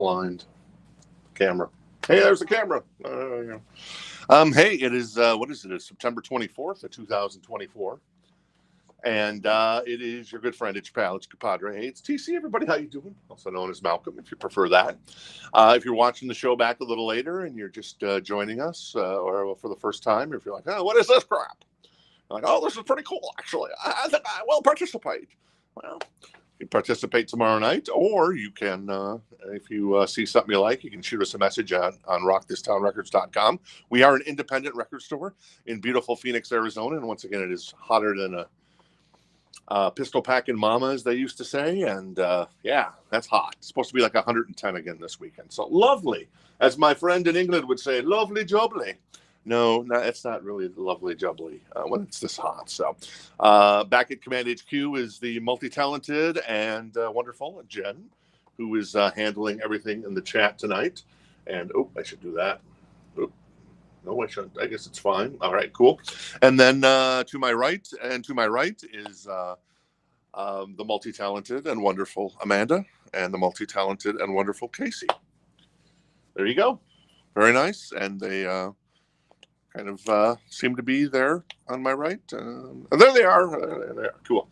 blind camera. Hey, there's the camera. Hey, it is what is it? It's September 24th of 2024, and it is your good friend, it's your pal, it's compadre. Hey, it's TC. Everybody, how you doing? Also known as Malcolm, if you prefer that. If you're watching the show back a little later and you're just joining us, or for the first time, or if you're like, oh, what is this crap? You're like, oh, this is pretty cool, actually. I think I will participate. Well, you can participate tomorrow night, or you can, if you see something you like, you can shoot us a message on rockthistownrecords.com. We are an independent record store in beautiful Phoenix, Arizona, and once again, it is hotter than a pistol packing mama, as they used to say, and yeah, that's hot. It's supposed to be like 110 again this weekend, so lovely. As my friend in England would say, lovely jubbly. No, it's not really lovely jubbly when it's this hot. So back at Command HQ is the multi-talented and wonderful Jen, who is handling everything in the chat tonight. And, oh, I should do that. Oh, no, I shouldn't. I guess it's fine. All right, cool. And then to my right is the multi-talented and wonderful Amanda and the multi-talented and wonderful Casey. There you go. Very nice. And they kind of seem to be there on my right. And there they are. They are. Cool.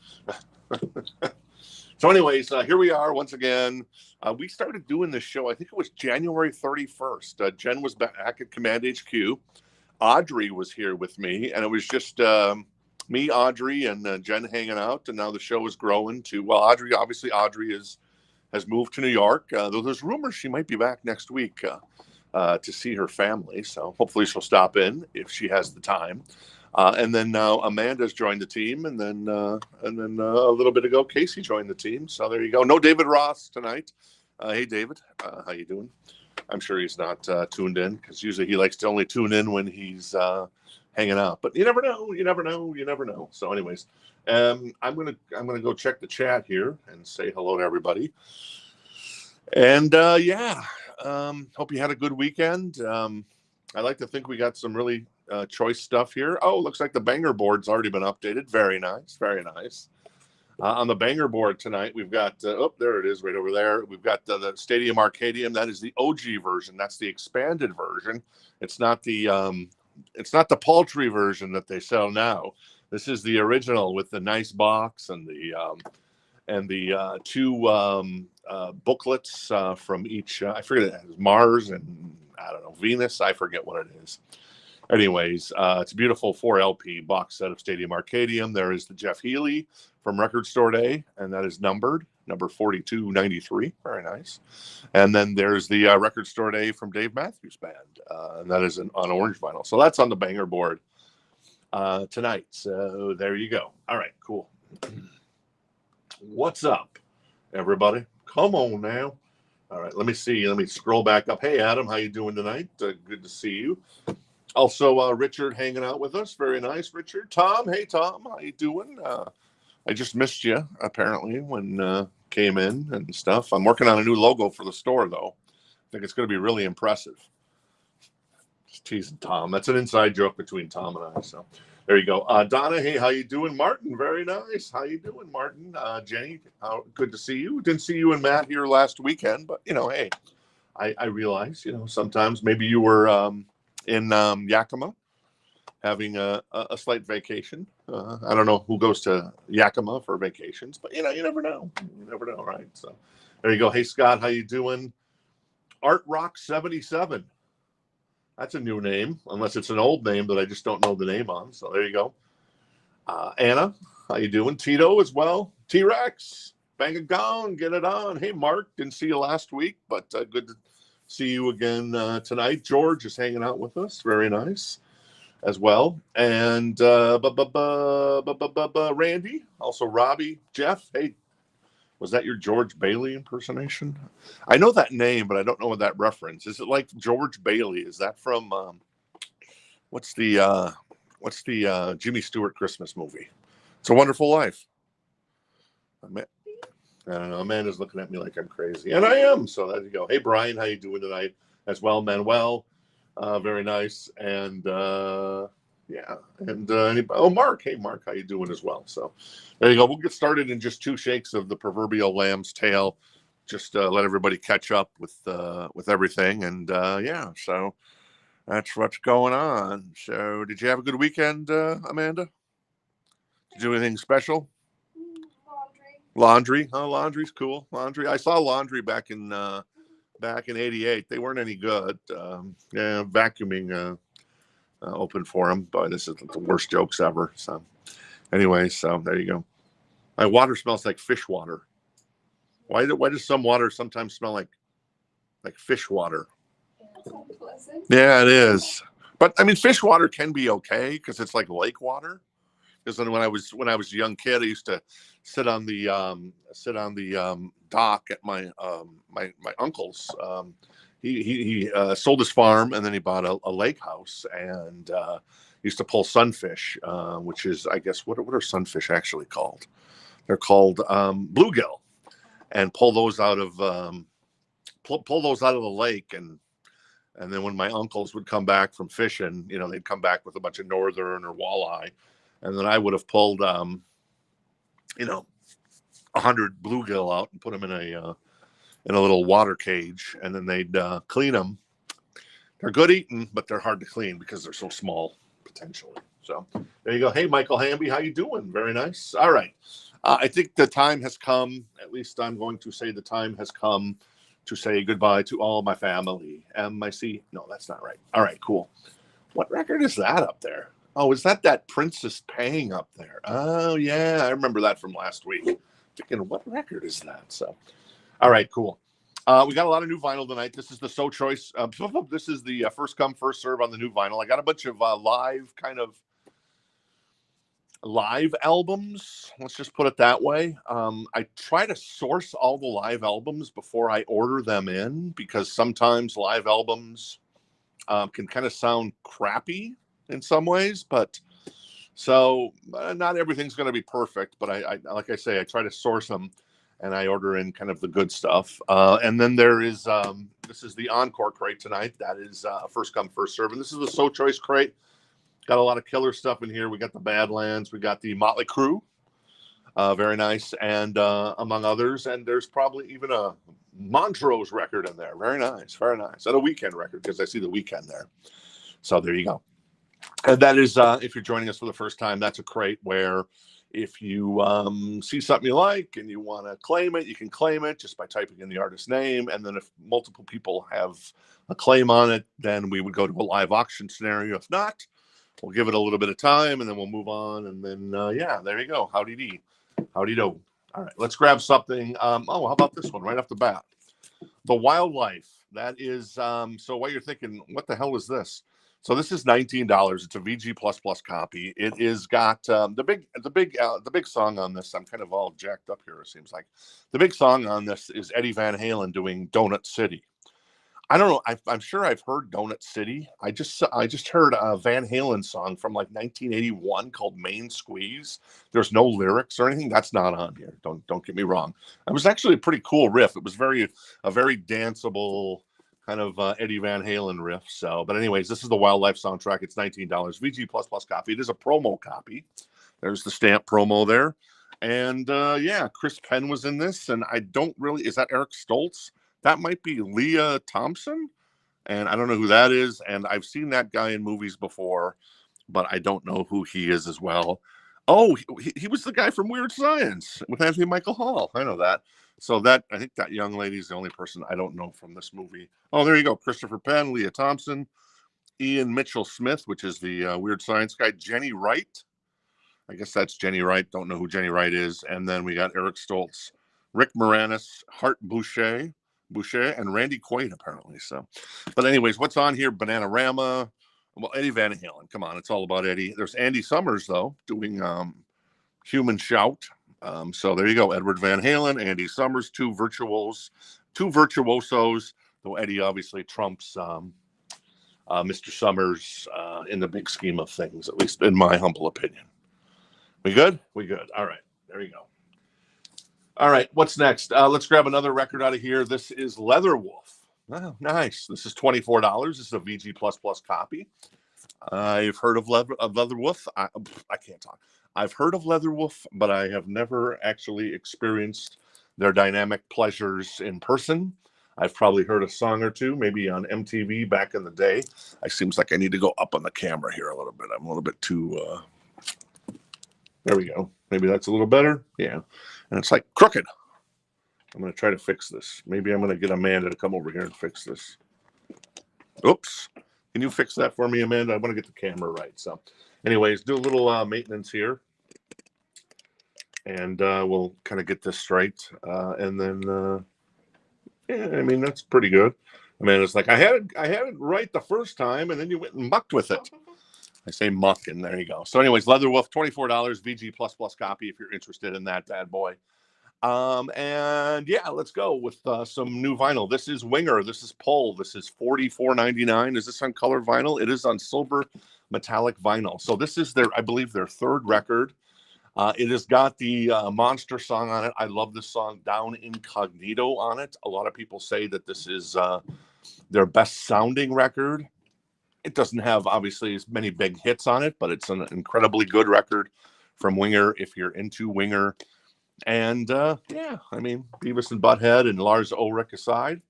So anyways, here we are once again. We started doing this show, I think it was January 31st. Jen was back at Command HQ. Audrey was here with me, and it was just me, Audrey, and Jen hanging out. And now the show is growing to, well, Audrey has moved to New York. Though there's rumors she might be back next week to see her family. So hopefully she'll stop in if she has the time. And then now Amanda's joined the team, and then a little bit ago Casey joined the team. So there you go. No David Ross tonight. Hey David, how you doing? I'm sure he's not tuned in, because usually he likes to only tune in when he's hanging out. But you never know. So anyways, I'm gonna go check the chat here and say hello to everybody. And yeah. Hope you had a good weekend. I like to think we got some really choice stuff here. Oh, looks like the banger board's already been updated. Very nice, very nice. On the banger board tonight, we've got, oh, there it is right over there. We've got the Stadium Arcadium. That is the OG version. That's the expanded version. It's not the paltry version that they sell now. This is the original with the nice box and the two booklets from each. I forget it has Mars and I don't know, Venus. I forget what it is. Anyways, it's a beautiful 4 LP box set of Stadium Arcadium. There is the Jeff Healey from Record Store Day, and that is numbered number 4293. Very nice. And then there's the Record Store Day from Dave Matthews Band, and that is on orange vinyl. So that's on the banger board tonight. So there you go. All right, cool. What's up, everybody? Come on now. All right, let me see. Let me scroll back up. Hey, Adam, how you doing tonight? Good to see you. Also, Richard hanging out with us. Very nice, Richard. Tom, hey, Tom, how you doing? I just missed you, apparently, when came in and stuff. I'm working on a new logo for the store, though. I think it's going to be really impressive. Just teasing Tom. That's an inside joke between Tom and I, so... There you go. Donna, hey, how you doing? Martin, very nice. How you doing, Martin? Jenny, good to see you. Didn't see you and Matt here last weekend, but, hey, I realize, sometimes maybe you were in Yakima having a slight vacation. I don't know who goes to Yakima for vacations, but, you never know. You never know, right? So there you go. Hey, Scott, how you doing? Art Rock 77. That's a new name, unless it's an old name that I just don't know the name on. So there you go. Anna, how you doing? Tito as well. T-Rex, bang a gong, get it on. Hey, Mark, didn't see you last week, but good to see you again tonight. George is hanging out with us. Very nice as well. And Randy, also Robbie, Jeff. Hey, was that your George Bailey impersonation? I know that name, but I don't know what that reference is. It like George Bailey? Is that from what's the Jimmy Stewart Christmas movie? It's a Wonderful Life. I don't know. Amanda's looking at me like I'm crazy, and I am. So there you go. Hey, Brian, how you doing tonight? As well, Manuel, very nice, and yeah, and Mark. Hey, Mark, how you doing as well? So there you go. We'll get started in just two shakes of the proverbial lamb's tail. just let everybody catch up with everything. And yeah, so that's what's going on. So did you have a good weekend, Amanda? Did you do anything special? Laundry. Oh, laundry's cool. Laundry. I saw laundry back in '88. They weren't any good. Yeah, vacuuming open for them. Boy, this is the worst jokes ever. So anyway, so there you go. My water smells like fish water. Why does some water sometimes smell like fish water? Yeah, it's unpleasant. Yeah, it is. But I mean, fish water can be okay because it's like lake water. Because when I was a young kid, I used to sit on the dock at my uncle's. He sold his farm and then he bought a lake house and used to pull sunfish, which is, I guess, what are sunfish actually called? They're called bluegill, and pull those out of pull those out of the lake. And then when my uncles would come back from fishing, they'd come back with a bunch of northern or walleye, and then I would have pulled 100 bluegill out and put them in a little water cage, and then they'd clean them. They're good eating, but they're hard to clean because they're so small potentially. So there you go. Hey, Michael Hamby, how you doing? Very nice. All right. I think the time has come, at least I'm going to say the time has come to say goodbye to all my family. MIC. No, that's not right. All right, cool. What record is that up there? Oh, is that Princess Pang up there? Oh, yeah. I remember that from last week. Thinking, what record is that? So, all right, cool. We got a lot of new vinyl tonight. This is the So Choice. This is the first come, first serve on the new vinyl. I got a bunch of live albums. Let's just put it that way. I try to source all the live albums before I order them in because sometimes live albums can kind of sound crappy in some ways, but so not everything's going to be perfect, but I like I say, I try to source them and I order in kind of the good stuff. And then there is, this is the Encore crate tonight. That is first come, first serve. And this is the So Choice crate. Got a lot of killer stuff in here. We got the Badlands. We got the Motley Crue. Very nice. And among others. And there's probably even a Montrose record in there. Very nice. Very nice. And a Weekend record because I see the Weekend there. So there you go. And that is, if you're joining us for the first time, that's a crate where if you see something you like and you want to claim it, you can claim it just by typing in the artist's name. And then if multiple people have a claim on it, then we would go to a live auction scenario. If not, we'll give it a little bit of time and then we'll move on. And then, yeah, there you go. Howdy dee. Howdy do. All right, let's grab something. How about this one right off the bat? The Wildlife. That is, so while you're thinking, what the hell is this? So this is $19. It's a VG++ copy. It is got the big song on this. I'm kind of all jacked up here, it seems like. The big song on this is Eddie Van Halen doing Donut City. I don't know. I'm sure I've heard Donut City. I just heard a Van Halen song from like 1981 called Main Squeeze. There's no lyrics or anything. That's not on here. Don't get me wrong. It was actually a pretty cool riff. It was a very danceable kind of Eddie Van Halen riff. So, but anyways, this is the Wildlife soundtrack. It's $19. VG++ copy. It is a promo copy. There's the stamp promo there. And yeah, Chris Penn was in this. And I don't really, is that Eric Stoltz? That might be Leah Thompson. And I don't know who that is. And I've seen that guy in movies before, but I don't know who he is as well. Oh, he was the guy from Weird Science with Anthony Michael Hall. I know that. So I think that young lady is the only person I don't know from this movie. Oh, there you go. Christopher Penn, Leah Thompson, Ian Mitchell Smith, which is the Weird Science guy, Jenny Wright. I guess that's Jenny Wright. Don't know who Jenny Wright is. And then we got Eric Stoltz, Rick Moranis, Hart Boucher, and Randy Quaid, apparently. So, but anyways, what's on here? Bananarama. Well, Eddie Van Halen. Come on, it's all about Eddie. There's Andy Summers, though, doing Human Shout. So there you go. Edward Van Halen, Andy Summers, two virtuosos. Though Eddie obviously trumps Mr. Summers in the big scheme of things, at least in my humble opinion. We good? We good. All right. There you go. All right. What's next? Let's grab another record out of here. This is Leatherwolf. Oh, nice. This is $24. This is a VG++ copy. I've heard of Leatherwolf. I can't talk. I've heard of Leatherwolf, but I have never actually experienced their dynamic pleasures in person. I've probably heard a song or two, maybe on MTV back in the day. It seems like I need to go up on the camera here a little bit. I'm a little bit too, there we go. Maybe that's a little better. Yeah. And it's like crooked. I'm going to try to fix this. Maybe I'm going to get Amanda to come over here and fix this. Oops. Can you fix that for me, Amanda? I want to get the camera right. So anyways, do a little maintenance here. And we'll kind of get this straight. And then... yeah, I mean, that's pretty good. I mean, it's like I had it right the first time, and then you went and mucked with it. I say muck, and there you go. So, anyways, Leather Wolf, $24 VG plus copy if you're interested in that bad boy. And yeah, let's go with some new vinyl. This is Winger. This is Pull. This is $44.99. Is this on color vinyl? It is on silver metallic vinyl. So this is I believe, their third record. It has got the Monster song on it. I love this song, Down Incognito, on it. A lot of people say that this is their best sounding record. It doesn't have, obviously, as many big hits on it, but it's an incredibly good record from Winger if you're into Winger. And, yeah, I mean, Beavis and Butthead and Lars Ulrich aside,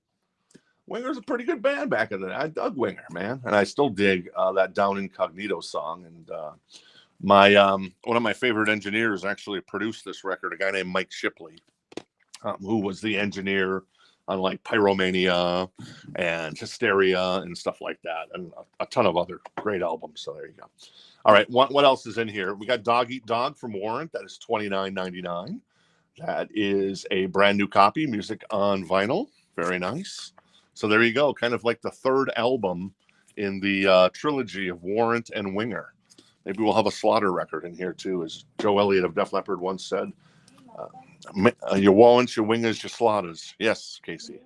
Winger's a pretty good band back in the day. I dug Winger, man. And I still dig that Down Incognito song. And my one of my favorite engineers actually produced this record, a guy named Mike Shipley, who was the engineer on like Pyromania and Hysteria and stuff like that, and a ton of other great albums. So there you go. All right, what else is in here? We got Dog Eat Dog from Warrant. That is $29.99. That is a brand new copy, music on vinyl. Very nice. So there you go, kind of like the third album in the trilogy of Warrant and Winger. Maybe we'll have a Slaughter record in here too, as Joe Elliott of Def Leppard once said. Your Warrants, your Wingers, your Slaughters. Yes, Casey.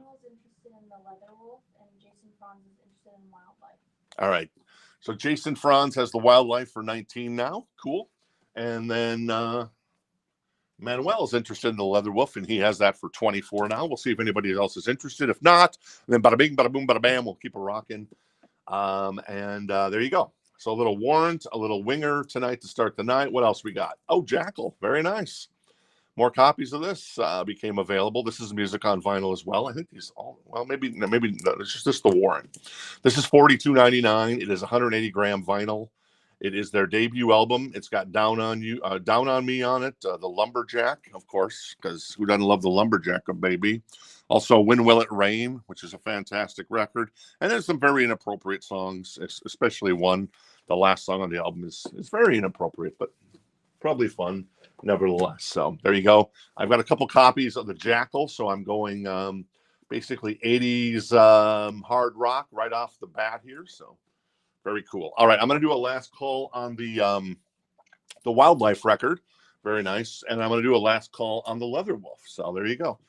All right. So Jason Franz has the Wildlife for 19 now. Cool. And then Manuel's interested in the Leather Wolf, and he has that for 24 now. We'll see if anybody else is interested. If not, then bada bing, bada boom, bada bam, we'll keep it rocking. And there you go. So a little Warrant, a little Winger tonight to start the night. What else we got? Oh, Jackal. Very nice. More copies of this became available. This is music on vinyl as well. I think these all, well, maybe no, it's just the Warrant. This is $42.99. It is 180-gram vinyl. It is their debut album. It's got Down on Me on it. The Lumberjack, of course, because who doesn't love the Lumberjack, baby? Also, When Will It Rain, which is a fantastic record. And there's some very inappropriate songs, especially one. The last song on the album is very inappropriate, but probably fun nevertheless. So there you go. I've got a couple copies of the Jackal, so I'm going basically 80s hard rock right off the bat here. So very cool. All right, I'm going to do a last call on the Wildlife record. Very nice. And I'm going to do a last call on the Leather Wolf. So there you go.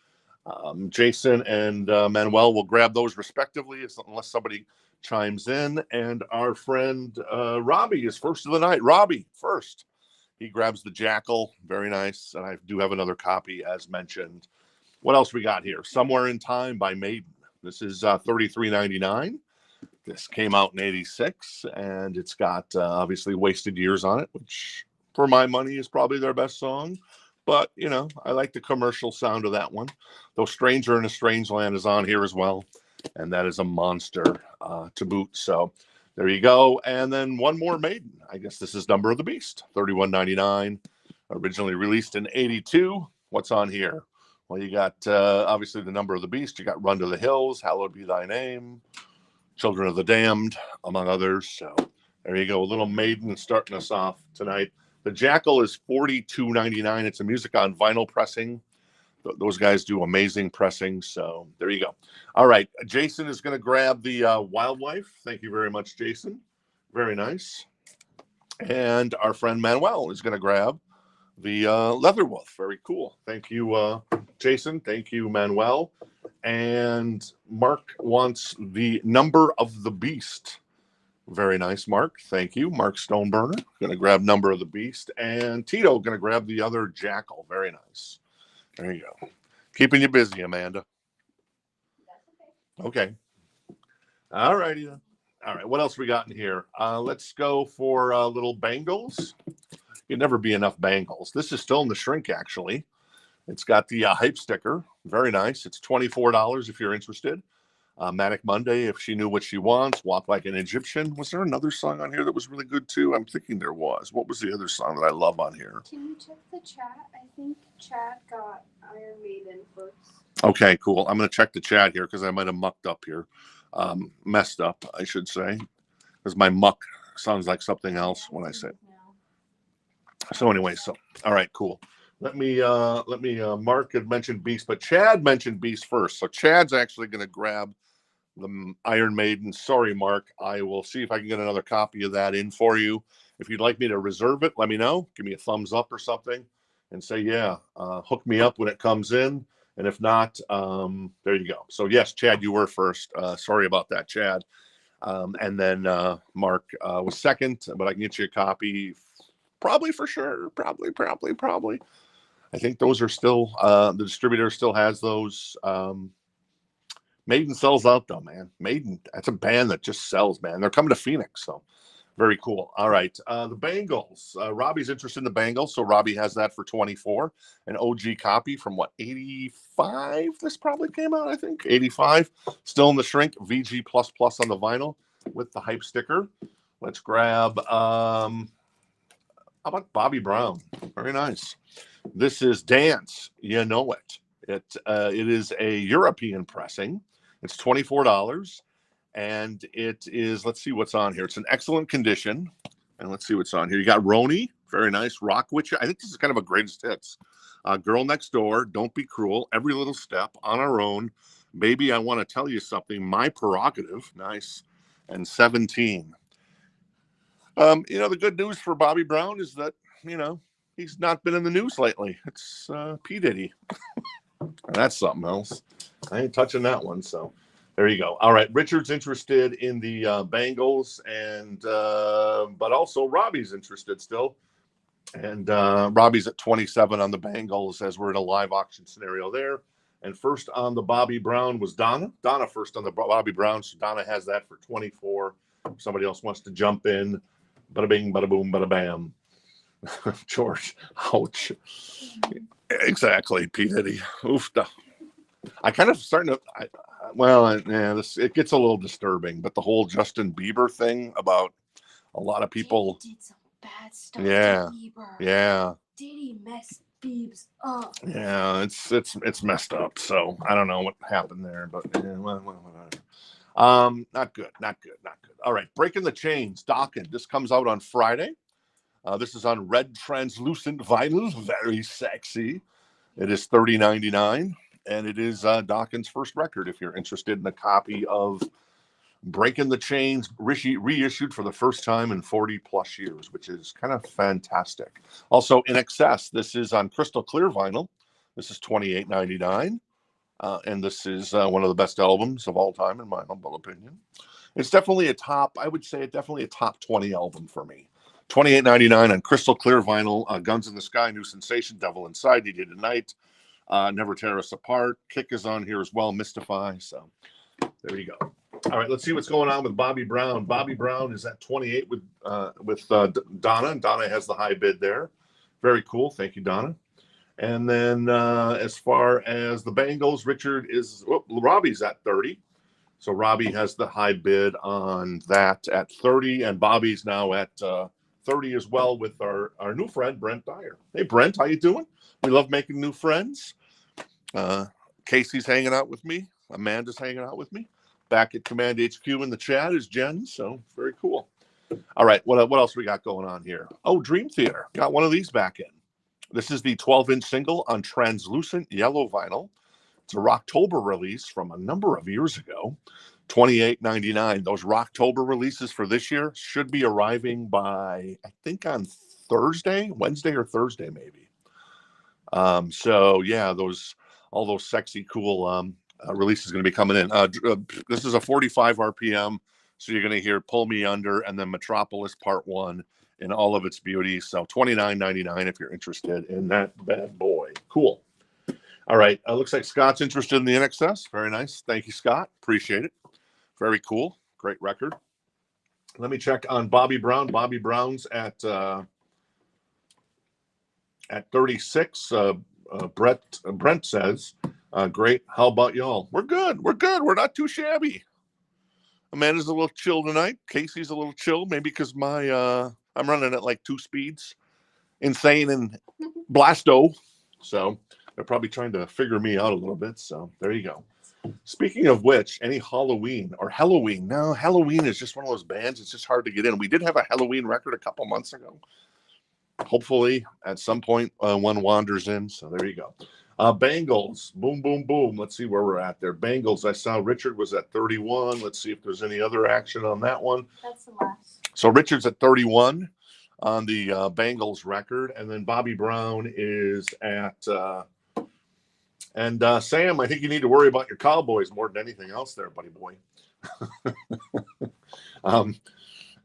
Jason and Manuel will grab those respectively, unless somebody chimes in. And our friend Robbie is first of the night. Robbie, first. He grabs the Jackal. Very nice. And I do have another copy, as mentioned. What else we got here? Somewhere in Time by Maiden. This is $33.99. This came out in 86, and it's got obviously Wasted Years on it, which for my money is probably their best song. But, you know, I like the commercial sound of that one. Though Stranger in a Strange Land is on here as well. And that is a monster to boot. So there you go. And then one more Maiden. I guess this is Number of the Beast, $31.99. Originally released in 82. What's on here? Well, you got obviously the Number of the Beast. You got Run to the Hills, Hallowed Be Thy Name, Children of the Damned, among others. So there you go. A little Maiden starting us off tonight. The Jackal is $42.99. It's a music on vinyl pressing. Those guys do amazing pressing. So there you go. All right. Jason is going to grab the Wildlife. Thank you very much, Jason. Very nice. And our friend Manuel is going to grab the Leather Wolf. Very cool. Thank you, Jason. Thank you, Manuel. And Mark wants the Number of the Beast. Very nice, Mark. Thank you. Mark Stoneburner going to grab Number of the Beast. And Tito going to grab the other Jackal. Very nice. There you go. Keeping you busy, Amanda. Okay. All righty then. All right. What else we got in here? Let's go for little Bangles. You'd never be enough Bangles. This is still in the shrink, actually. It's got the hype sticker. Very nice. It's $24 if you're interested. Manic Monday, If She Knew What She Wants, Walk Like an Egyptian. Was there another song on here that was really good too? I'm thinking there was. What was the other song that I love on here? Can you check the chat? I think Chad got Iron Maiden first. Okay, cool. I'm going to check the chat here because I might have mucked up here. Messed up, I should say. Because my muck sounds like something else when I say it. So anyway, all right, cool. Let me Mark had mentioned Beast, but Chad mentioned Beast first. So Chad's actually going to grab the Iron Maiden. Sorry, Mark. I will see if I can get another copy of that in for you. If you'd like me to reserve it, let me know. Give me a thumbs up or something and say, yeah, hook me up when it comes in. And if not, there you go. So yes, Chad, you were first. Sorry about that, Chad. And then Mark was second, but I can get you a copy probably for sure. Probably. I think those are still, the distributor still has those. Maiden sells out though, man. Maiden, that's a band that just sells, man. They're coming to Phoenix, so very cool. All right, the Bangles. Robbie's interested in the Bangles, so Robbie has that for $24. An OG copy from what, 85? This probably came out, I think 85. Still in the shrink. VG++ on the vinyl with the hype sticker. Let's grab. How about Bobby Brown? Very nice. This is Dance. You know it. It is a European pressing. It's $24, and it is, let's see what's on here. It's in excellent condition, and let's see what's on here. You got Roni, very nice. Rock Witch, I think this is kind of a greatest hits. Girl Next Door, Don't Be Cruel, Every Little Step, On Our Own, Baby, I Want to Tell You Something, My Prerogative, nice, and 17. The good news for Bobby Brown is that, he's not been in the news lately. It's P. Diddy. That's something else. I ain't touching that one. So there you go. All right. Richard's interested in the Bangles, and but also Robbie's interested still. And Robbie's at 27 on the Bangles as we're in a live auction scenario there. And first on the Bobby Brown was Donna. Donna first on the Bobby Brown. So Donna has that for 24. If somebody else wants to jump in. Bada bing, bada boom, bada bam. George, ouch. Exactly, P. Diddy. Oof. I kind of starting to, it gets a little disturbing, but the whole Justin Bieber thing about a lot of people. Diddy did some bad stuff Yeah. to Bieber. Yeah. Diddy messed Biebs up. Yeah, it's messed up. So I don't know what happened there, but not good. All right, Breaking the Chains, Dawkins. This comes out on Friday. This is on red translucent vinyl, very sexy. It is $30.99, and it is Dawkins' first record. If you're interested in a copy of Breaking the Chains, reissued for the first time in 40 plus years, which is kind of fantastic. Also, In Excess, this is on crystal clear vinyl. This is $28.99, and this is one of the best albums of all time, in my humble opinion. It's definitely a top 20 album for me. $28.99 on crystal clear vinyl. Guns in the Sky, New Sensation, Devil Inside, You Did Tonight, Never Tear Us Apart. Kick is on here as well, Mystify. So there you go. All right, let's see what's going on with Bobby Brown. Bobby Brown is at 28 with Donna. Donna has the high bid there. Very cool. Thank you, Donna. And then as far as the Bangles, Robbie's at 30. So Robbie has the high bid on that at 30, and Bobby's now at 30 as well with our new friend, Brent Dyer. Hey, Brent, how you doing? We love making new friends. Casey's hanging out with me. Amanda's hanging out with me. Back at Command HQ in the chat is Jen, so very cool. All right, what else we got going on here? Oh, Dream Theater. Got one of these back in. This is the 12-inch single on translucent yellow vinyl. It's a Rocktober release from a number of years ago. $28.99. Those Rocktober releases for this year should be arriving by, I think, on Wednesday or Thursday, maybe. So yeah, all those sexy, cool releases going to be coming in. This is a 45 RPM, so you're going to hear "Pull Me Under" and then "Metropolis Part 1" in all of its beauty. So $29.99 if you're interested in that bad boy. Cool. All right. Looks like Scott's interested in the NXS. Very nice. Thank you, Scott. Appreciate it. Very cool. Great record. Let me check on Bobby Brown. Bobby Brown's at 36. Brent says, great. How about y'all? We're good. We're good. We're not too shabby. Amanda's a little chill tonight. Casey's a little chill, maybe because I'm running at like 2 speeds, insane and blasto. So they're probably trying to figure me out a little bit. So there you go. Speaking of which, any Halloween or Halloween? No, Halloween is just one of those bands. It's just hard to get in. We did have a Halloween record a couple months ago. Hopefully, at some point, one wanders in. So there you go. Bangles, boom, boom, boom. Let's see where we're at there. Bangles, I saw Richard was at 31. Let's see if there's any other action on that one. That's the last. So Richard's at 31 on the Bangles record. And then Bobby Brown is at... Sam, I think you need to worry about your Cowboys more than anything else there, buddy boy.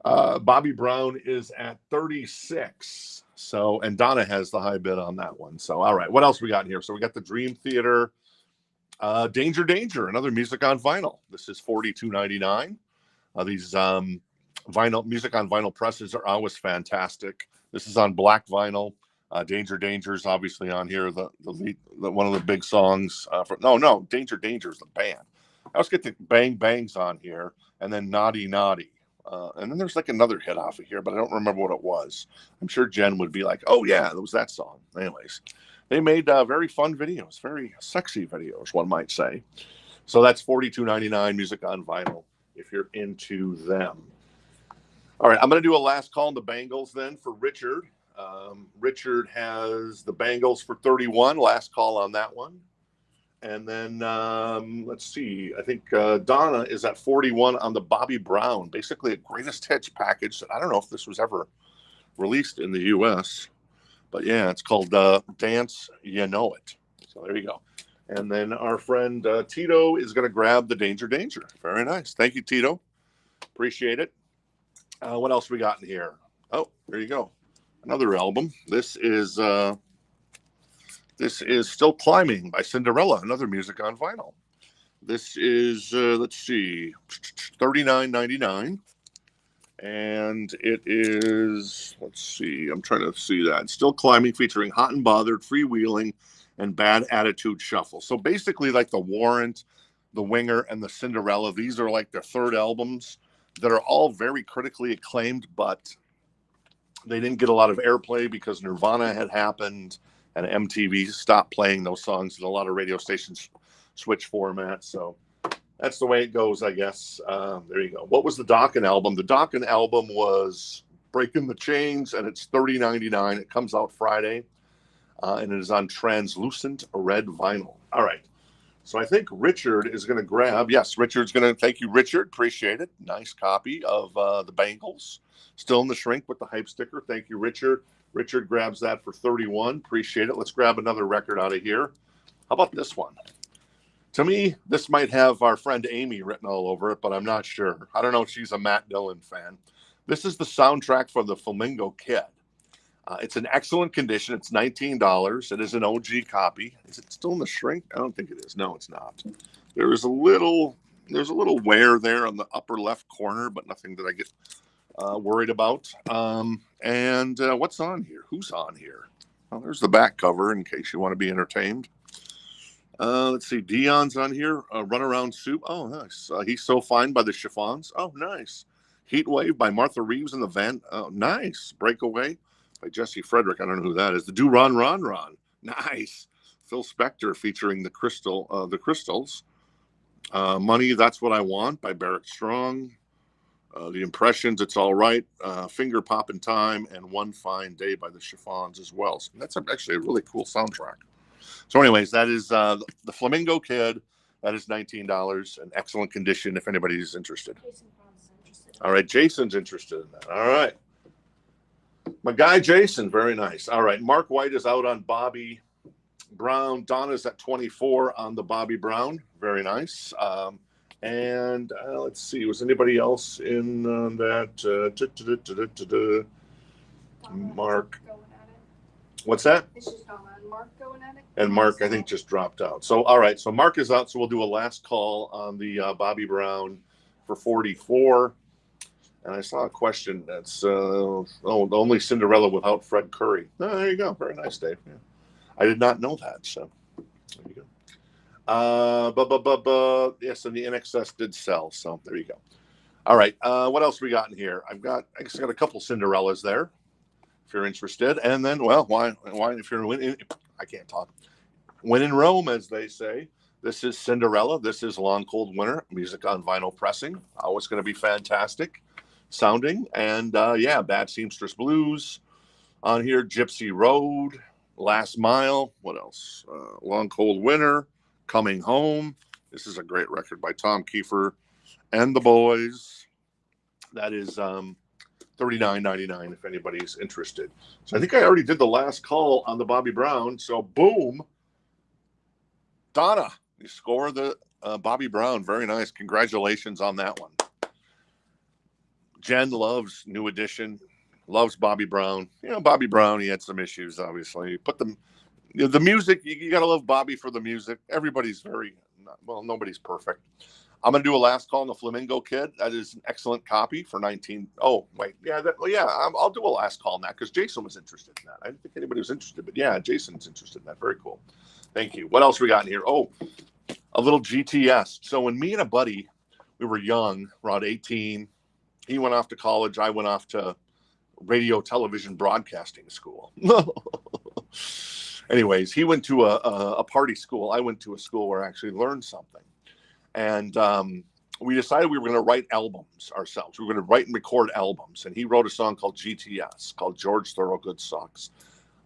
Bobby Brown is at 36. So, and Donna has the high bid on that one. So, all right, what else we got here? So we got the Dream Theater, Danger Danger, another music on vinyl. This is $42.99. These vinyl music on vinyl presses are always fantastic. This is on black vinyl. Danger Danger is obviously on here. The one of the big songs. Danger Danger is the band. I always get the Bang Bangs on here, and then Naughty Naughty. And then there's like another hit off of here, but I don't remember what it was. I'm sure Jen would be like, oh, yeah, it was that song. Anyways, they made very fun videos, very sexy videos, one might say. So that's $42.99 music on vinyl if you're into them. All right, I'm going to do a last call on the Bangles then for Richard. Richard has the Bangles for 31. Last call on that one. And then let's see. I think Donna is at 41 on the Bobby Brown, basically a greatest hits package. I don't know if this was ever released in the U.S., but yeah, it's called Dance You Know It. So there you go. And then our friend Tito is going to grab the Danger Danger. Very nice. Thank you, Tito. Appreciate it. What else we got in here? Oh, there you go. Another album. This is Still Climbing by Cinderella, another music on vinyl. This is, let's see, $39.99. And it is, let's see, I'm trying to see that. Still Climbing, featuring Hot and Bothered, Freewheeling, and Bad Attitude Shuffle. So basically like the Warrant, the Winger, and the Cinderella, these are like their third albums that are all very critically acclaimed, but they didn't get a lot of airplay because Nirvana had happened and MTV stopped playing those songs, and a lot of radio stations switch formats. So that's the way it goes, I guess. There you go. What was the Dokken album? The Dokken album was Breaking the Chains, and it's $30.99. It comes out Friday, and it is on translucent red vinyl. All right. So I think Richard is going to grab. Yes, Richard's going to. Thank you, Richard. Appreciate it. Nice copy of the Bangles. Still in the shrink with the hype sticker. Thank you, Richard. Richard grabs that for 31. Appreciate it. Let's grab another record out of here. How about this one? To me, this might have our friend Amy written all over it, but I'm not sure. I don't know if she's a Matt Dillon fan. This is the soundtrack for the Flamingo Kid. It's in excellent condition. It's $19. It is an OG copy. Is it still in the shrink? I don't think it is. No, it's not. There's a little wear there on the upper left corner, but nothing that I get worried about. And what's on here? Who's on here? Well, there's the back cover in case you want to be entertained. Let's see. Dion's on here. Runaround Soup. Oh, nice. He's So Fine by the Chiffons. Oh, nice. Heat Wave by Martha Reeves and the Van. Oh, nice. Breakaway by Jesse Frederick. I don't know who that is. The Do Ron Ron Ron. Nice. Phil Spector featuring the Crystals. Money, That's What I Want by Barrett Strong. The Impressions, It's All Right. Finger Poppin' Time, and One Fine Day by the Chiffons as well. So that's actually a really cool soundtrack. So anyways, that is the Flamingo Kid. That is $19 in excellent condition if anybody's interested. All right, Jason's interested in that. All right. My guy Jason, very nice. All right, Mark White is out on Bobby Brown. Donna's at 24 on the Bobby Brown. Very nice. And let's see, was anybody else in that? Mark. What's that? It's just Donna and Mark going at it. And Mark, I think, just dropped out. So, all right. So Mark is out. So we'll do a last call on the Bobby Brown for 44. And I saw a question that's only Cinderella without Fred Curry. Oh, there you go. Very nice, Dave. Yeah. I did not know that. So there you go. Yes, and the NXS did sell. So there you go. All right. What else we got in here? I got a couple Cinderellas there, if you're interested. And then, well, why if you're in, I can't talk. When in Rome, as they say. This is Cinderella. This is Long Cold Winter, music on vinyl pressing. It's going to be fantastic sounding. And yeah, Bad Seamstress Blues on here, Gypsy Road, Last Mile. What else? Long Cold Winter, Coming Home. This is a great record by Tom Kiefer and the Boys. That is $39.99 if anybody's interested. So I think I already did the last call on the Bobby Brown. So boom, Donna. You score the Bobby Brown. Very nice. Congratulations on that one. Jen loves New Edition, loves Bobby Brown. You know, Bobby Brown, he had some issues, obviously. Put them, the music, you got to love Bobby for the music. Everybody's nobody's perfect. I'm going to do a last call on the Flamingo Kid. That is an excellent copy for 19. Oh, wait. Yeah, I'll do a last call on that because Jason was interested in that. I didn't think anybody was interested, but yeah, Jason's interested in that. Very cool. Thank you. What else we got in here? Oh, a little GTS. So when me and a buddy, we were young, around 18, he went off to college. I went off to radio, television, broadcasting school. Anyways, he went to a party school. I went to a school where I actually learned something. And we decided we were going to write albums ourselves. We were going to write and record albums. And he wrote a song called GTS, called George Thorogood Sucks.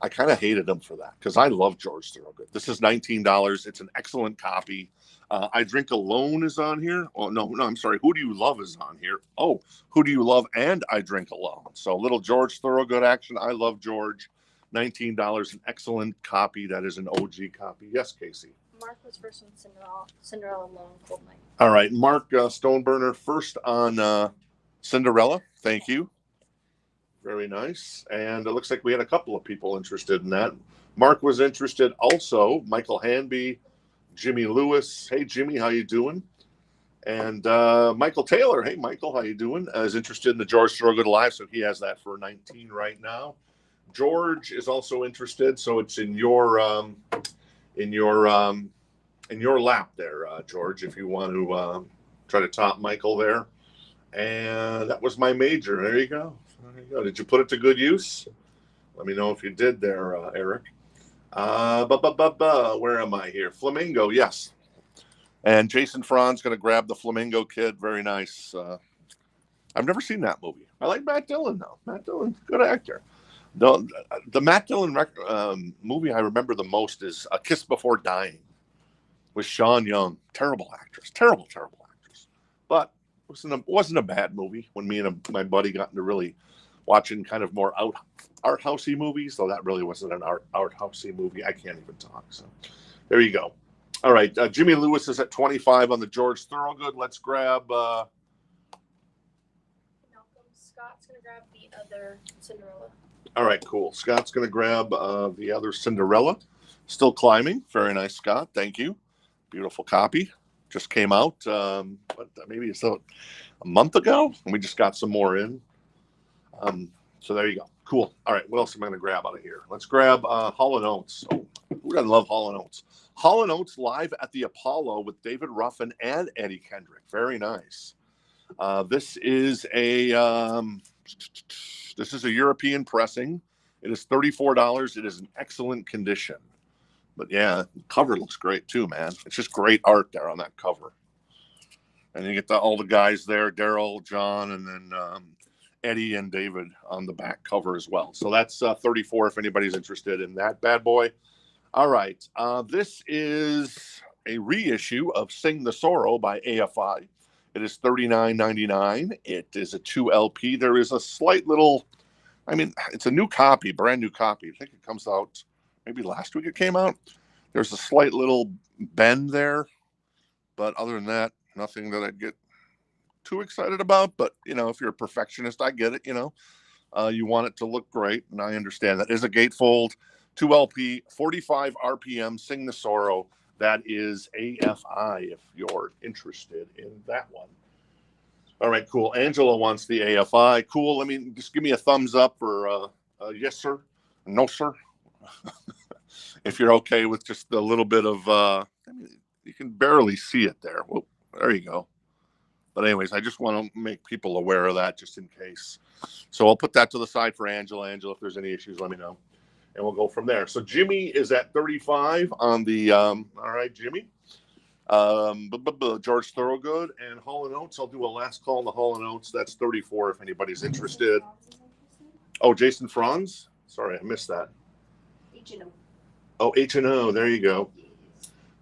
I kind of hated him for that because I love George Thorogood. This is $19. It's an excellent copy. I Drink Alone is on here. Oh, no, I'm sorry. Who Do You Love is on here. Oh, Who Do You Love and I Drink Alone. So a little George Thorogood action. I love George. $19, an excellent copy. That is an OG copy. Yes, Casey. Mark was first on Cinderella Long Cold Night. All right, Mark Stoneburner first on Cinderella. Thank you. Very nice. And it looks like we had a couple of people interested in that. Mark was interested also. Michael Hanby, Jimmy Lewis. Hey, Jimmy, how you doing? And Michael Taylor. Hey, Michael, how you doing? Is interested in the George Thorogood Live, so he has that for 19 right now. George is also interested, so it's in your lap there, George, if you want to try to top Michael there. And that was my major. There you go. Did you put it to good use? Let me know if you did there, Eric. Where am I here? Flamingo, yes. And Jason Fran's going to grab the Flamingo Kid. Very nice. I've never seen that movie. I like Matt Dillon, though. Matt Dillon, good actor. The Matt Dillon movie I remember the most is A Kiss Before Dying with Sean Young. Terrible actress. Terrible actress. But it wasn't a bad movie when me and my buddy got into really watching kind of more art housey movies, though that really wasn't an art housey movie. I can't even talk. So there you go. All right. Jimmy Lewis is at 25 on the George Thorogood. Let's grab. Scott's going to grab the other Cinderella. All right, cool. Scott's going to grab the other Cinderella. Still climbing. Very nice, Scott. Thank you. Beautiful copy. Just came out, maybe it's a month ago, and we just got some more in. So there you go. Cool. All right, what else am I going to grab out of here? Let's grab Hall & Oates. Oh, we're going to love Hall & Oates. Hall & Oates live at the Apollo with David Ruffin and Eddie Kendrick. Very nice. This is a European pressing. It is $34. It is in excellent condition. But yeah, the cover looks great too, man. It's just great art there on that cover. And you get all the guys there, Daryl, John, and then Eddie and David on the back cover as well. So that's $34 if anybody's interested in that bad boy. All right. This is a reissue of Sing the Sorrow by AFI. It is $39.99. It is a 2 LP. There is a slight little, it's a new copy, brand new copy. I think it comes out maybe last week it came out. There's a slight little bend there. But other than that, nothing that I'd get too excited about. But, if you're a perfectionist, I get it, you want it to look great. And I understand that. It is a gatefold, 2 LP, 45 RPM, Sing the Sorrow. That is AFI if you're interested in that one. All right, cool. Angela wants the AFI. Cool. Just give me a thumbs up or yes, sir. No, sir. if you're okay with just a little bit of, I mean, you can barely see it there. Well, there you go. But anyways, I just want to make people aware of that just in case. So I'll put that to the side for Angela. Angela, if there's any issues, let me know. And we'll go from there. So Jimmy is at 35 on the, all right, Jimmy. George Thorogood and Hall & Oates. I'll do a last call on the Hall & Oates. That's 34 if anybody's interested. Oh, Jason Franz? Sorry, I missed that. H&O. Oh, H&O. There you go.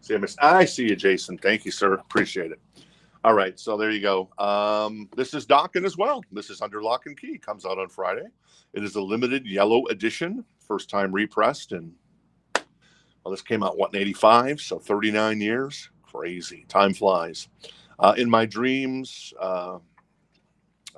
See, I see you, Jason. Thank you, sir. Appreciate it. All right, so there you go. This is Dokken as well. This is Under Lock and Key. Comes out on Friday. It is a limited yellow edition, first time repressed, and well, this came out in 85, so 39 years. Crazy, time flies. In My Dreams,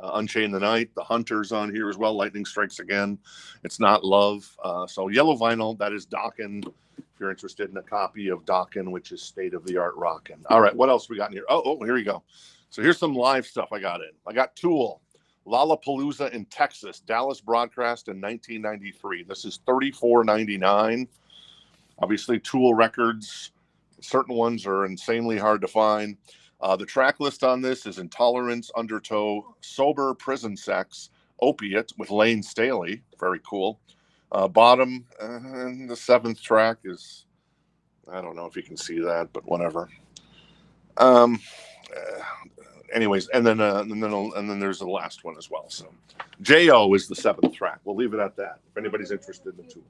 Unchain the Night, The Hunters on here as well. Lightning Strikes Again. It's Not Love. So yellow vinyl. That is Dokken. If you're interested in a copy of Dokken, which is state-of-the-art rockin'. All right, what else we got in here? Oh, here we go. So here's some live stuff I got in. I got Tool, Lollapalooza in Texas, Dallas broadcast in 1993. This is $34.99. Obviously, Tool records, certain ones are insanely hard to find. The track list on this is Intolerance, Undertow, Sober, Prison Sex, Opiate with Lane Staley. Very cool. Bottom, and the 7th track is, I don't know if you can see that, but whatever. Anyways, and then there's the last one as well. So, J.O. is the 7th track. We'll leave it at that. If anybody's interested in the Tool.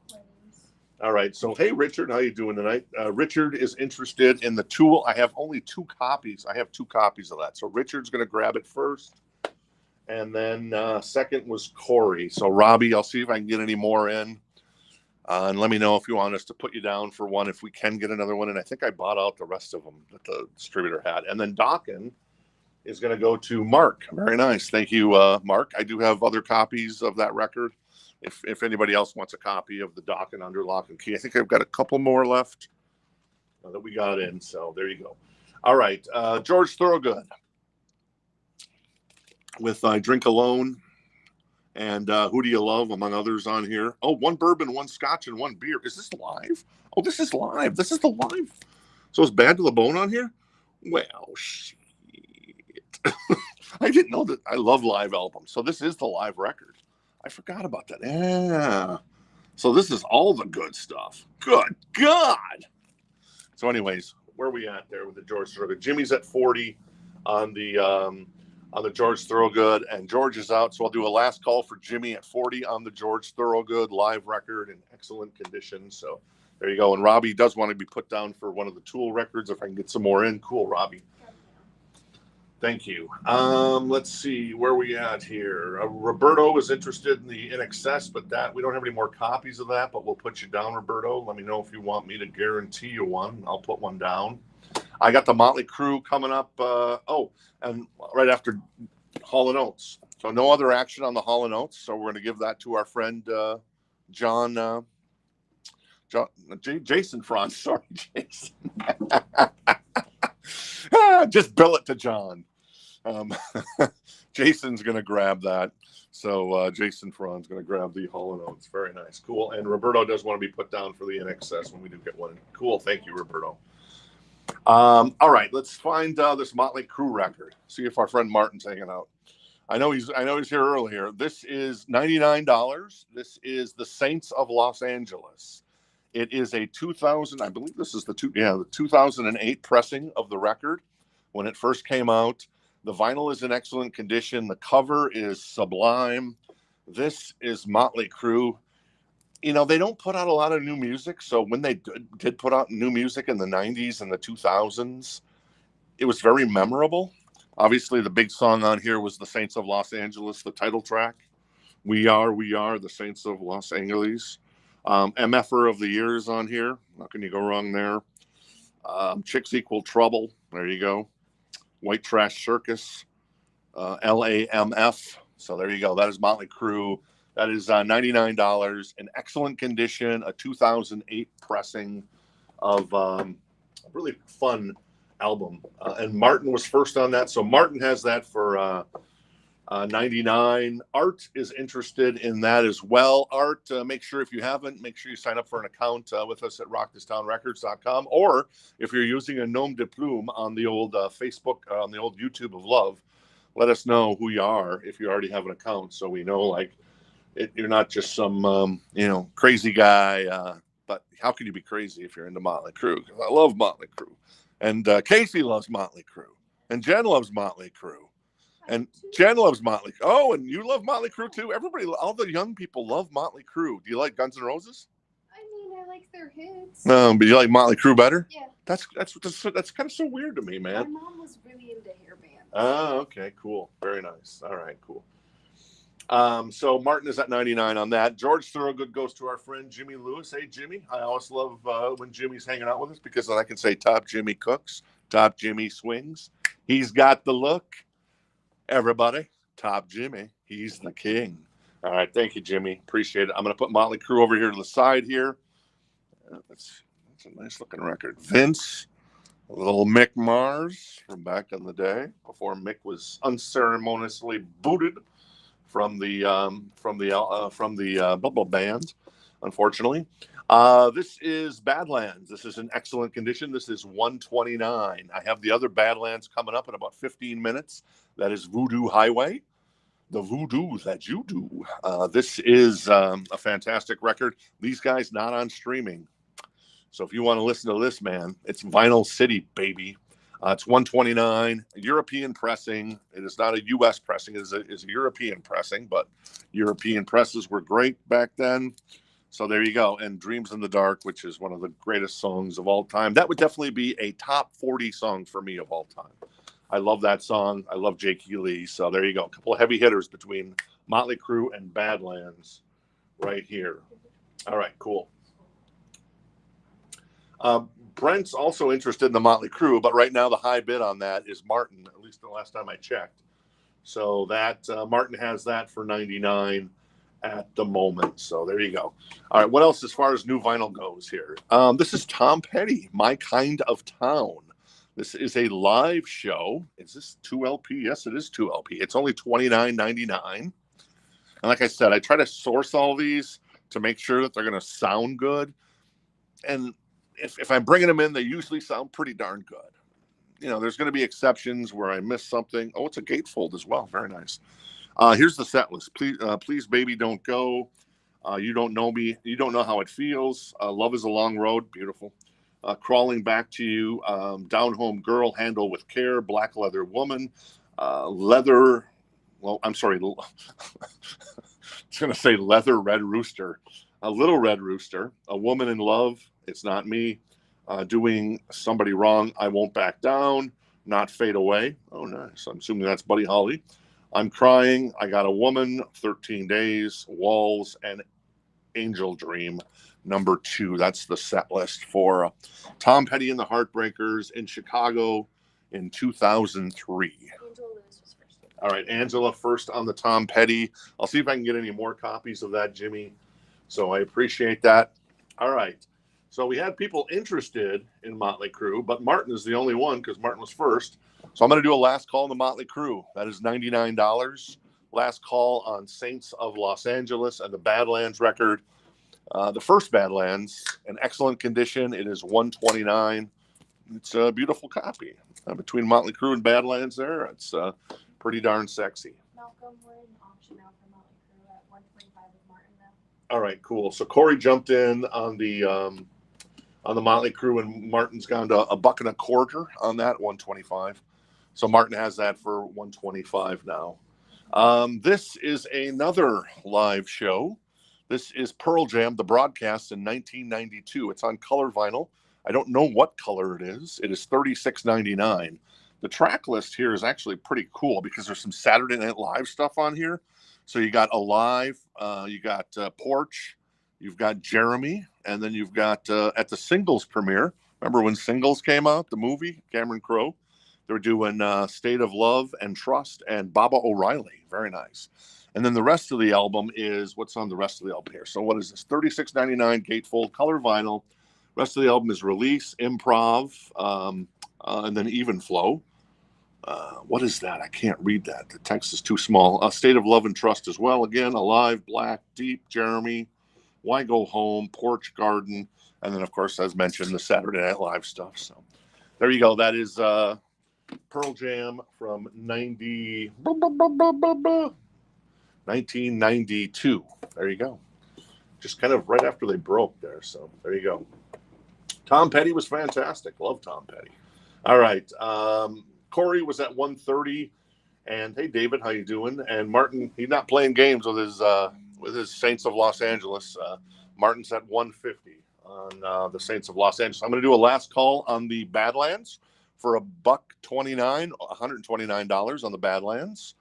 All right. So, hey, Richard, how you doing tonight? Richard is interested in the Tool. I have only 2 copies. I have 2 copies of that. So, Richard's going to grab it first. And then second was Corey. So, Robbie, I'll see if I can get any more in. And let me know if you want us to put you down for one, if we can get another one. And I think I bought out the rest of them that the distributor had. And then Dokken is going to go to Mark. Very nice. Thank you, Mark. I do have other copies of that record. If anybody else wants a copy of the Dokken Under Lock and Key, I think I've got a couple more left that we got in. So there you go. All right. George Thorogood with I Drink Alone and Who Do You Love, among others on here. Oh, 1 bourbon, 1 scotch, and 1 beer. Is this live? Oh, this is live. This is the live. So it's Bad to the Bone on here? Well, shit. I didn't know that. I love live albums. So this is the live record. I forgot about that. Yeah. So this is all the good stuff. Good God. So anyways, where are we at there with the George Thorogood? Jimmy's at 40 on the George Thorogood, and George is out. So I'll do a last call for Jimmy at 40 on the George Thorogood live record in excellent condition. So there you go. And Robbie does want to be put down for one of the Tool records. If I can get some more in. Cool, Robbie. Thank you. Let's see where we at here. Roberto is interested in the In Excess, but that we don't have any more copies of that, but we'll put you down, Roberto. Let me know if you want me to guarantee you one. I'll put one down. I got the Motley Crue coming up. And right after Hall & Oates. So no other action on the Hall & Oates. So we're going to give that to our friend Jason Franz. Sorry, Jason. Just bill it to John. Jason's going to grab that. So Jason Franz going to grab the Hall & Oates. Very nice. Cool. And Roberto does want to be put down for the In Excess when we do get one. Cool. Thank you, Roberto. All right. Let's find this Motley Crue record. See if our friend Martin's hanging out. I know he's here earlier. This is $99. This is the Saints of Los Angeles. It is a 2000, I believe this is the 2008 pressing of the record when it first came out. The vinyl is in excellent condition. The cover is sublime. This is Motley Crue. You know, they don't put out a lot of new music. So when they did put out new music in the 90s and the 2000s, it was very memorable. Obviously, the big song on here was the Saints of Los Angeles, the title track. We are the Saints of Los Angeles. MFer of the Year is on here. How can you go wrong there? Chicks Equal Trouble. There you go. White Trash Circus. LAMF. So there you go. That is Motley Crue. That is $99 in excellent condition. A 2008 pressing of a really fun album. And Martin was first on that. So Martin has that for $99. Art is interested in that as well. Art, make sure if you haven't, make sure you sign up for an account with us at rockthistownrecords.com. Or if you're using a nom de plume on the old Facebook, on the old YouTube of Love, let us know who you are if you already have an account, so we know like you're not just some crazy guy. But how can you be crazy if you're into Motley Crue? Because I love Motley Crue, and Casey loves Motley Crue, and Jen loves Motley Crue. And Jen loves Motley. Oh, and you love Motley Crue too. Everybody, all the young people love Motley Crue. Do you like Guns N' Roses? I mean, I like their hits. No, but you like Motley Crue better? Yeah. That's kind of so weird to me, man. My mom was really into hair bands. Oh, okay, cool, very nice. All right, cool. So Martin is at 99 on that. George Thorogood goes to our friend Jimmy Lewis. Hey, Jimmy. I always love when Jimmy's hanging out with us because then I can say top Jimmy cooks, top Jimmy swings. He's got the look. Everybody, top Jimmy. He's the king. All right. Thank you, Jimmy. Appreciate it. I'm going to put Motley Crue over here to the side here. That's a nice looking record. Vince, a little Mick Mars from back in the day before Mick was unceremoniously booted from the Bubble Band, unfortunately. This is Badlands. This is in excellent condition. This is 129. I have the other Badlands coming up in about 15 minutes. That is Voodoo Highway, the voodoo that you do. This is a fantastic record. These guys not on streaming. So if you want to listen to this, man, it's Vinyl City, baby. It's 129, European pressing. It is not a U.S. pressing. It is a European pressing, but European presses were great back then. So there you go. And Dreams in the Dark, which is one of the greatest songs of all time. That would definitely be a top 40 song for me of all time. I love that song. I love Jake Lee. So there you go. A couple of heavy hitters between Motley Crue and Badlands right here. All right, cool. Brent's also interested in the Motley Crue, but right now the high bid on that is Martin, at least the last time I checked. So that Martin has that for 99 at the moment. So there you go. All right, what else as far as new vinyl goes here? This is Tom Petty, My Kind of Town. This is a live show. Is this 2LP? Yes, it is 2LP. It's only $29.99. And like I said, I try to source all these to make sure that they're going to sound good. And if I'm bringing them in, they usually sound pretty darn good. You know, there's going to be exceptions where I miss something. Oh, it's a gatefold as well. Very nice. Here's the set list. Please, baby, don't go. You don't know me. You don't know how it feels. Love is a long road. Beautiful. Crawling back to you. Down home girl. Handle with care. Black leather woman. Leather. Well, I'm sorry. I was going to say leather red rooster. A little red rooster. A woman in love. It's not me. Doing somebody wrong. I won't back down. Not fade away. Oh, nice. I'm assuming that's Buddy Holly. I'm crying. I got a woman. 13 days. Walls and Angel Dream. Number 2. That's the set list for Tom Petty and the Heartbreakers in Chicago in 2003. Angela Lewis was first. All right, Angela first on the Tom Petty. I'll see if I can get any more copies of that, Jimmy. So I appreciate that. All right. So we had people interested in Motley Crue, but Martin is the only one because Martin was first. So I'm going to do a last call on the Motley Crue. That is $99. Last call on Saints of Los Angeles and the Badlands record. The first Badlands, in excellent condition. It is $129. It's a beautiful copy. Between Motley Crue and Badlands there, it's pretty darn sexy. Malcolm, we're in auction now for Motley Crue at $125 with Martin now. All right, cool. So Corey jumped in on the Motley Crue, and Martin's gone to $1.25 on that, $125. So Martin has that for $125 now. This is another live show. This is Pearl Jam, the broadcast in 1992. It's on color vinyl. I don't know what color it is. It is $36.99. The track list here is actually pretty cool because there's some Saturday Night Live stuff on here. So you got Alive, you got Porch, you've got Jeremy, and then you've got at the Singles premiere. Remember when Singles came out, the movie, Cameron Crowe? They were doing State of Love and Trust and Baba O'Reilly. Very nice. And then the rest of the album is what's on the rest of the album here. So what is this? $36.99 gatefold color vinyl. Rest of the album is Release, Improv, and then Even Flow. What is that? I can't read that. The text is too small. State of Love and Trust as well. Again, Alive, Black, Deep, Jeremy, Why Go Home, Porch Garden, and then, of course, as mentioned, the Saturday Night Live stuff. So there you go. That is Pearl Jam from 1992. There you go. Just kind of right after they broke there. So there you go. Tom Petty was fantastic. Love Tom Petty. All right. Corey was at 1:30. And hey, David, how you doing? And Martin, he's not playing games with his Saints of Los Angeles. Martin's at 150 on the Saints of Los Angeles. I'm going to do a last call on the Badlands for $129, $129 on the Badlands.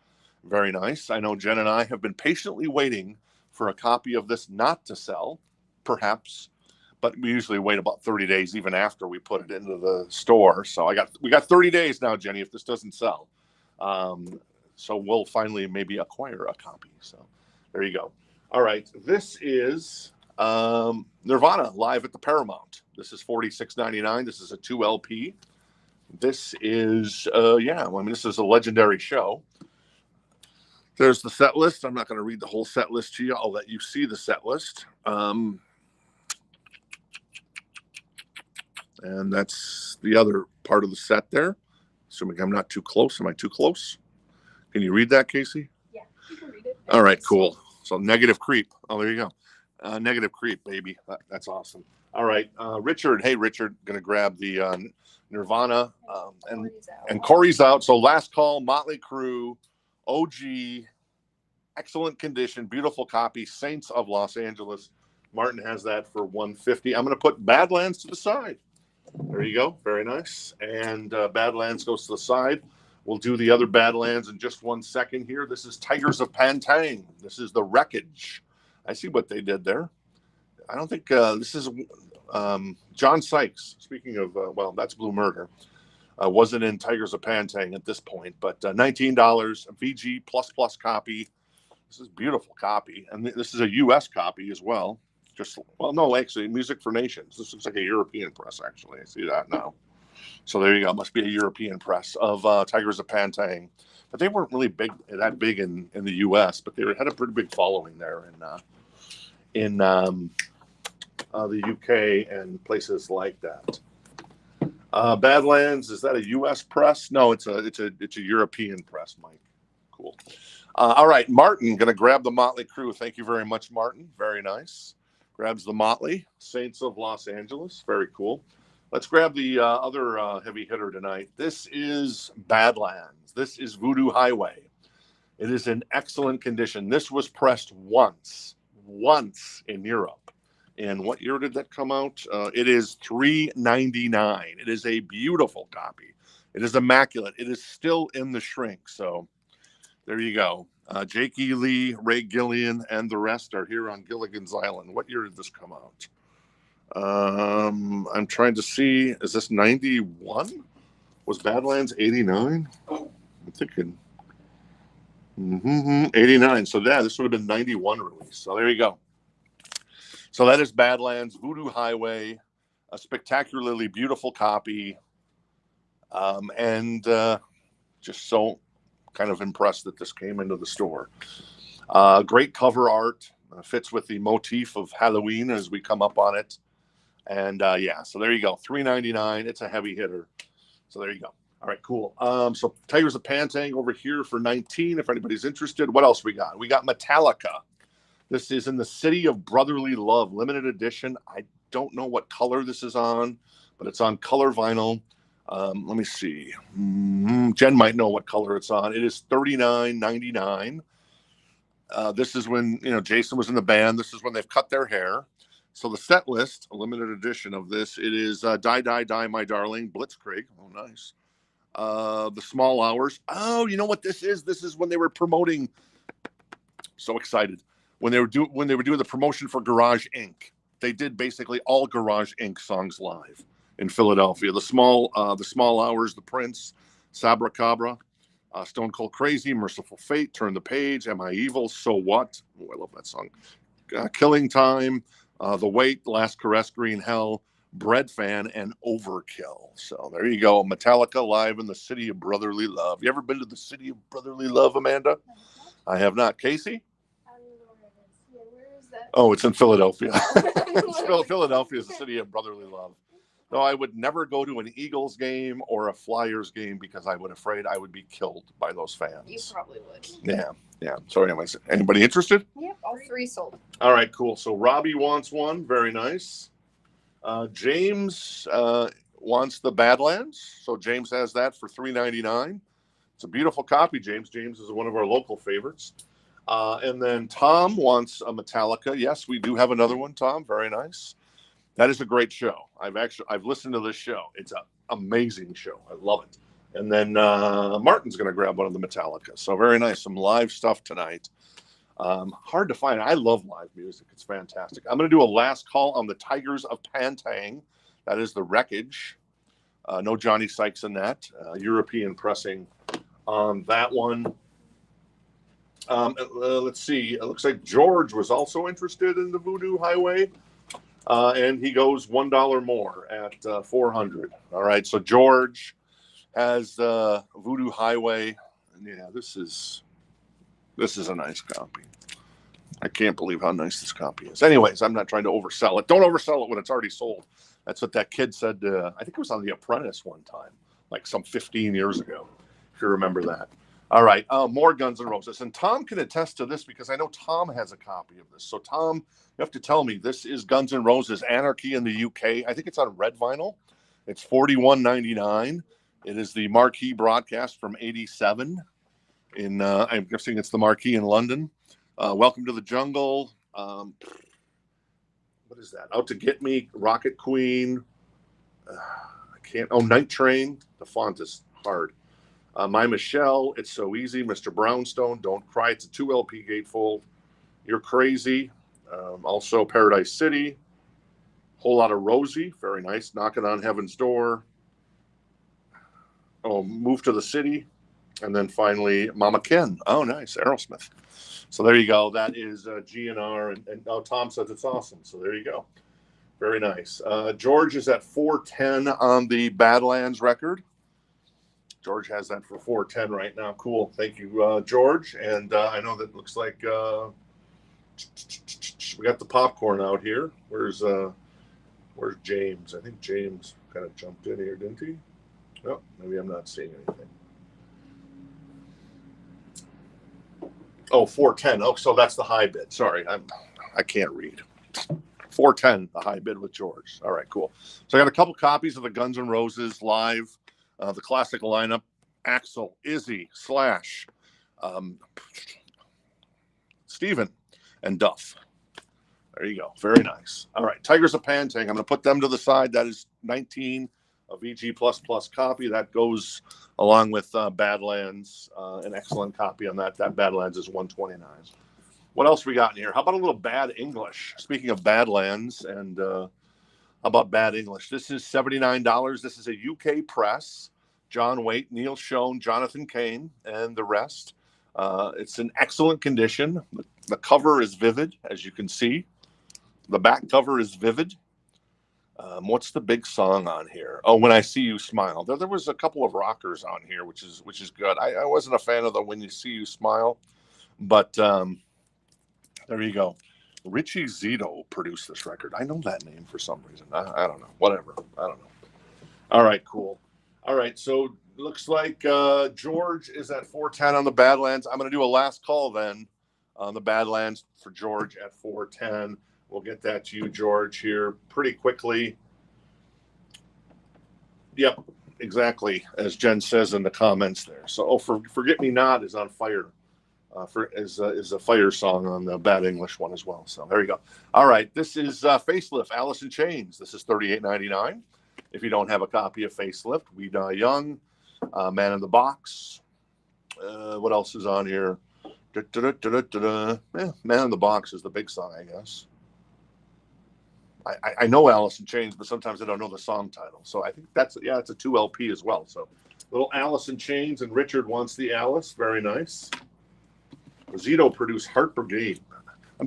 Very nice. I know Jen and I have been patiently waiting for a copy of this not to sell, perhaps, but we usually wait about 30 days even after we put it into the store. So we got 30 days now, Jenny, if this doesn't sell. So we'll finally maybe acquire a copy. So there you go. All right. This is Nirvana live at the Paramount. This is $46.99. This is a 2 LP. This is, this is a legendary show. There's the set list. I'm not going to read the whole set list to you. I'll let you see the set list. And that's the other part of the set there. Assuming I'm not too close. Am I too close? Can you read that, Casey? Yeah, you can read it. All right, cool. So Negative Creep. Oh, there you go. Negative Creep, baby. That's awesome. All right, Richard. Hey, Richard, going to grab the Nirvana. And Corey's out. So last call, Motley Crue. OG, excellent condition, beautiful copy, Saints of Los Angeles. Martin has that for $150. I'm going to put Badlands to the side. There you go. Very nice. And Badlands goes to the side. We'll do the other Badlands in just 1 second here. This is Tigers of Pantang. This is the Wreckage. I see what they did there. I don't think this is John Sykes. Speaking of, that's Blue Murder. Wasn't in Tigers of Pantang at this point, but $19 VG plus copy. This is a beautiful copy, and this is a U.S. copy as well. Actually, Music for Nations. This looks like a European press. Actually, I see that now. So there you go. Must be a European press of Tigers of Pantang, but they weren't really that big in the U.S. But they had a pretty big following there in the U.K. and places like that. Badlands, is that a U.S. press? No, it's a European press, Mike. Cool. All right, Martin, going to grab the Motley Crue. Thank you very much, Martin. Very nice. Grabs the Motley, Saints of Los Angeles. Very cool. Let's grab the other heavy hitter tonight. This is Badlands. This is Voodoo Highway. It is in excellent condition. This was pressed once in Europe. And what year did that come out? It is $3.99. It is a beautiful copy. It is immaculate. It is still in the shrink. So there you go. Jake E. Lee, Ray Gillian, and the rest are here on Gilligan's Island. What year did this come out? I'm trying to see. Is this 91? Was Badlands 89? I'm thinking 89. So this would have been 91 release. So there you go. So that is Badlands, Voodoo Highway, a spectacularly beautiful copy, and just so kind of impressed that this came into the store. Great cover art, fits with the motif of Halloween as we come up on it. And so there you go, $3.99. It's a heavy hitter. So there you go. All right, cool. So Tigers of Pantang over here for $19, if anybody's interested. What else we got? We got Metallica. This is in the City of Brotherly Love, limited edition. I don't know what color this is on, but it's on color vinyl. Let me see. Jen might know what color it's on. It is $39.99. This is when Jason was in the band. This is when they've cut their hair. So the set list, a limited edition of this, it is Die, Die, Die, My Darling, Blitzkrieg. Oh, nice. The Small Hours. Oh, you know what this is? This is when they were promoting. So excited. When they were doing the promotion for Garage Inc. They did basically all Garage Inc. songs live in Philadelphia. The Small Hours, The Prince, Sabra Cabra, Stone Cold Crazy, Merciful Fate, Turn the Page, Am I Evil, So What? Oh, I love that song. Killing Time, The Wait, Last Caress, Green Hell, Bread Fan, and Overkill. So there you go. Metallica live in the City of Brotherly Love. You ever been to the City of Brotherly Love, Amanda? I have not. Casey? I don't know where it is. Yeah, where is that? Oh, it's in Philadelphia. Philadelphia is the City of Brotherly Love. No, I would never go to an Eagles game or a Flyers game because I would afraid I would be killed by those fans. You probably would. Yeah. So anyways, anybody interested? Yep, all 3 sold. All right, cool. So Robbie wants one. Very nice. James wants the Badlands. So James has that for $3.99. It's a beautiful copy, James. James is one of our local favorites. And then Tom wants a Metallica. Yes, we do have another one, Tom. Very nice. That is a great show. I've listened to this show. It's an amazing show. I love it. And then Martin's going to grab one of the Metallica. So very nice. Some live stuff tonight. Hard to find. I love live music. It's fantastic. I'm going to do a last call on the Tigers of Pantang. That is the Wreckage. No Johnny Sykes in that. European pressing on that one. Let's see. It looks like George was also interested in the Voodoo Highway. And he goes $1 more at $400. All right. So George has Voodoo Highway. Yeah, this is a nice copy. I can't believe how nice this copy is. Anyways, I'm not trying to oversell it. Don't oversell it when it's already sold. That's what that kid said. I think it was on The Apprentice one time, like some 15 years ago, if you remember that. All right, more Guns N' Roses. And Tom can attest to this because I know Tom has a copy of this. So, Tom, you have to tell me, this is Guns N' Roses Anarchy in the UK. I think it's on red vinyl. It's $41.99. It is the marquee broadcast from '87. I'm guessing it's the marquee in London. Welcome to the Jungle. What is that? Out to Get Me, Rocket Queen. Night Train. The font is hard. My Michelle, It's So Easy, Mr. Brownstone, Don't Cry, it's a 2 LP gatefold. You're Crazy. Also Paradise City. Whole Lot of Rosie, very nice. Knocking on Heaven's Door. Move to the City. And then finally, Mama Ken. Oh, nice. Aerosmith. So there you go. That is GNR. And Tom says it's awesome. So there you go. Very nice. George is at $410 on the Badlands record. George has that for $410 right now. Cool. Thank you, George. And I know that looks like we got the popcorn out here. Where's James? I think James kind of jumped in here, didn't he? No, maybe I'm not seeing anything. Oh, 410. Oh, so that's the high bid. Sorry, I can't read. 410, the high bid with George. All right, cool. So I got a couple copies of the Guns N' Roses live. The classic lineup: Axl, Izzy, Slash, Steven, and Duff. There you go. Very nice. All right, Tigers of Pantang. I'm going to put them to the side. That is 19 a VG++ copy. That goes along with Badlands. An excellent copy on that. That Badlands is 129. What else we got in here? How about a little Bad English? Speaking of Badlands, and how about Bad English? This is $79. This is a UK press. John Waite, Neil Schoen, Jonathan Cain, and the rest. It's in excellent condition. The cover is vivid, as you can see. The back cover is vivid. What's the big song on here? Oh, When I See You Smile. There was a couple of rockers on here, which is good. I wasn't a fan of the When You See You Smile, but there you go. Richie Zito produced this record. I know that name for some reason. I don't know. Whatever. I don't know. All right, cool. All right, so looks like George is at 410 on the Badlands. I'm going to do a last call then on the Badlands for George at 410. We'll get that to you, George, here pretty quickly. Yep, exactly, as Jen says in the comments there. So, Forget Me Not is on fire. Is a fire song on the Bad English one as well. So there you go. All right, this is Facelift, Alice in Chains. This is $38.99. If you don't have a copy of Facelift, We Die Young, Man in the Box. What else is on here? Man in the Box is the big song, I guess. I know Alice in Chains, but sometimes I don't know the song title. So I think it's a 2 LP as well. So little Alice in Chains, and Richard wants the Alice. Very nice. Zito produced Heart Brigade.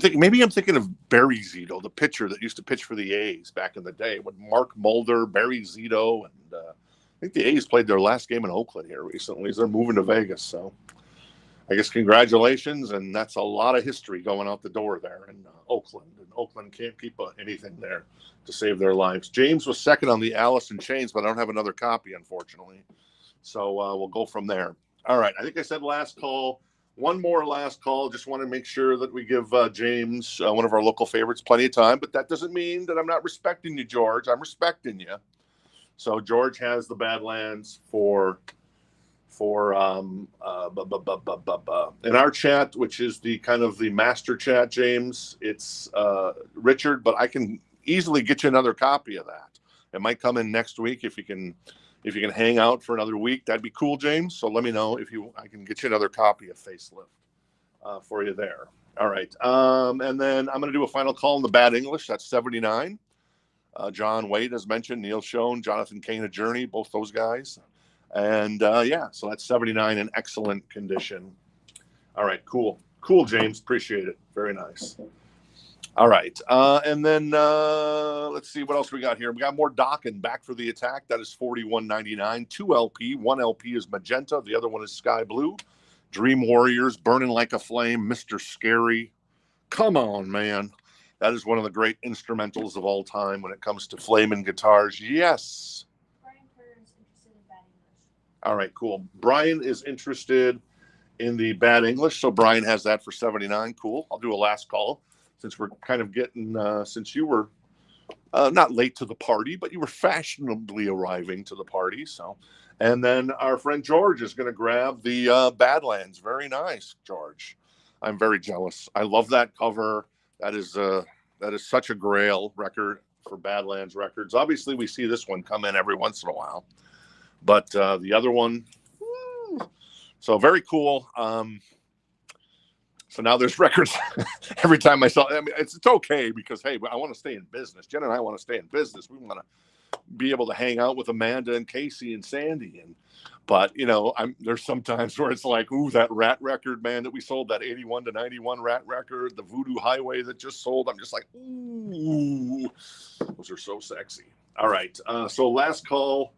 I'm thinking of Barry Zito, the pitcher that used to pitch for the A's back in the day with Mark Mulder, Barry Zito, and I think the A's played their last game in Oakland here recently as they're moving to Vegas. So I guess congratulations, and that's a lot of history going out the door there in Oakland. And Oakland can't keep anything there to save their lives. James was second on the Alice in Chains, but I don't have another copy, unfortunately. So we'll go from there. All right, I think I said last call. One more last call. Just want to make sure that we give James, one of our local favorites, plenty of time. But that doesn't mean that I'm not respecting you, George. I'm respecting you. So George has the Badlands for in our chat, which is the kind of the master chat, James. It's Richard, but I can easily get you another copy of that. It might come in next week if you can hang out for another week. That'd be cool, James. So let me know if I can get you another copy of Facelift for you there. All right. And then I'm going to do a final call in the Bad English. That's 79. John Wade, as mentioned, Neil Schoen, Jonathan Kane of Journey, both those guys. And so that's 79 in excellent condition. All right, cool. Cool, James. Appreciate it. Very nice. All right. And then let's see what else we got here. We got more Dokken back for the attack. That is $41.99. 2 LP. 1 LP is magenta. The other one is sky blue. Dream Warriors, Burning Like a Flame, Mr. Scary. Come on, man. That is one of the great instrumentals of all time when it comes to flaming guitars. Yes. Brian Turner is interested in Bad English. All right, cool. Brian is interested in the Bad English. So Brian has that for 79. Cool. I'll do a last call. Since we're kind of getting, since you were not late to the party, but you were fashionably arriving to the party. So, and then our friend George is going to grab the Badlands. Very nice, George. I'm very jealous. I love that cover. That is such a grail record for Badlands Records. Obviously, we see this one come in every once in a while, but the other one, so very cool. So now there's records every time I sell. I mean, it's okay because, hey, I want to stay in business. Jen and I want to stay in business. We want to be able to hang out with Amanda and Casey and Sandy. But, there's some times where it's like, ooh, that Rat record, man, that we sold, that 81 to 91 Rat record, the Voodoo Highway that just sold. I'm just like, ooh, those are so sexy. All right. So last call.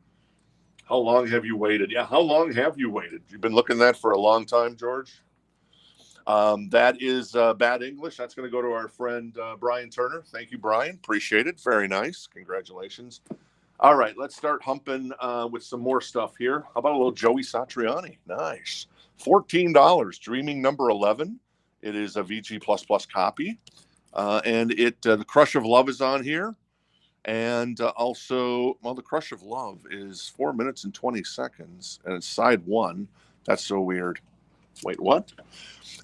How long have you waited? Yeah, how long have you waited? You've been looking at that for a long time, George? That is Bad English. That's going to go to our friend Brian Turner. Thank you, Brian. Appreciate it. Very nice. Congratulations. All right, let's start humping with some more stuff here. How about a little Joey Satriani? Nice. $14. Dreaming number 11. It is a VG++ copy. And the Crush of Love is on here. And also, the Crush of Love is 4 minutes and 20 seconds. And it's side 1. That's so weird. Wait, what?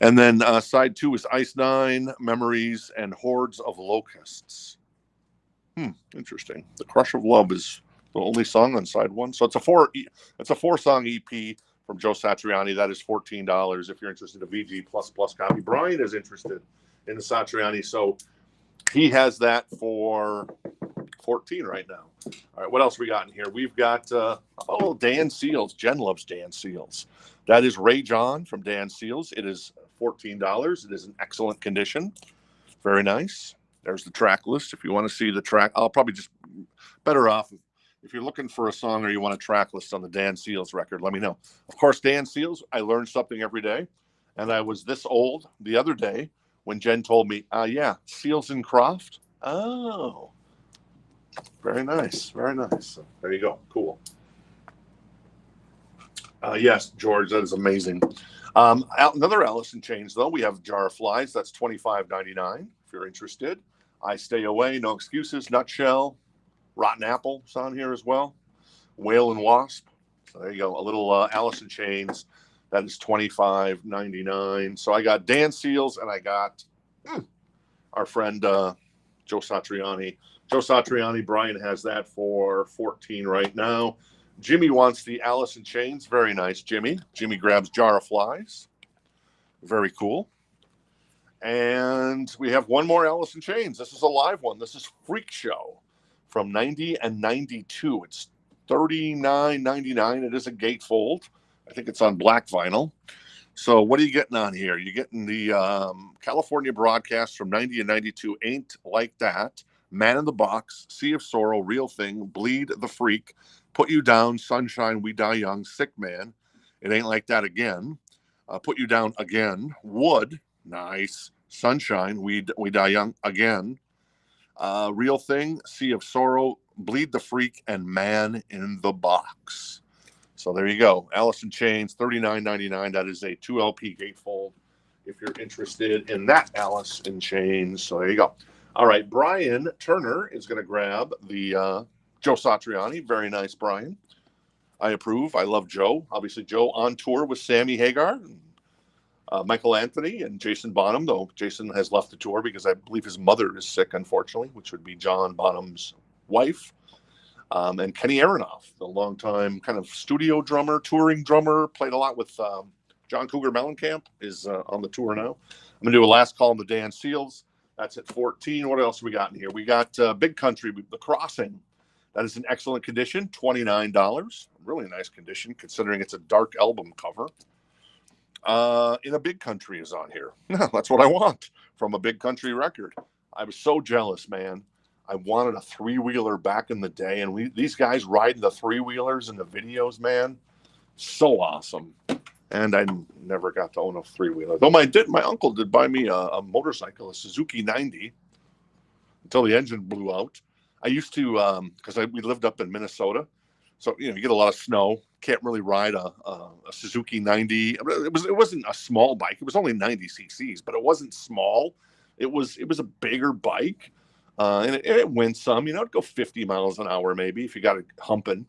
And then side 2 is Ice 9, Memories, and Hordes of Locusts. Interesting. The Crush of Love is the only song on side 1. So it's a 4-song EP from Joe Satriani. That is $14 if you're interested in a VG++ copy. Brian is interested in the Satriani, so he has that for $14 right now. All right, what else we got in here? We've got Dan Seals. Jen loves Dan Seals. That is Ray John from Dan Seals. It is $14. It is in excellent condition. Very nice. There's the track list. If you want to see the track, I'll probably just better off if you're looking for a song or you want a track list on the Dan Seals record, let me know. Of course, Dan Seals, I learn something every day. And I was this old the other day when Jen told me, Seals and Croft. Oh, very nice. Very nice. So there you go. Cool. Yes, George, that is amazing. Another Alice in Chains, though. We have Jar of Flies. That's $25.99 if you're interested. I Stay Away, No Excuses, Nutshell, Rotten Apple is on here as well. Whale and Wasp. So there you go. A little Alice in Chains. That is $25.99. So I got Dan Seals and I got our friend Joe Satriani. Joe Satriani, Brian has that for $14 right now. Jimmy wants the Alice in Chains. Very nice, Jimmy. Jimmy grabs Jar of Flies. Very cool. And we have one more Alice in Chains. This is a live one. This is Freak Show from 90 and 92. It's $39.99. It is a gatefold. I think it's on black vinyl. So what are you getting on here? You're getting the California broadcast from 90 and 92, Ain't Like That, Man in the Box, Sea of Sorrow, Real Thing, Bleed the Freak, Put You Down, Sunshine, We Die Young, Sick Man, It Ain't Like That Again, Put You Down Again, Wood, nice, Sunshine, We Die Young again, Real Thing, Sea of Sorrow, Bleed the Freak, and Man in the Box. So there you go. Alice in Chains, $39.99. That is a 2 LP gatefold if you're interested in that Alice in Chains. So there you go. All right. Brian Turner is going to grab the Joe Satriani. Very nice, Brian. I approve. I love Joe. Obviously, Joe on tour with Sammy Hagar, Michael Anthony, and Jason Bonham, though Jason has left the tour because I believe his mother is sick, unfortunately, which would be John Bonham's wife. And Kenny Aronoff, the longtime kind of studio drummer, touring drummer, played a lot with John Cougar Mellencamp, is on the tour now. I'm going to do a last call on the Dan Seals. That's at 14. What else we got in here? We got Big Country, The Crossing. That is in excellent condition, $29. Really nice condition, considering it's a dark album cover. In a Big Country is on here. That's what I want from a Big Country record. I was so jealous, man. I wanted a three-wheeler back in the day, and these guys riding the three-wheelers in the videos, man, so awesome. And I never got to own a three-wheeler. Though my uncle did buy me a motorcycle, a Suzuki 90, until the engine blew out. I used to, because we lived up in Minnesota, so you get a lot of snow. Can't really ride a Suzuki 90. It wasn't a small bike. It was only 90 cc's, but it wasn't small. It was a bigger bike. And it went some, it'd go 50 miles an hour maybe if you got it humping.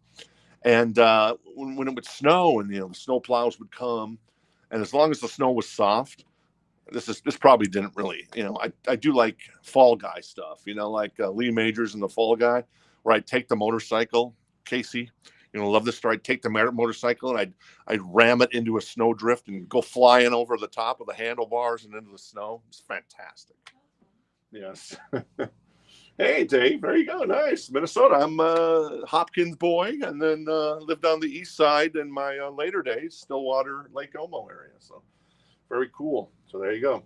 And when it would snow and the snow plows would come, and as long as the snow was soft, this probably didn't really, I do like Fall Guy stuff, like Lee Majors and the Fall Guy, where I'd take the motorcycle, Casey, love this story. I'd take the motorcycle and I'd ram it into a snowdrift and go flying over the top of the handlebars and into the snow. It's fantastic. Yes. Hey, Dave, there you go. Nice. Minnesota. I'm a Hopkins boy, and then lived on the east side in my later days, Stillwater, Lake Como area. So very cool. So there you go.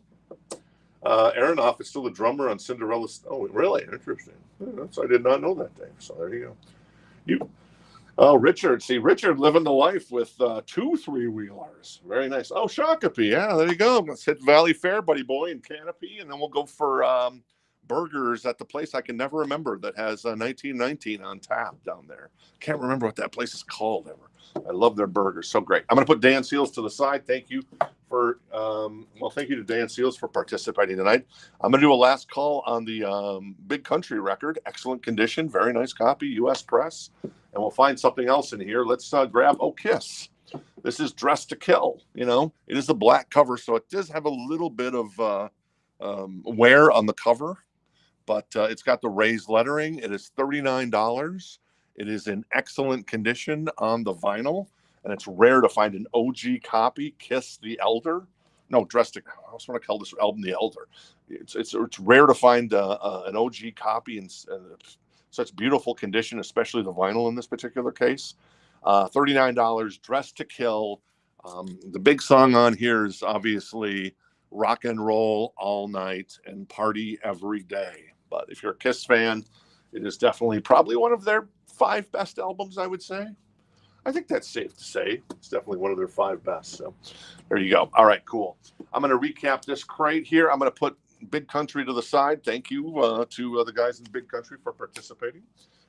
Aronoff is still the drummer on Cinderella. Oh, really? Interesting. I did not know that, Dave. So there you go. Richard. See, Richard living the life with 2 3-wheelers. Very nice. Oh, Shakopee. Yeah, there you go. Let's hit Valley Fair, buddy boy, and Canopy, and then we'll go for burgers at the place I can never remember that has 1919 on tap down there. Can't remember what that place is called ever. I love their burgers. So great. I'm going to put Dan Seals to the side. Thank you for, thank you to Dan Seals for participating tonight. I'm going to do a last call on the Big Country record. Excellent condition. Very nice copy. U.S. Press. And we'll find something else in here. Let's grab Kiss. This is Dressed to Kill. It is a black cover, so it does have a little bit of wear on the cover. But it's got the raised lettering. It is $39. It is in excellent condition on the vinyl, and it's rare to find an OG copy. Kiss the Elder. No, Dressed to. I also want to call this album The Elder. It's rare to find an OG copy in such beautiful condition, especially the vinyl in this particular case. $39. Dressed to Kill. The big song on here is obviously Rock and Roll All Night and Party Every Day. But if you're a Kiss fan, it is definitely probably one of their 5 best albums, I would say. I think that's safe to say. It's definitely one of their 5 best. So there you go. All right, cool. I'm going to recap this crate here. I'm going to put Big Country to the side. Thank you to the guys in Big Country for participating.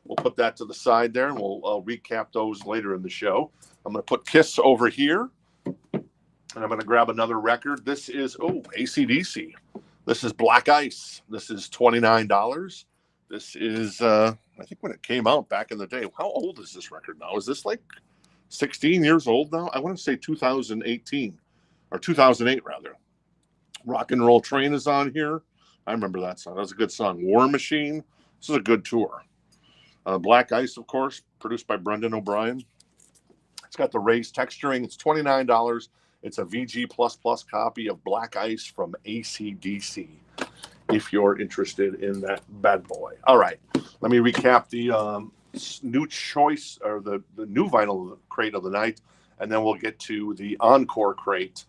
We'll put that to the side there, and we'll recap those later in the show. I'm going to put Kiss over here, and I'm going to grab another record. This is, AC/DC. This is Black Ice. This is $29. This is, I think when it came out back in the day. How old is this record now? Is this like 16 years old now? I want to say 2018 or 2008 rather. Rock and Roll Train is on here. I remember that song. That was a good song. War Machine. This is a good tour. Black Ice, of course, produced by Brendan O'Brien. It's got the raised texturing. It's $29. It's a VG++ copy of Black Ice from AC/DC, if you're interested in that bad boy. All right, let me recap the new choice, or the new vinyl crate of the night, and then we'll get to the encore crate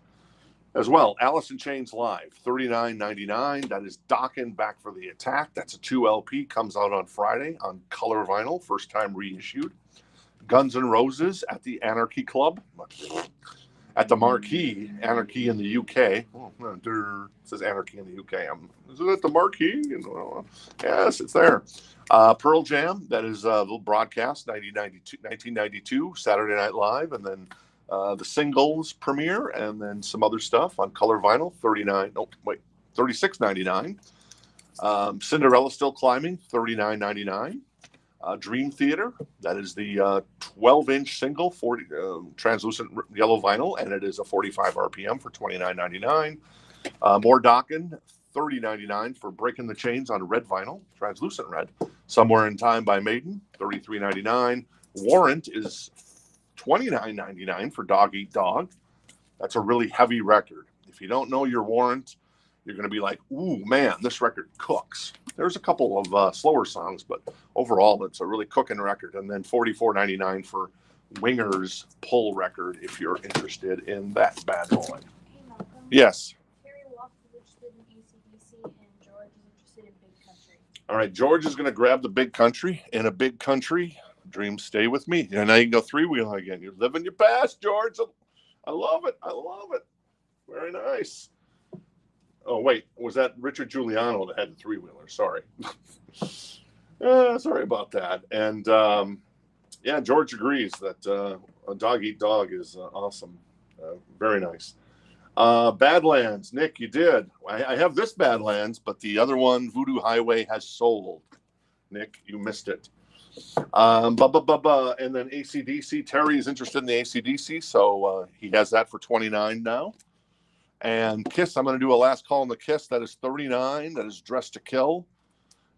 as well. Alice in Chains Live, $39.99. That is Dokken Back for the Attack. That's a 2 LP. Comes out on Friday on color vinyl, first time reissued. Guns N' Roses at the Anarchy Club. At the Marquee, Anarchy in the UK. Oh, it says Anarchy in the UK. Is it at the Marquee? Yes, it's there. Pearl Jam, that is a little broadcast, 1992, Saturday Night Live, and then the singles premiere, and then some other stuff on color vinyl, $36.99. Cinderella Still Climbing, $39.99. Dream Theater, that is the 12-inch single, 40 translucent yellow vinyl, and it is a 45 RPM for $29.99. More Dokken, $30.99 for Breaking the Chains on red vinyl, translucent red. Somewhere in Time by Maiden, $33.99. Warrant is $29.99 for Dog Eat Dog. That's a really heavy record. If you don't know your Warrant, you're going to be like, ooh, man, this record cooks. There's a couple of slower songs, but overall, it's a really cooking record. And then $44.99 for Winger's Pull record, if you're interested in that bad boy. Hey, Malcolm. Yes. Harry Walk is interested in AC/DC, and George is interested in Big Country. All right, George is going to grab the Big Country. In a Big Country, dreams stay with me. And now you can go three-wheeler again. You're living your past, George. I love it. I love it. Very nice. Oh, wait. Was that Richard Giuliano that had the three-wheeler? Sorry. Sorry about that. And, yeah, George agrees that a Dog Eat Dog is awesome. Very nice. Badlands. Nick, you did. I have this Badlands, but the other one, Voodoo Highway, has sold. Nick, you missed it. And then AC/DC. Terry is interested in the AC/DC, so he has that for $29 now. And Kiss, I'm going to do a last call on the Kiss. That is $39. That is Dressed to Kill.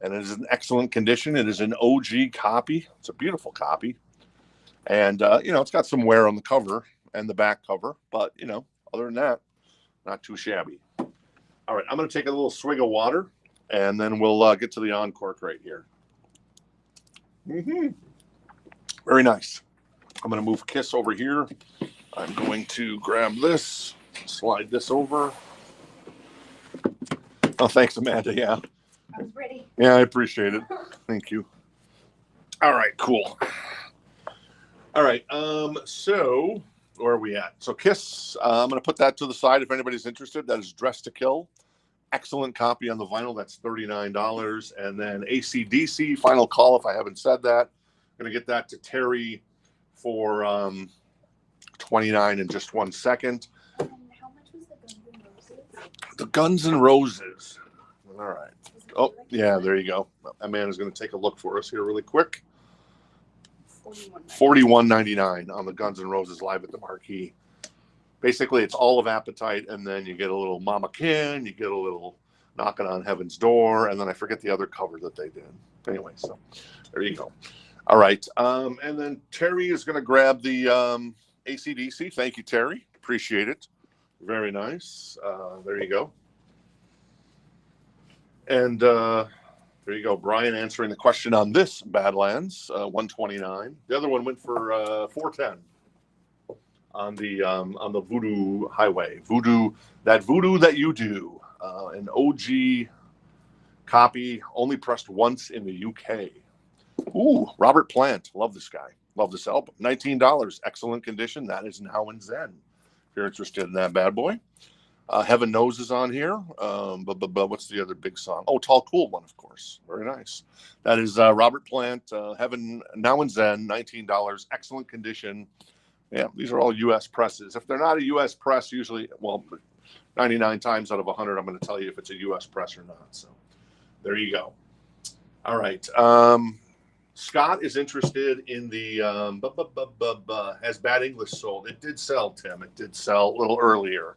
And it is in excellent condition. It is an OG copy. It's a beautiful copy. And, it's got some wear on the cover and the back cover. But, other than that, not too shabby. All right, I'm going to take a little swig of water, and then we'll get to the encore right here. Very nice. I'm going to move Kiss over here. I'm going to grab this. Slide this over. Oh, thanks, Amanda. Yeah. I was ready. Yeah, I appreciate it. Thank you. All right, cool. All right. So where are we at? So Kiss, I'm going to put that to the side if anybody's interested. That is Dressed to Kill. Excellent copy on the vinyl. That's $39. And then AC/DC, final call if I haven't said that. I'm going to get that to Terry for $29 in just 1 second. The Guns N' Roses. All right. Oh, yeah, there you go. Amanda's going to take a look for us here really quick. $41.99 on the Guns N' Roses Live at the Marquee. Basically, it's all of Appetite, and then you get a little Mama Kin, you get a little Knocking on Heaven's Door, and then I forget the other cover that they did. Anyway, so there you go. All right. And then Terry is going to grab the AC/DC. Thank you, Terry. Appreciate it. Very nice. There you go. And there you go. Brian answering the question on this Badlands, $129. The other one went for $410 on the Voodoo Highway. Voodoo that you do. An OG copy, only pressed once in the UK. Ooh, Robert Plant. Love this guy. Love this album. $19. Excellent condition. That is Now and Zen. If you're interested in that bad boy. Heaven Knows is on here. But what's the other big song? Oh, Tall Cool One, of course. Very nice. That is Robert Plant, Heaven, Now and Zen, $19. Excellent condition. Yeah, these are all U.S. presses. If they're not a U.S. press, usually, 99 times out of 100, I'm going to tell you if it's a U.S. press or not. So there you go. All right. Scott is interested in the Has Bad English sold? It did sell, Tim. It did sell a little earlier.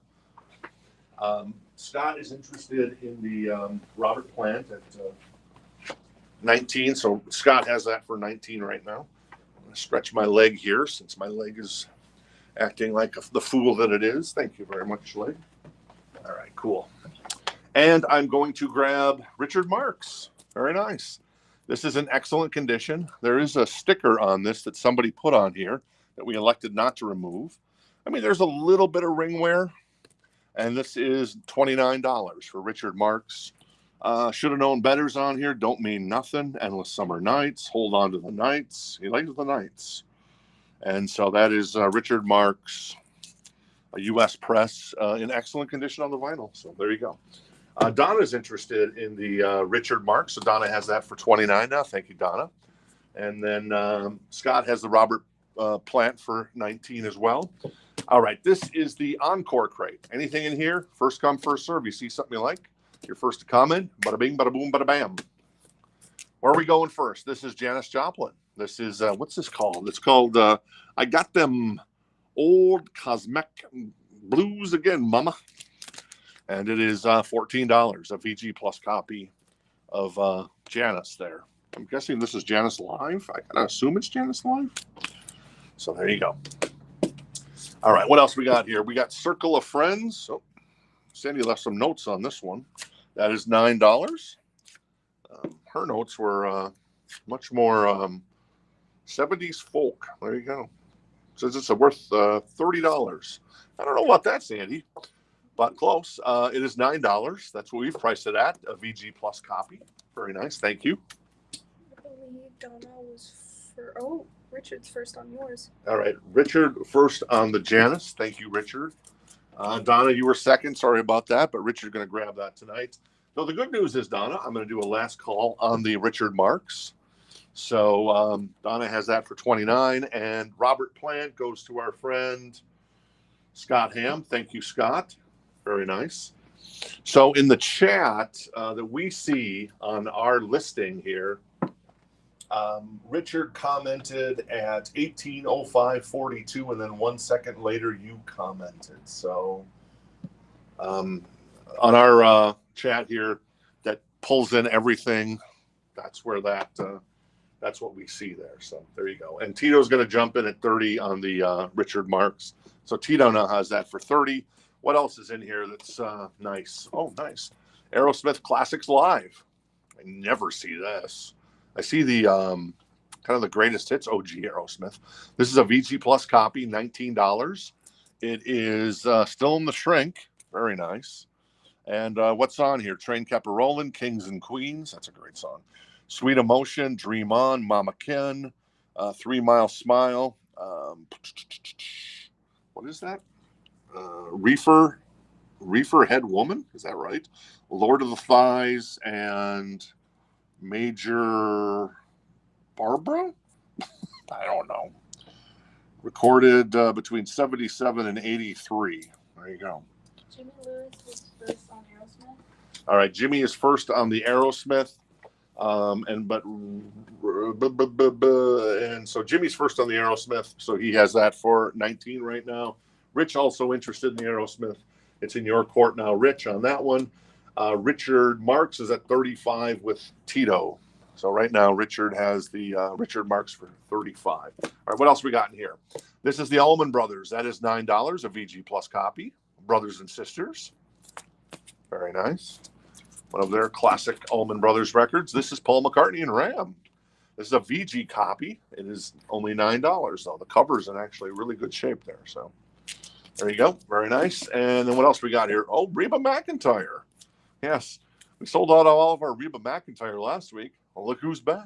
Scott is interested in the Robert Plant at 19. So Scott has that for 19 right now. I'm going to stretch my leg here since my leg is acting like the fool that it is. Thank you very much, leg. All right, cool. And I'm going to grab Richard Marx. Very nice. This is in excellent condition. There is a sticker on this that somebody put on here that we elected not to remove. I mean, there's a little bit of ring wear. And this is $29 for Richard Marx. Should have known better's on here. Don't mean nothing. Endless summer nights. Hold on to the nights. He likes the nights. And so that is Richard Marx, a U.S. press in excellent condition on the vinyl. So there you go. Donna's interested in the Richard Marx. So Donna has that for $29 now. Thank you, Donna. And then Scott has the Robert Plant for $19 as well. All right, this is the Encore crate. Anything in here? First come, first serve. You see something you like? You're first to comment. Bada bing, bada boom, bada bam. Where are we going first? This is Janis Joplin. This is, what's this called? It's called, I Got Them Old Cosmic Blues Again, Mama. And it is $14, a VG Plus copy of Janis there. I'm guessing this is Janis Live. I kind of assume it's Janis Live. So there you go. All right, what else we got here? We got Circle of Friends. Oh, Sandy left some notes on this one. That is $9. Her notes were much more 70s folk. There you go. Says it's worth $30. I don't know about that, Sandy, but close. It is $9. That's what we've priced it at. A VG Plus copy. Very nice. Thank you. I believe Donna was for. Oh, Richard's first on yours. All right, Richard first on the Janis. Thank you, Richard. Donna, you were second. Sorry about that, but Richard's going to grab that tonight. So the good news is, Donna, I'm going to do a last call on the Richard Marx. So Donna has that for $29, and Robert Plant goes to our friend Scott Ham. Thank you, Scott. Very nice. So in the chat that we see on our listing here, Richard commented at 18:05:42, and then 1 second later you commented. So on our chat here that pulls in everything, that's where that's what we see there. So there you go. And Tito's going to jump in at 30 on the Richard Marx. So Tito now has that for 30. What else is in here that's nice? Oh, nice. Aerosmith Classics Live. I never see this. I see the kind of the greatest hits OG Aerosmith. This is a VG Plus copy, $19. It is still in the shrink. Very nice. And what's on here? Train Kept A-Rollin', Kings and Queens. That's a great song. Sweet Emotion, Dream On, Mama Ken, 3 Mile Smile. What is that? Reefer Head Woman. Is that right? Lord of the Thighs and Major Barbara? I don't know. Recorded between 77 and 83. There you go. Jimmy Lewis was first on Aerosmith. All right, Jimmy is first on the Aerosmith. And so Jimmy's first on the Aerosmith, so he has that for 19 right now. Rich also interested in the Aerosmith. It's in your court now, Rich, on that one. Richard Marx is at 35 with Tito. So right now, Richard has the Richard Marx for 35. All right, what else we got in here? This is the Allman Brothers. That is $9, a VG Plus copy. Brothers and Sisters. Very nice. One of their classic Allman Brothers records. This is Paul McCartney and Ram. This is a VG copy. It is only $9, though. The cover's in actually really good shape there. So there you go. Very nice. And then what else we got here? Oh, Reba McEntire. Yes. We sold out all of our Reba McEntire last week. Well, look who's back.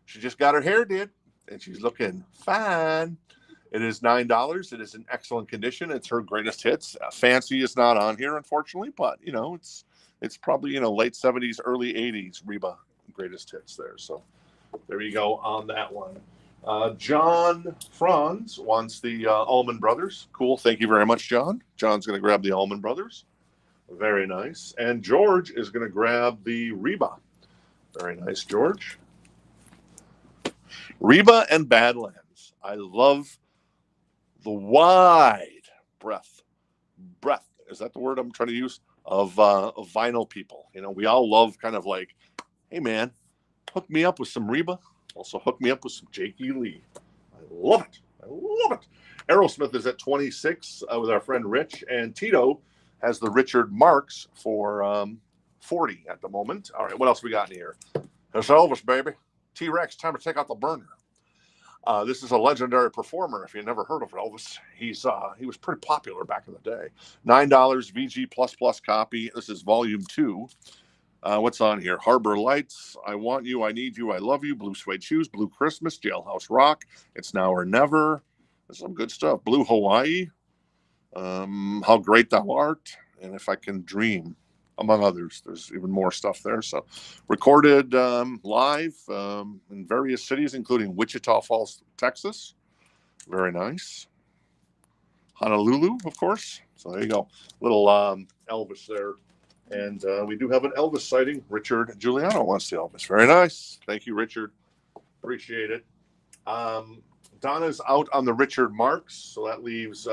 She just got her hair did, and she's looking fine. It is $9. It is in excellent condition. It's her greatest hits. Fancy is not on here, unfortunately, but, you know, it's probably, you know, late 70s, early 80s Reba greatest hits there. So there you go on that one. John Franz wants the Allman Brothers. Cool. Thank you very much, John. John's going to grab the Allman Brothers. Very nice. And George is going to grab the Reba. Very nice, George. Reba and Badlands. I love the wide breadth. Is that the word I'm trying to use? Of vinyl people. You know, we all love kind of like, hey, man, hook me up with some Reba. Also hook me up with some Jakey Lee. I love it. I love it. Aerosmith is at 26 with our friend Rich. And Tito has the Richard Marx for 40 at the moment. All right, what else we got in here? There's Elvis, baby. T-Rex, time to take out the burner. This is a legendary performer. If you never heard of Elvis, he was pretty popular back in the day. $9 VG plus copy. This is volume 2. What's on here? Harbor Lights, I Want You, I Need You, I Love You, Blue Suede Shoes, Blue Christmas, Jailhouse Rock, It's Now or Never. There's some good stuff. Blue Hawaii, How Great Thou Art, and If I Can Dream, among others. There's even more stuff there. So recorded live in various cities, including Wichita Falls, Texas. Very nice. Honolulu, of course. So there you go. Little Elvis there. And we do have an Elvis sighting. Richard Giuliano wants the Elvis. Very nice. Thank you, Richard. Appreciate it. Donna's out on the Richard Marks. So that leaves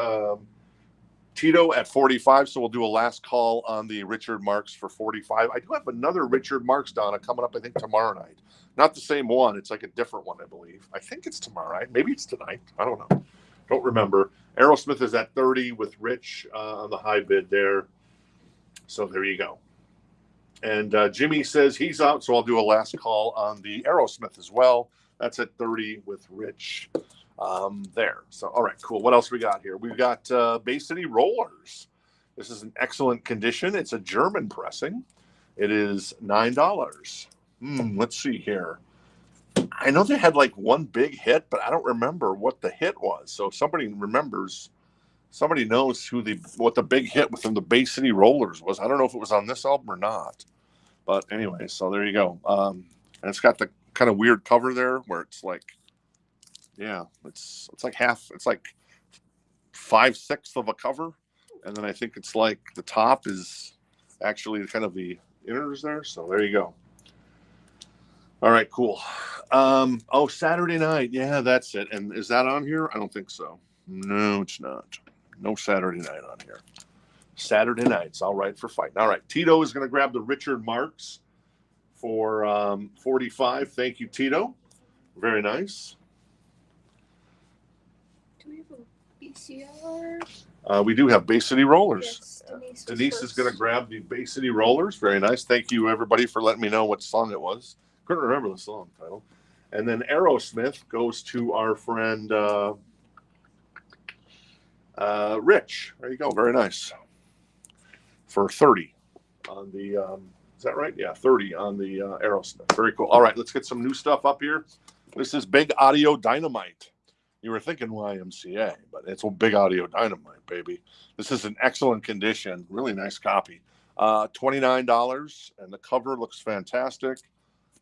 Tito at 45. So we'll do a last call on the Richard Marks for 45. I do have another Richard Marks, Donna, coming up, I think, tomorrow night. Not the same one. It's like a different one, I believe. I think it's tomorrow night. Maybe it's tonight. I don't know. Don't remember. Aerosmith is at 30 with Rich on the high bid there. So there you go. And Jimmy says he's out, so I'll do a last call on the Aerosmith as well. That's at 30 with Rich there. So, all right, cool. What else we got here? We've got Bay City Rollers. This is in excellent condition. It's a German pressing. It is $9. Let's see here. I know they had like one big hit, but I don't remember what the hit was. So if somebody remembers, somebody knows what the big hit within the Bay City Rollers was. I don't know if it was on this album or not. But anyway, so there you go. And it's got the kind of weird cover there where it's like, yeah, it's like half, it's like 5/6 of a cover. And then I think it's like the top is actually kind of the inners there. So there you go. All right, cool. Saturday night. Yeah, that's it. And is that on here? I don't think so. No, it's not. No Saturday night on here. Saturday night's all right for fighting. All right, Tito is going to grab the Richard Marks for 45. Thank you, Tito. Very nice. Do we have a BCR? We do have Bay City Rollers. Yes, Denise is going to grab the Bay City Rollers. Very nice. Thank you, everybody, for letting me know what song it was. Couldn't remember the song title. And then Aerosmith goes to our friend Rich. There you go. Very nice. For 30 on the, is that right? Yeah, 30 on the Aerosmith. Very cool. All right, let's get some new stuff up here. This is Big Audio Dynamite. You were thinking YMCA, but it's a Big Audio Dynamite, baby. This is in excellent condition. Really nice copy. $29, and the cover looks fantastic.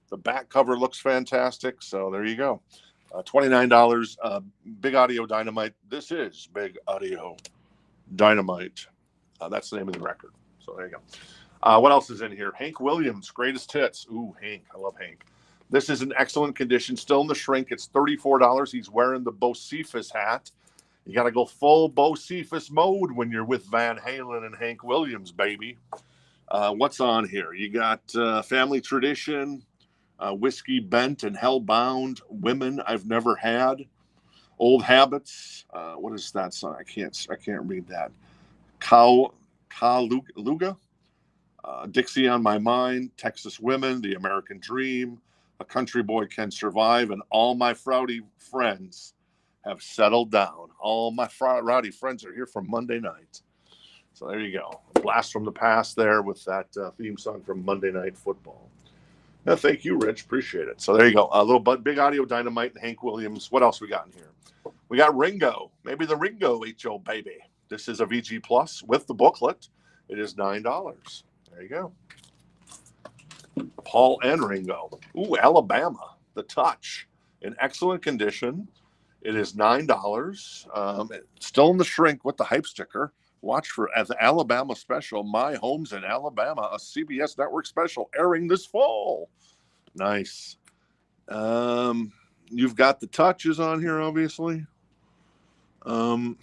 The back cover looks fantastic. So there you go. $29, Big Audio Dynamite. This is Big Audio Dynamite. That's the name of the record. So there you go. What else is in here? Hank Williams, Greatest Hits. Ooh, Hank. I love Hank. This is in excellent condition. Still in the shrink. It's $34. He's wearing the Bocephus hat. You got to go full Bocephus mode when you're with Van Halen and Hank Williams, baby. What's on here? You got Family Tradition, Whiskey Bent and Hellbound, Women I've Never Had, Old Habits. What is that song? I can't read that. Luga, Dixie on My Mind, Texas Women, The American Dream, A Country Boy Can Survive, and All My Rowdy Friends Have Settled Down. All my rowdy friends are here from Monday night. So there you go. A blast from the past there with that theme song from Monday Night Football. No, thank you, Rich. Appreciate it. So there you go. A little Big Audio Dynamite and Hank Williams. What else we got in here? We got Ringo. Maybe the Ringo HO baby. This is a VG Plus with the booklet. It is $9. There you go. Paul and Ringo. Ooh, Alabama. The Touch. In excellent condition. It is $9. Still in the shrink with the hype sticker. Watch for the Alabama special, My Home's in Alabama, a CBS network special airing this fall. Nice. You've got the Touches on here, obviously. I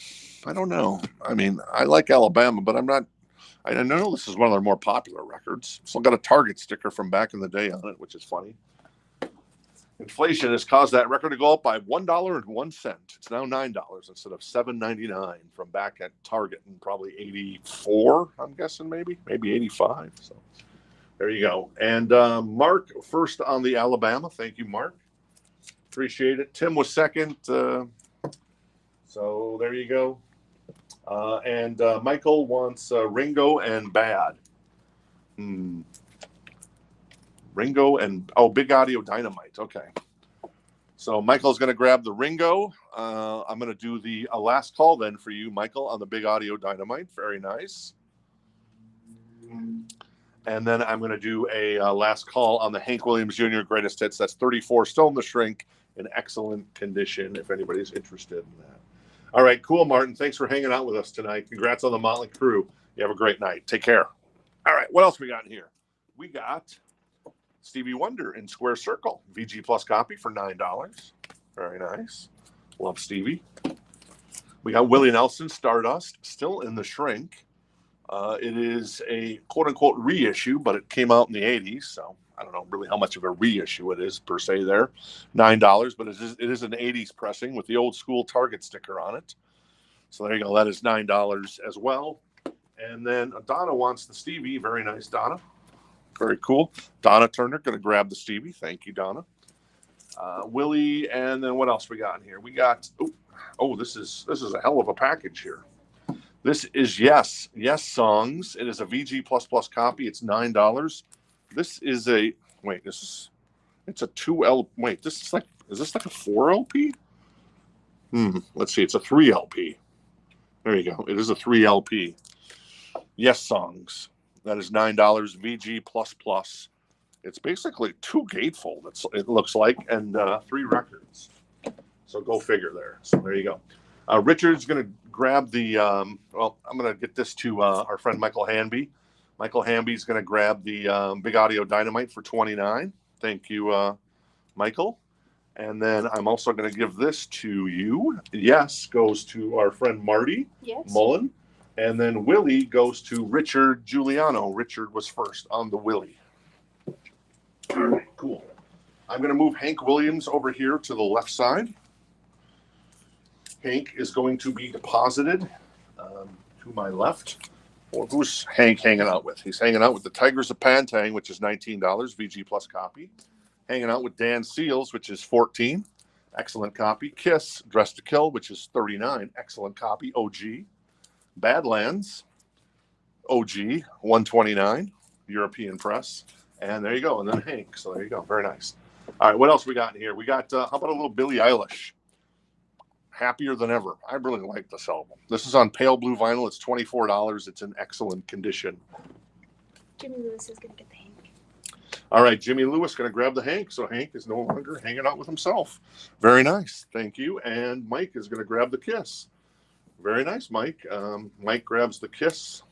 don't know. I mean, I like Alabama, but I'm not. I know this is one of their more popular records. Still got a Target sticker from back in the day on it, which is funny. Inflation has caused that record to go up by $1.01. It's now $9 instead of $7.99 from back at Target in probably 84, I'm guessing maybe 85. So there you go. And Mark, first on the Alabama. Thank you, Mark. Appreciate it. Tim was second. So there you go. And Michael wants Ringo and Bad. Ringo and Big Audio Dynamite. Okay. So Michael's going to grab the Ringo. I'm going to do the last call then for you, Michael, on the Big Audio Dynamite. Very nice. And then I'm going to do a last call on the Hank Williams Jr. Greatest Hits. That's 34, still in the shrink, in excellent condition, if anybody's interested in that. All right, cool, Martin. Thanks for hanging out with us tonight. Congrats on the Motley Crue. You have a great night. Take care. All right, what else we got in here? We got Stevie Wonder in Square Circle, VG Plus copy for $9. Very nice. Love Stevie. We got Willie Nelson, Stardust, still in the shrink. It is a quote-unquote reissue, but it came out in the 80s, so I don't know really how much of a reissue it is per se there. $9, but it is an 80s pressing with the old school Target sticker on it. So there you go. That is $9 as well. And then Donna wants the Stevie. Very nice, Donna. Very cool. Donna Turner going to grab the Stevie. Thank you, Donna. Willie, and then what else we got in here? We got this is a hell of a package here. This is Yes Songs. It is a VG plus copy. It's $9. This is it's a 2L. Wait, is this like a 4 LP? Let's see. It's a 3 LP. There you go. It is a 3 LP. Yes Songs. That is $9 VG plus. It's basically 2 gatefold. It looks like, and 3 records. So go figure there. So there you go. Richard's going to grab the. I'm going to get this to our friend Michael Hanby. Michael Hanby's going to grab the Big Audio Dynamite for $29. Thank you, Michael. And then I'm also going to give this to you. Yes goes to our friend Marty Mullen. And then Willie goes to Richard Giuliano. Richard was first on the Willie. All right, cool. I'm going to move Hank Williams over here to the left side. Hank is going to be deposited to my left. Well, who's Hank hanging out with? He's hanging out with the Tigers of Pantang, which is $19, VG plus copy. Hanging out with Dan Seals, which is $14, excellent copy. Kiss, Dressed to Kill, which is $39, excellent copy, OG. Badlands, OG, $129, European press. And there you go. And then Hank. So there you go. Very nice. All right, what else we got in here? We got, how about a little Billie Eilish? Happier Than Ever. I really like this album. This is on pale blue vinyl. It's $24. It's in excellent condition. Jimmy Lewis is going to get the Hank. All right, Jimmy Lewis going to grab the Hank. So Hank is no longer hanging out with himself. Very nice. Thank you. And Mike is going to grab the Kiss. Very nice, Mike. Mike grabs the Kiss.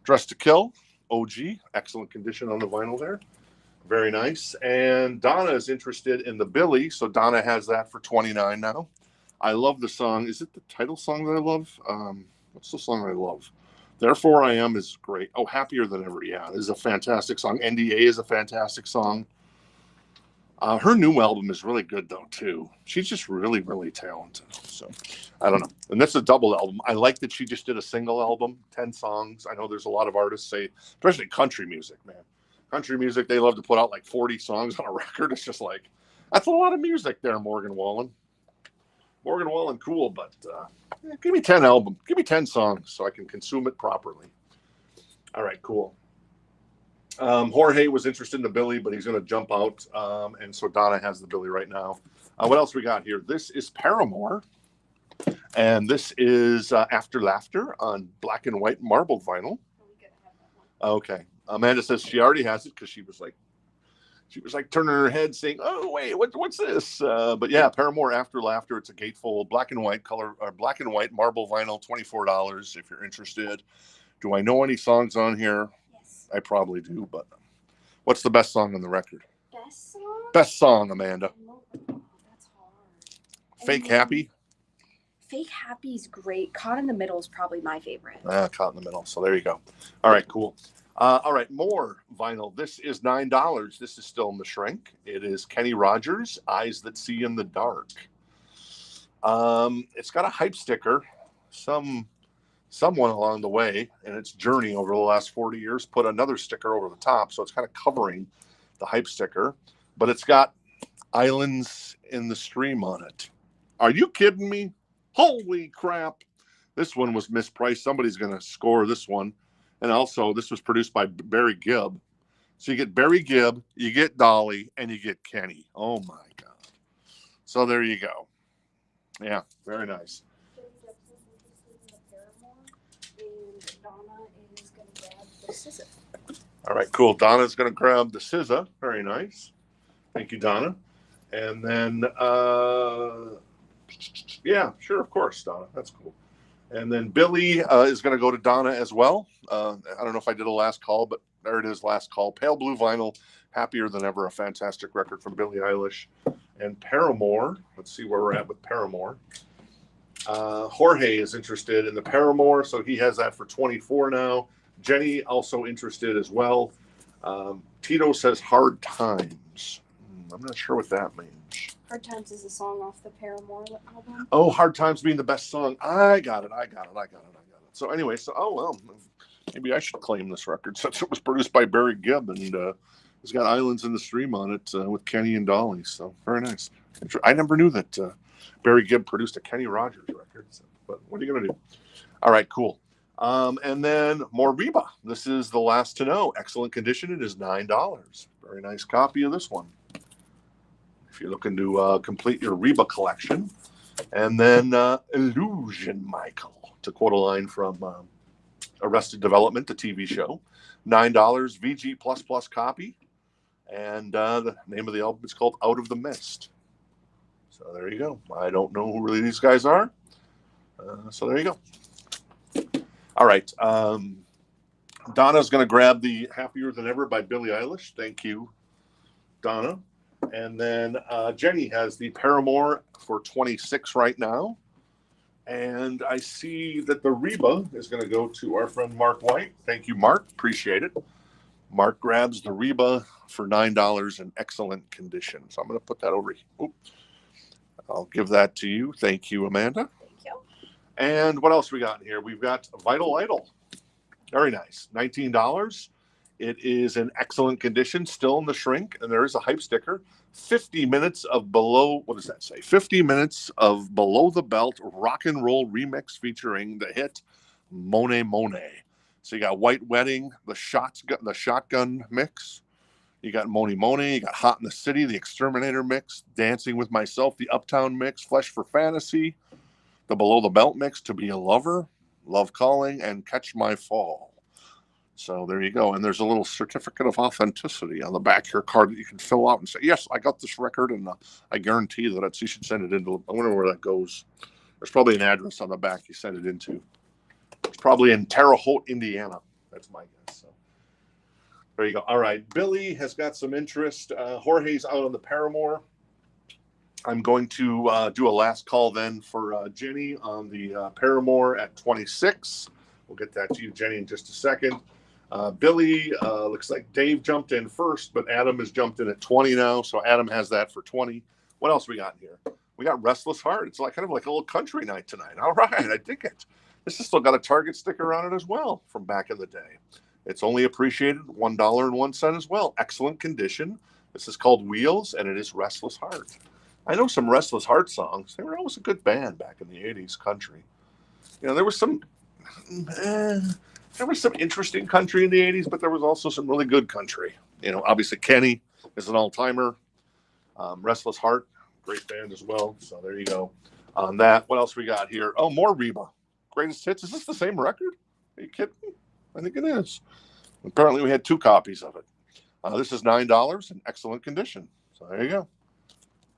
Dressed to Kill. OG. Excellent condition on the vinyl there. Very nice. And Donna is interested in the Billy. So Donna has that for $29 now. I love the song. Is it the title song that I love? What's the song I love? Therefore I Am is great. Oh, Happier Than Ever. Yeah, this is a fantastic song. NDA is a fantastic song. Her new album is really good, though, too. She's just really, really talented. So, I don't know. And that's a double album. I like that she just did a single album, 10 songs. I know there's a lot of artists say, especially country music, man. Country music, they love to put out like 40 songs on a record. It's just like, that's a lot of music there, Morgan Wallen. Morgan Wallen, cool, but give me 10 albums. Give me 10 songs so I can consume it properly. All right, cool. Jorge was interested in the Billy, but he's going to jump out. And so Donna has the Billy right now. What else we got here? This is Paramore. And this is After Laughter on black and white marbled vinyl. Okay. Amanda says she already has it because she was like turning her head saying, oh, wait, what's this? But yeah, Paramore After Laughter. It's a gatefold black and white color, black and white marble vinyl, $24 if you're interested. Do I know any songs on here? Yes. I probably do, but what's the best song on the record? Best song? Best song, Amanda. Oh, that's hard. Fake Happy? Fake Happy is great. Caught in the Middle is probably my favorite. Caught in the Middle. So there you go. All right, cool. All right, more vinyl. This is $9. This is still in the shrink. It is Kenny Rogers, Eyes That See in the Dark. It's got a hype sticker. Someone along the way, and its journey over the last 40 years, put another sticker over the top, so it's kind of covering the hype sticker. But it's got Islands in the Stream on it. Are you kidding me? Holy crap. This one was mispriced. Somebody's going to score this one. And also, this was produced by Barry Gibb. So you get Barry Gibb, you get Dolly, and you get Kenny. Oh, my God. So there you go. Yeah, very nice. All right, cool. Donna's going to grab the scissor. Very nice. Thank you, Donna. And then, yeah, sure, of course, Donna. That's cool. And then Billy is going to go to Donna as well. I don't know if I did a last call, but there it is, last call. Pale Blue Vinyl, Happier Than Ever, a fantastic record from Billie Eilish. And Paramore, let's see where we're at with Paramore. Jorge is interested in the Paramore, so he has that for 24 now. Jenny also interested as well. Tito says Hard Times. I'm not sure what that means. Hard Times is a song off the Paramore album. Oh, Hard Times being the best song. I got it. So anyway, maybe I should claim this record since it was produced by Barry Gibb and it's got Islands in the Stream on it with Kenny and Dolly. So very nice. I never knew that Barry Gibb produced a Kenny Rogers record. So, but what are you going to do? All right, cool. And then more Reba. This is the last to know. Excellent condition. It is $9. Very nice copy of this one. If you're looking to complete your Reba collection. And then Illusion Michael, to quote a line from Arrested Development, the TV show. $9 VG++ copy. And the name of the album is called Out of the Mist. So there you go. I don't know who really these guys are. So there you go. All right. Donna's going to grab the Happier Than Ever by Billie Eilish. Thank you, Donna. And then Jenny has the Paramore for 26 right now. And I see that the Reba is going to go to our friend Mark White. Thank you, Mark. Appreciate it. Mark grabs the Reba for $9 in excellent condition. So I'm going to put that over here. I'll give that to you. Thank you, Amanda. Thank you. And what else we got here? We've got Vital Idol. Very nice. $19. It is in excellent condition, still in the shrink, and there is a hype sticker. 50 minutes of below, what does that say? 50 minutes of below the belt rock and roll remix featuring the hit Monet Monet. So you got White Wedding, the shotgun mix. You got Monet Monet, you got Hot in the City, the Exterminator mix, Dancing with Myself, the Uptown mix, Flesh for Fantasy, the Below the Belt mix, To Be a Lover, Love Calling, and Catch My Fall. So there you go. And there's a little certificate of authenticity on the back of your card that you can fill out and say, yes, I got this record, and I guarantee that you should send it into. I wonder where that goes. There's probably an address on the back you send it into. It's probably in Terre Haute, Indiana. That's my guess. So there you go. All right. Billy has got some interest. Jorge's out on the Paramore. I'm going to do a last call then for Jenny on the Paramore at 26. We'll get that to you, Jenny, in just a second. Billy, looks like Dave jumped in first, but Adam has jumped in at 20 now. So Adam has that for 20. What else we got here? We got Restless Heart. It's like kind of like a little country night tonight. All right, I dig it. This has still got a Target sticker on it as well from back in the day. It's only appreciated $1.01 as well. Excellent condition. This is called Wheels, and it is Restless Heart. I know some Restless Heart songs. They were always a good band back in the 80s country. You know, there was some interesting country in the 80s, but there was also some really good country. You know, obviously Kenny is an all-timer. Restless Heart, great band as well. So there you go on that. What else we got here? Oh, more Reba. Greatest Hits. Is this the same record? Are you kidding me? I think it is. Apparently we had 2 copies of it. This is $9 in excellent condition. So there you go.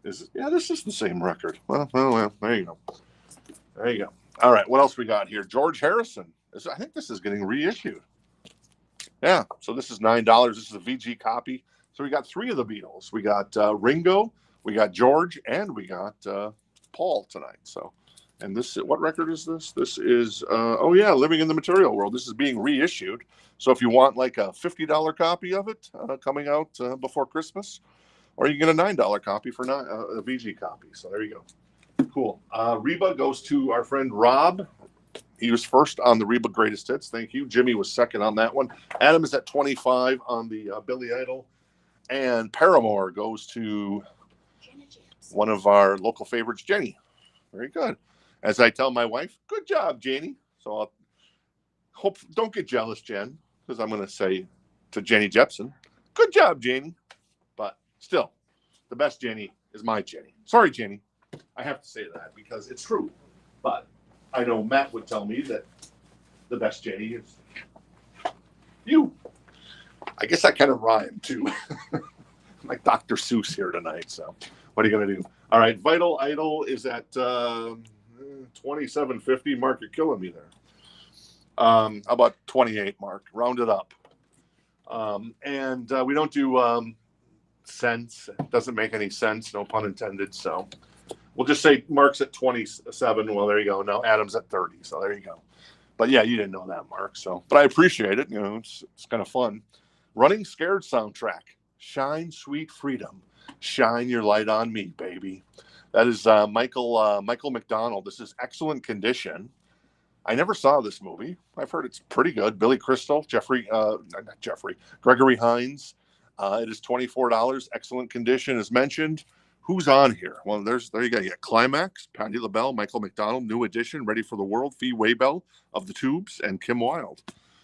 This is the same record. Well, there you go. There you go. All right, what else we got here? George Harrison. I think this is getting reissued. Yeah, so this is $9. This is a VG copy. So we got 3 of the Beatles. We got Ringo, we got George, and we got Paul tonight. So, and this, what record is this? This is, Living in the Material World. This is being reissued. So if you want like a $50 copy of it coming out before Christmas, or you get a $9 copy for a VG copy. So there you go. Cool. Reba goes to our friend Rob. He was first on the Reba Greatest Hits. Thank you. Jimmy was second on that one. Adam is at 25 on the Billy Idol. And Paramore goes to one of our local favorites, Jenny. Very good. As I tell my wife, good job, Janie. So I'll hope, don't get jealous, Jen, because I'm going to say to Jenny Jepson, good job, Janie. But still, the best Jenny is my Jenny. Sorry, Jenny. I have to say that because it's true. But I know Matt would tell me that the best Jenny is you. I guess that kind of rhymed too. Like Dr. Seuss here tonight. So what are you going to do? All right. Vital Idol is at $27.50. Mark, you're killing me there. How about 28, Mark? Round it up. And we don't do cents. It doesn't make any sense. No pun intended. So we'll just say Mark's at 27. Well, there you go. Now Adam's at 30. So there you go. But yeah, you didn't know that, Mark. So, but I appreciate it. You know, it's kind of fun. Running Scared soundtrack. Shine, Sweet Freedom. Shine your light on me, baby. That is Michael McDonald. This is excellent condition. I never saw this movie. I've heard it's pretty good. Billy Crystal, Gregory Hines. It is $24. Excellent condition, as mentioned. Who's on here? Well, there you go. You got Climax, Patti LaBelle, Michael McDonald, New Edition, Ready for the World, Fee Waybell of the Tubes, and Kim Wilde.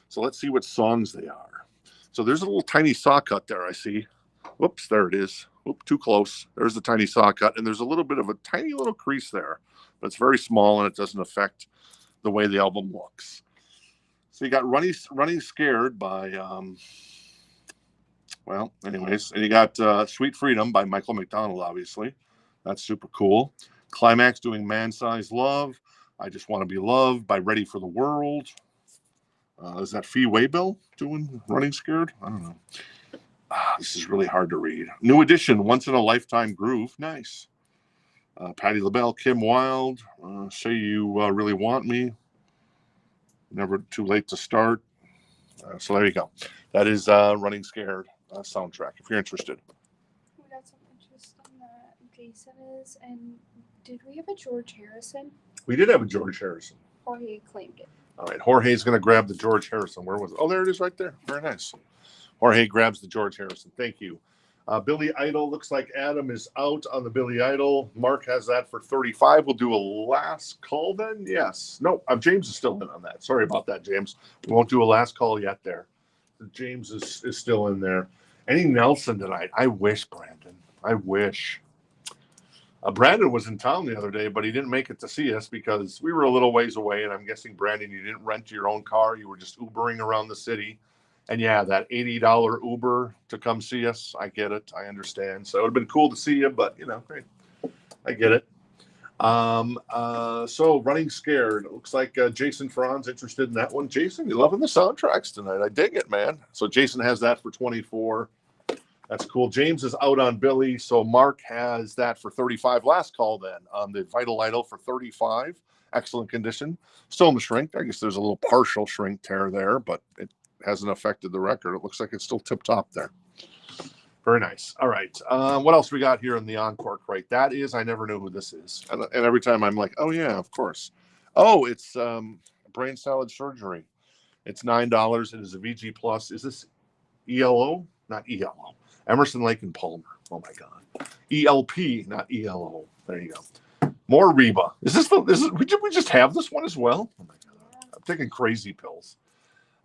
So let's see what songs they are. So there's a little tiny saw cut there, I see. Whoops, there it is. Whoop, too close. There's the tiny saw cut, and there's a little bit of a tiny little crease there, but it's very small, and it doesn't affect the way the album looks. So you got Running Scared by, well, anyways, and you got Sweet Freedom by Michael McDonald, obviously. That's super cool. Climax doing Man Size Love. I Just Want to Be Loved by Ready for the World. Is that Fee Waybill doing Running Scared? I don't know. This is really hard to read. New Edition, Once in a Lifetime Groove. Nice. Patti LaBelle, Kim Wilde, Say You Really Want Me. Never Too Late to Start. So there you go. That is Running Scared soundtrack, if you're interested. We got some interest in that Jason is. And did we have a George Harrison? We did have a George Harrison. Jorge claimed it. All right, Jorge's going to grab the George Harrison. Where was it? Oh, there it is right there. Very nice. Jorge grabs the George Harrison. Thank you. Billy Idol, looks like Adam is out on the Billy Idol. Mark has that for 35. We'll do a last call then. Yes. No, James is still in on that. Sorry about that, James. We won't do a last call yet there. James is still in there. Any Nelson tonight? I wish, Brandon. I wish. Brandon was in town the other day, but he didn't make it to see us because we were a little ways away. And I'm guessing, Brandon, you didn't rent your own car. You were just Ubering around the city. And yeah, that $80 Uber to come see us, I get it. I understand. So it would have been cool to see you, but, you know, great. I get it. So Running Scared. It looks like Jason Franz interested in that one. Jason, you're loving the soundtracks tonight. I dig it, man. So Jason has that for 24. That's cool. James is out on Billy. So Mark has that for 35. Last call then on the Vital Idol for 35. Excellent condition. Still in the shrink. I guess there's a little partial shrink tear there, but it hasn't affected the record. It looks like it's still tip top there. Very nice. All right. What else we got here in the Encore crate? That is, I never knew who this is. And every time I'm like, oh yeah, of course. Oh, it's brain salad surgery. It's $9. It is a VG plus. Is this ELO? Not ELO. Emerson, Lake and Palmer. Oh my God. ELP, not ELO. There you go. More Reba. Did we just have this one as well? Oh my God. I'm taking crazy pills.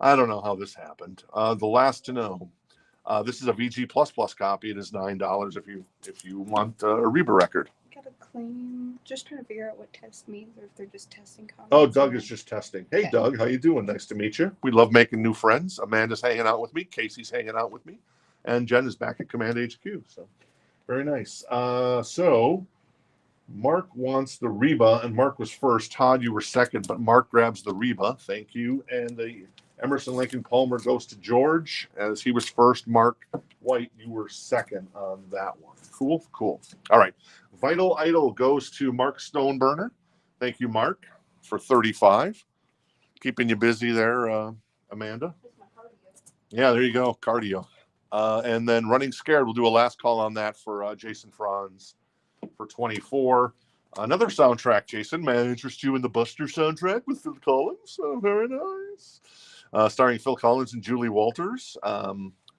I don't know how this happened. The last to know. This is a VG plus copy. It is $9 if you want a Reba record. Got a claim. Just trying to figure out what test means or if they're just testing comments. Oh, Doug is just testing. Hey, okay. Doug, how you doing? Nice to meet you. We love making new friends. Amanda's hanging out with me. Casey's hanging out with me. And Jen is back at Command HQ. So very nice. So Mark wants the Reba, and Mark was first. Todd, you were second, but Mark grabs the Reba. Thank you. And the Emerson, Lincoln Palmer goes to George, as he was first. Mark White, you were second on that one. Cool. All right. Vital Idol goes to Mark Stoneburner. Thank you, Mark, for 35. Keeping you busy there, Amanda. Yeah, there you go. Cardio. And then Running Scared, we'll do a last call on that for Jason Franz for 24. Another soundtrack, Jason. May I interest you in the Buster soundtrack with Phil Collins? Oh, very nice. Starring Phil Collins and Julie Walters.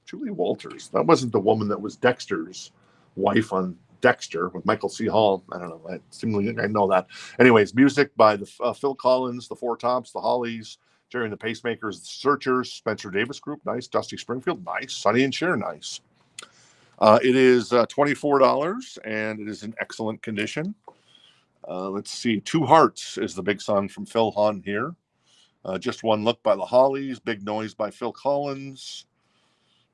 Julie Walters. That wasn't the woman that was Dexter's wife on Dexter with Michael C. Hall. I don't know. I know that. Anyways, music by the Phil Collins, the Four Tops, the Hollies, Jerry and the Pacemakers, the Searchers, Spencer Davis Group, nice. Dusty Springfield, nice. Sonny and Cher, nice. It is $24, and it is in excellent condition. Let's see. Two Hearts is the big song from Phil Hahn here. Just One Look by the Hollies, Big Noise by Phil Collins.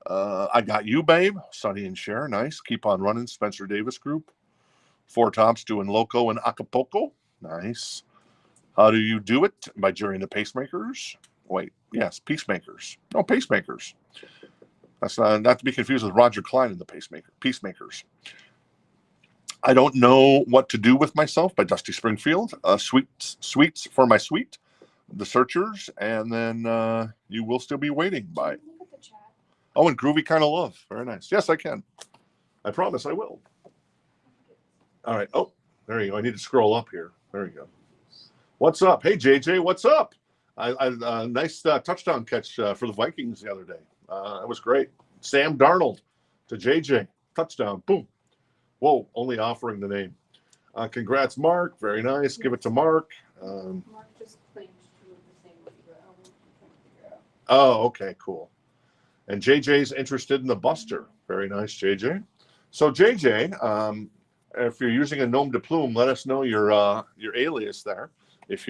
I Got You, Babe, Sonny and Cher, nice. Keep on Running, Spencer Davis Group. Four Tops doing Loco and Acapulco, nice. How Do You Do It by Jerry and the Pacemakers. Wait, yes, Peacemakers. No, Pacemakers. That's not to be confused with Roger Klein and the Peacemakers. I Don't Know What to Do with Myself by Dusty Springfield. Sweets for My Sweet, The Searchers, and then You Will Still Be Waiting by. Oh, and Groovy Kind of Love. Very nice. Yes, I can. I promise I will. All right. Oh, there you go. I need to scroll up here. There you go. What's up? Hey, JJ, what's up? Nice touchdown catch for the Vikings the other day. That was great. Sam Darnold to JJ. Touchdown. Boom. Whoa, only offering the name. Congrats, Mark. Very nice. Give it to Mark. Mark just claimed two of the same way, but I was trying to figure out. Oh, okay, cool. And JJ's interested in the Buster. Very nice, JJ. So JJ, if you're using a nom de plume, let us know your alias there. If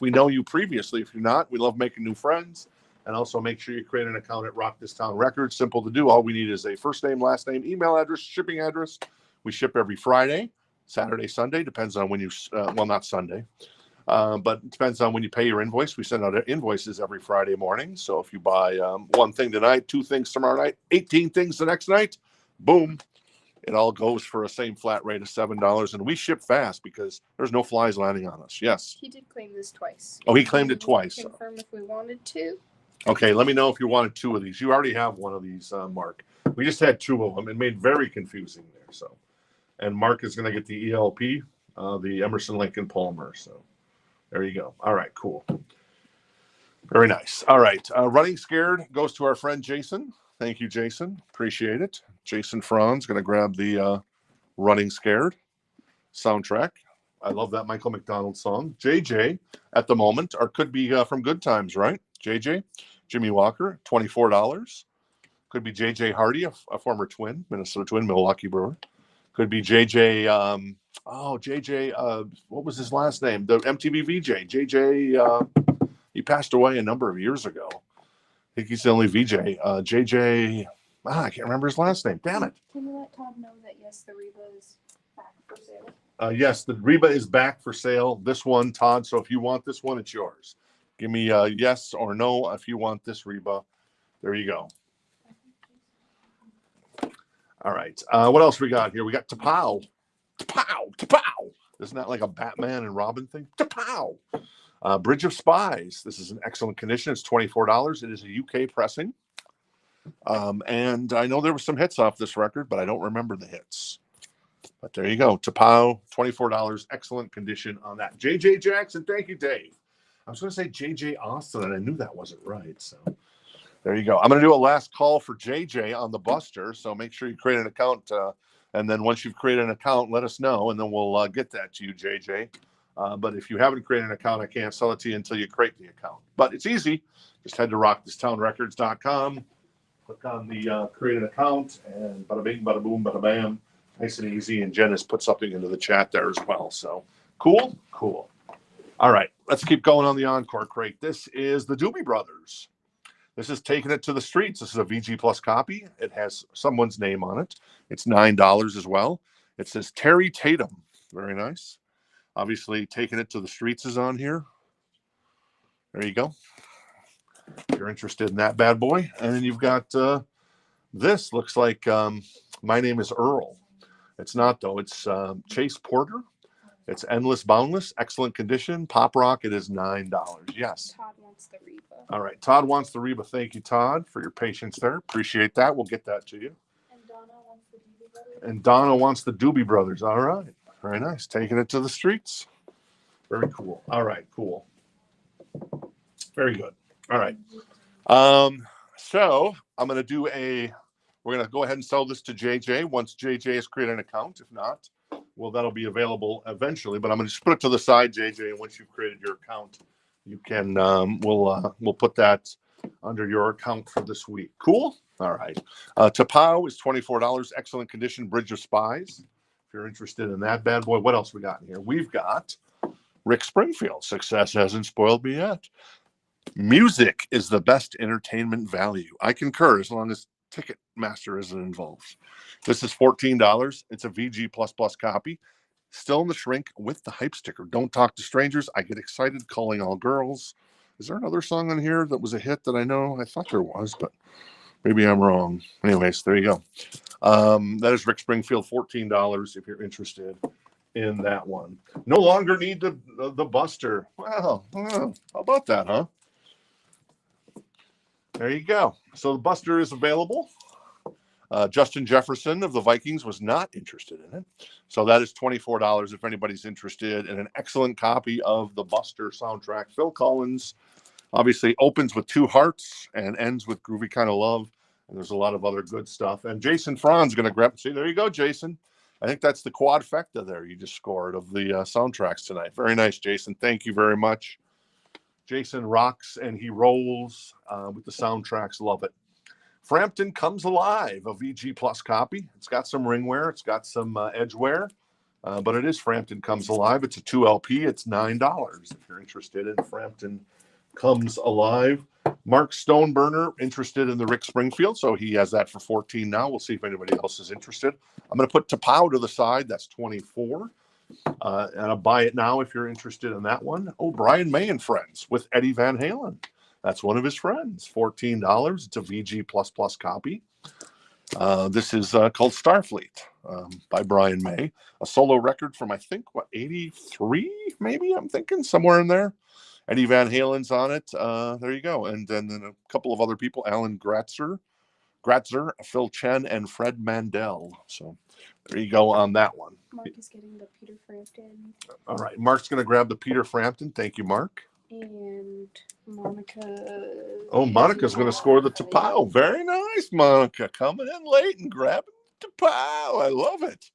we know you previously, if you're not, we love making new friends. And also make sure you create an account at Rock This Town Records. Simple to do. All we need is a first name, last name, email address, shipping address. We ship every Friday, Saturday, Sunday. Depends on when you, well, not Sunday, but it depends on when you pay your invoice. We send out invoices every Friday morning. So if you buy one thing tonight, two things tomorrow night, 18 things the next night, boom. It all goes for a same flat rate of $7. And we ship fast because there's no flies landing on us. Yes. He did claim this twice. Oh, he claimed it twice. Confirm if we wanted to. Okay, let me know if you wanted two of these. You already have one of these, Mark. We just had two of them. It made very confusing there. So, and Mark is going to get the ELP, the Emerson Lincoln Palmer. So, there you go. All right, cool. Very nice. All right, Running Scared goes to our friend Jason. Thank you, Jason. Appreciate it. Jason Franz going to grab the Running Scared soundtrack. I love that Michael McDonald song. JJ at the moment, or could be from Good Times, right? JJ, Jimmy Walker, $24. Could be JJ Hardy, a former Twin, Minnesota Twin, Milwaukee Brewer. Could be JJ, what was his last name? The MTV VJ. JJ, he passed away a number of years ago. I think he's the only VJ. JJ, I can't remember his last name. Damn it. Can you let Todd know that, yes, the Reba is back for sale? Yes, the Reba is back for sale. This one, Todd. So if you want this one, it's yours. Give me a yes or no if you want this Reba. There you go. All right. What else we got here? We got Tapow. Tapow. Tapow. Isn't that like a Batman and Robin thing? Tapow. Bridge of Spies. This is in excellent condition. It's $24. It is a UK pressing. And I know there were some hits off this record, but I don't remember the hits. But there you go. Tapow, $24. Excellent condition on that. JJ Jackson. Thank you, Dave. I was going to say JJ Austin, and I knew that wasn't right. So there you go. I'm going to do a last call for JJ on the Buster. So make sure you create an account. And then once you've created an account, let us know, and then we'll get that to you, JJ. But if you haven't created an account, I can't sell it to you until you create the account. But it's easy. Just head to rockthistownrecords.com. Click on the create an account, and bada bing, bada boom, bada bam. Nice and easy. And Jen has put something into the chat there as well. So cool, cool. All right, let's keep going on the Encore crate. This is the Doobie Brothers. This is Taking It to the Streets. This is a VG Plus copy. It has someone's name on it. It's $9 as well. It says Terry Tatum. Very nice. Obviously, Taking It to the Streets is on here. There you go. If you're interested in that bad boy. And then you've got this. Looks like My Name is Earl. It's not, though. It's Chase Porter. It's Endless Boundless, excellent condition. Pop rock, it is $9. Yes. Todd wants the Reba. All right. Todd wants the Reba. Thank you, Todd, for your patience there. Appreciate that. We'll get that to you. And Donna wants the Doobie Brothers. And Donna wants the Doobie Brothers. All right. Very nice. Taking it to the streets. Very cool. All right. Cool. Very good. All right. So I'm going to do a We're going to go ahead and sell this to JJ once JJ has created an account. If not, well, that'll be available eventually. But I'm going to just put it to the side, JJ. And once you've created your account, you can we'll put that under your account for this week. Cool. All right. Tapao is $24. Excellent condition. Bridge of Spies. If you're interested in that bad boy, what else we got in here? We've got Rick Springfield. Success hasn't spoiled me yet. Music is the best entertainment value. I concur, as long as Ticketmaster isn't involved. This is $14. It's a VG++ copy. Still in the shrink with the hype sticker. Don't talk to strangers. I get excited calling all girls. Is there another song on here that was a hit that I know? I thought there was, but maybe I'm wrong. Anyways, there you go. That is Rick Springfield, $14 if you're interested in that one. No longer need the Buster. Wow. How about that, huh? There you go. So the Buster is available. Justin Jefferson of the Vikings was not interested in it. So that is $24 if anybody's interested in an excellent copy of the Buster soundtrack. Phil Collins obviously opens with Two Hearts and ends with Groovy Kind of Love. And there's a lot of other good stuff. And Jason Fran's going to grab. See, there you go, Jason. I think that's the quadfecta there you just scored of the soundtracks tonight. Very nice, Jason. Thank you very much. Jason rocks and he rolls with the soundtracks. Love it. Frampton Comes Alive, a VG Plus copy. It's got some ringware. It's got some edgeware. But it is Frampton Comes Alive. It's a 2LP. It's $9 if you're interested in Frampton Comes Alive. Mark Stoneburner interested in the Rick Springfield, so he has that for $14 now. We'll see if anybody else is interested. I'm going to put Tapao to the side. That's $24. And I'll buy it now if you're interested in that one. Oh, Brian May and Friends with Eddie Van Halen. That's one of his friends. $14. It's a VG++ copy. This is called Starfleet by Brian May. A solo record from, I think, 83? Maybe, I'm thinking, somewhere in there. Eddie Van Halen's on it. There you go. And then a couple of other people, Alan Gratzer, Phil Chen, and Fred Mandel. So there you go on that one. Mark is getting the Peter Frampton. All right. Mark's going to grab the Peter Frampton. Thank you, Mark. And Monica. Oh, Monica's going to score the Tapao. Very nice, Monica. Coming in late and grabbing Tapao. I love it.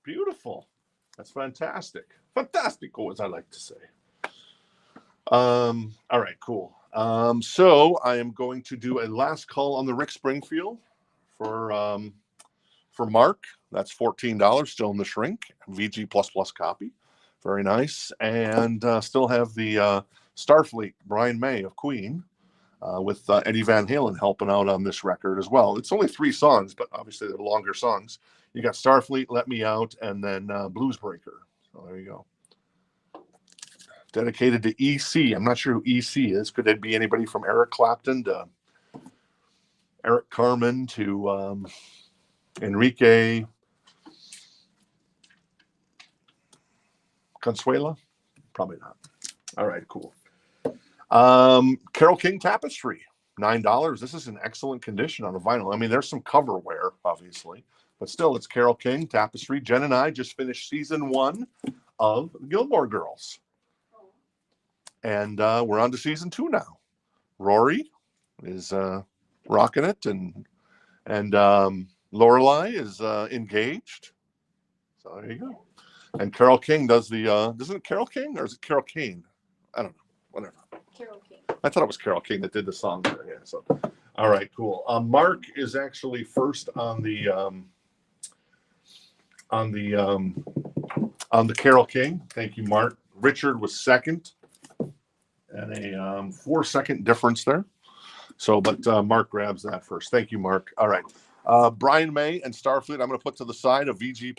Beautiful. That's fantastic. Fantastico, as I like to say. All right, cool. So I am going to do a last call on the Rick Springfield for Mark. That's $14, still in the shrink. VG++ copy. Very nice. And still have the Starfleet, Brian May of Queen, with Eddie Van Halen helping out on this record as well. It's only 3 songs, but obviously they're longer songs. You got Starfleet, Let Me Out, and then Blues Breaker. So there you go. Dedicated to EC. I'm not sure who EC is. Could it be anybody from Eric Clapton to Eric Carmen to Enrique Consuela? Probably not. All right, cool. Carole King Tapestry, $9. This is in excellent condition on the vinyl. I mean, there's some cover wear, obviously, but still, it's Carole King Tapestry. Jen and I just finished season 1 of Gilmore Girls. And we're on to season 2 now. Rory is rocking it, and Lorelai is engaged. So there you go. And Carole King does the isn't it Carole King or is it Carole Kane? I don't know. Whatever. Carole King. I thought it was Carole King that did the song there. Yeah. So all right, cool. Mark is actually first on the Carole King. Thank you, Mark. Richard was second. And a 4-second difference there. So, but Mark grabs that first. Thank you, Mark. All right. Brian May and Starfleet, I'm going to put to the side a VG++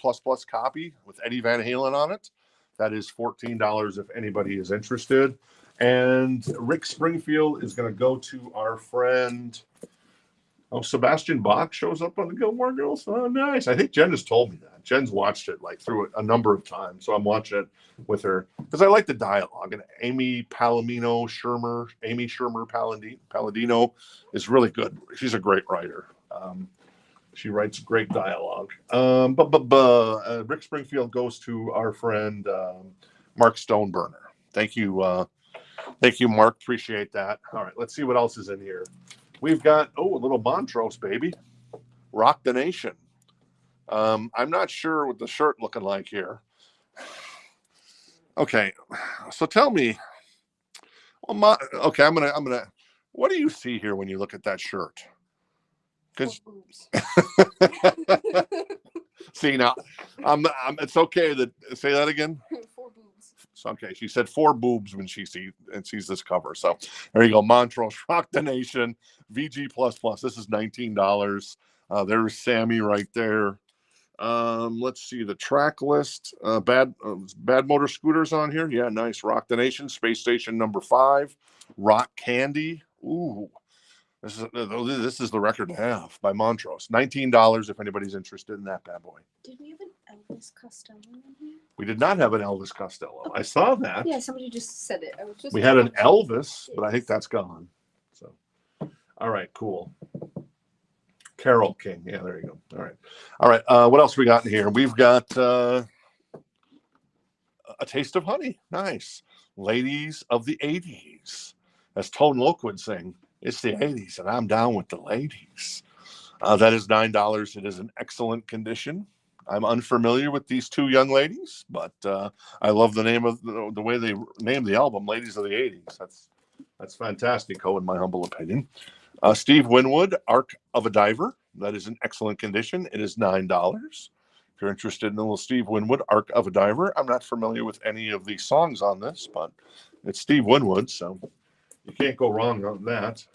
copy with Eddie Van Halen on it. That is $14 if anybody is interested. And Rick Springfield is going to go to our friend. Oh, Sebastian Bach shows up on the Gilmore Girls. Oh, nice. I think Jen has told me that. Jen's watched it like through it a number of times. So I'm watching it with her because I like the dialogue. And Amy Shermer Palladino is really good. She's a great writer. She writes great dialogue. Rick Springfield goes to our friend Mark Stoneburner. Thank you. Thank you, Mark. Appreciate that. All right, let's see what else is in here. We've got, a little Montrose, baby. Rock the Nation. I'm not sure what the shirt looking like here. Okay, so tell me. Well, okay, I'm gonna. What do you see here when you look at that shirt? Because see now, it's okay to say that again. 4 boobs. So, okay, she said 4 boobs when she sees this cover. So there you go, Montrose, Rock the Nation, VG++. This is $19. There's Sammy right there. Let's see the track list. Bad Motor Scooters on here. Yeah, nice. Rock the Nation, Space Station number 5, Rock Candy. Ooh, this is the record to have by Montrose. $19 if anybody's interested in that bad boy. Did we have an Elvis Costello in here? We did not have an Elvis Costello. Okay. I saw that. Yeah, somebody just said it. We had an Elvis, but I think that's gone. So, all right, cool. Carole King. Yeah, there you go. All right. What else we got in here? We've got A Taste of Honey. Nice. Ladies of the 80s. As Tone Loc would sing, it's the 80s, and I'm down with the ladies. That is $9. It is in excellent condition. I'm unfamiliar with these 2 young ladies, but I love the name of the way they named the album, Ladies of the 80s. That's fantastico, in my humble opinion. Steve Winwood, Arc of a Diver. That is in excellent condition. It is $9. If you're interested in a little Steve Winwood, Arc of a Diver. I'm not familiar with any of the songs on this, but it's Steve Winwood, so you can't go wrong on that.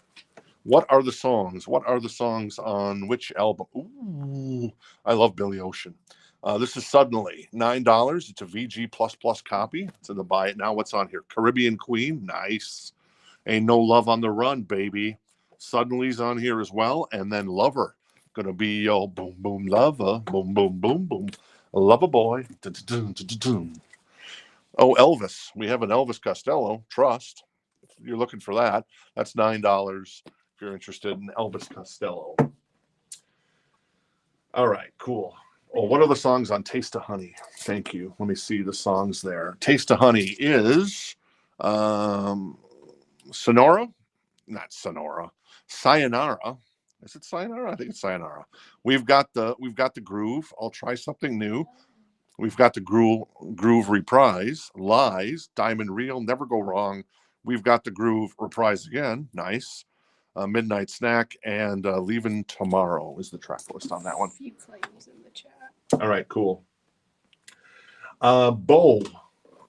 What are the songs? What are the songs on which album? Ooh, I love Billy Ocean. This is Suddenly, $9. It's a VG++ copy. It's in the buy it now. What's on here? Caribbean Queen, nice. Ain't No Love on the Run, baby. Suddenly's on here as well. And then Lover, gonna be your boom boom lover, boom boom boom boom, lover boy. Oh, Elvis. We have an Elvis Costello, Trust. If you're looking for that, that's $9 if you're interested in Elvis Costello. All right, cool. Oh, what are the songs on Taste of Honey? Thank you. Let me see the songs there. Taste of Honey is Sonora, not Sonora, Sayonara. Is it Sayonara? I think it's Sayonara. We've got the Groove. I'll try something new. We've got the Groove Reprise, Lies, Diamond Reel, Never Go Wrong. We've got the Groove Reprise again. Nice. Midnight Snack and Leaving Tomorrow is the track list on that one. Few flames in the chat. All right, cool. Bo,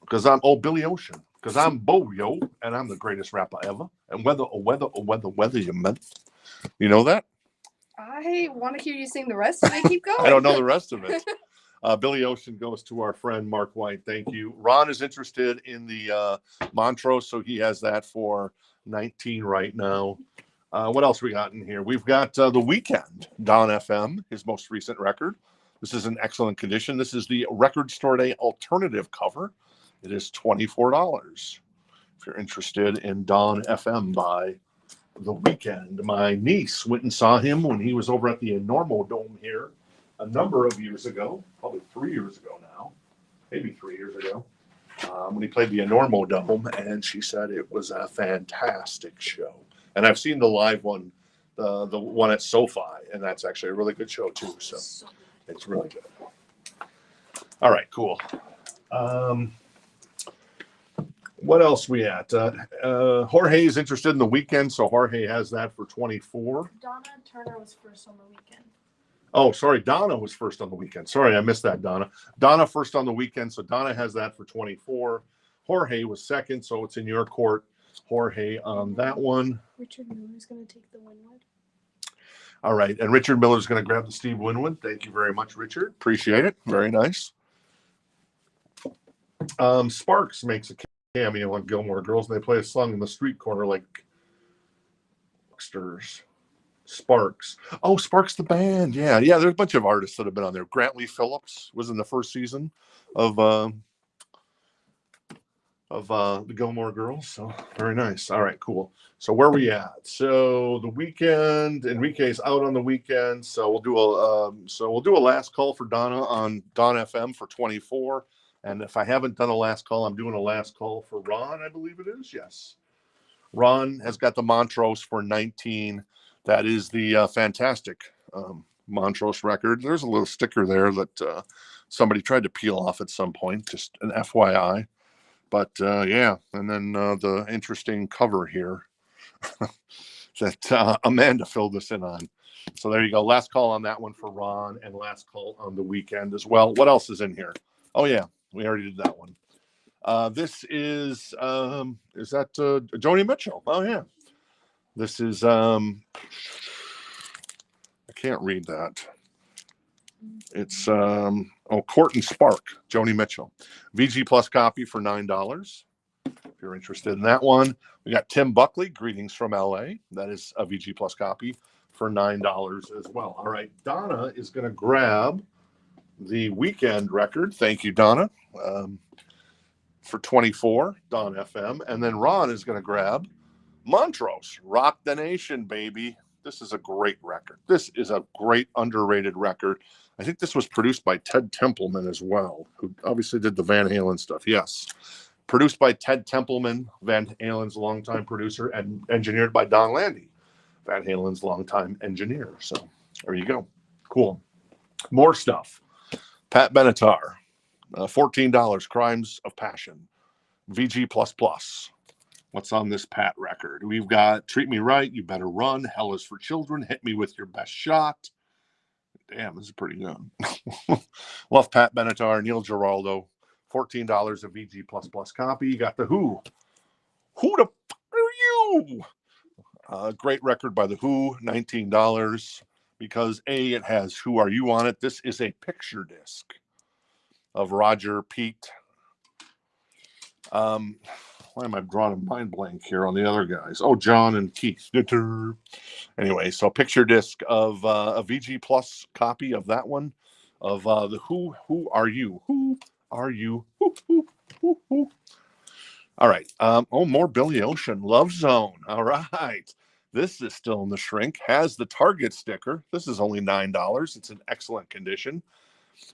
because I'm Billy Ocean, because I'm Bo, yo, and I'm the greatest rapper ever. And whether you meant, you know that? I want to hear you sing the rest, and I keep going. I don't know the rest of it. Billy Ocean goes to our friend Mark White. Thank you. Ron is interested in the Montrose, so he has that for $19 right now. What else we got in here? We've got The Weeknd, Don FM, his most recent record. This is in excellent condition. This is the Record Store Day alternative cover. It is $24. If you're interested in Don FM by The Weeknd. My niece went and saw him when he was over at the Enormo Dome here a number of years ago, probably 3 years ago now, maybe 3 years ago, when he played the Enormo Dome, and she said it was a fantastic show. And I've seen the live one, the one at SoFi, and that's actually a really good show too. So it's really good. All right, cool. What else we at? Jorge is interested in The Weeknd, so Jorge has that for $24. Donna Turner was first on The Weeknd. Oh, sorry, Donna was first on The Weeknd. Sorry, I missed that, Donna. Donna first on The Weeknd, so Donna has that for $24. Jorge was second, so it's in your court, Jorge, on that one. Richard Miller's going to take the Winwood. All right, and Richard Miller's going to grab the Steve Winwood. Thank you very much, Richard. Appreciate it. Very nice. Sparks makes a cameo on Gilmore Girls, and they play a song in the street corner like Hucksters. Sparks. Oh, Sparks the band. Yeah. There's a bunch of artists that have been on there. Grantley Phillips was in the first season of the Gilmore Girls. So very nice. All right, cool. So where are we at? So The Weeknd. Enrique's out on The Weeknd. So we'll do a last call for Donna on Don FM for $24. And if I haven't done a last call, I'm doing a last call for Ron, I believe it is. Yes. Ron has got the Montrose for $19. That is the fantastic Montrose record. There's a little sticker there that somebody tried to peel off at some point, just an FYI. But yeah, and then the interesting cover here that Amanda filled us in on. So there you go. Last call on that one for Ron, and last call on the weekend as well. What else is in here? Oh yeah, we already did that one. This is that Joni Mitchell? Oh yeah. This is I can't read that. It's Court and Spark, Joni Mitchell. VG Plus copy for $9. If you're interested in that one. We got Tim Buckley, Greetings from LA. That is a VG Plus copy for $9 as well. All right, Donna is going to grab the weekend record. Thank you, Donna, for $24, Don FM. And then Ron is going to grab Montrose, Rock the Nation, baby. This is a great record. This is a great underrated record. I think this was produced by Ted Templeman as well, who obviously did the Van Halen stuff. Yes. Produced by Ted Templeman, Van Halen's longtime producer, and engineered by Don Landy, Van Halen's longtime engineer. So there you go. Cool. More stuff. Pat Benatar, $14, Crimes of Passion, VG++. What's on this Pat record? We've got Treat Me Right, You Better Run, Hell is for Children, Hit Me With Your Best Shot. Damn, this is pretty good. Love Pat Benatar, Neil Giraldo, $14 a VG++ copy. You got The Who. Who the fuck are you? Great record by The Who, $19, because A, it has Who Are You on it. This is a picture disc of Roger, Pete. Why am I drawing a mind blank here on the other guys? Oh, John and Keith. Anyway, so picture disc of a VG Plus copy of that one, of The Who. Who Are You? Who are you? Who. All right. More Billy Ocean. Love Zone. All right. This is still in the shrink. Has the Target sticker. This is only $9. It's in excellent condition.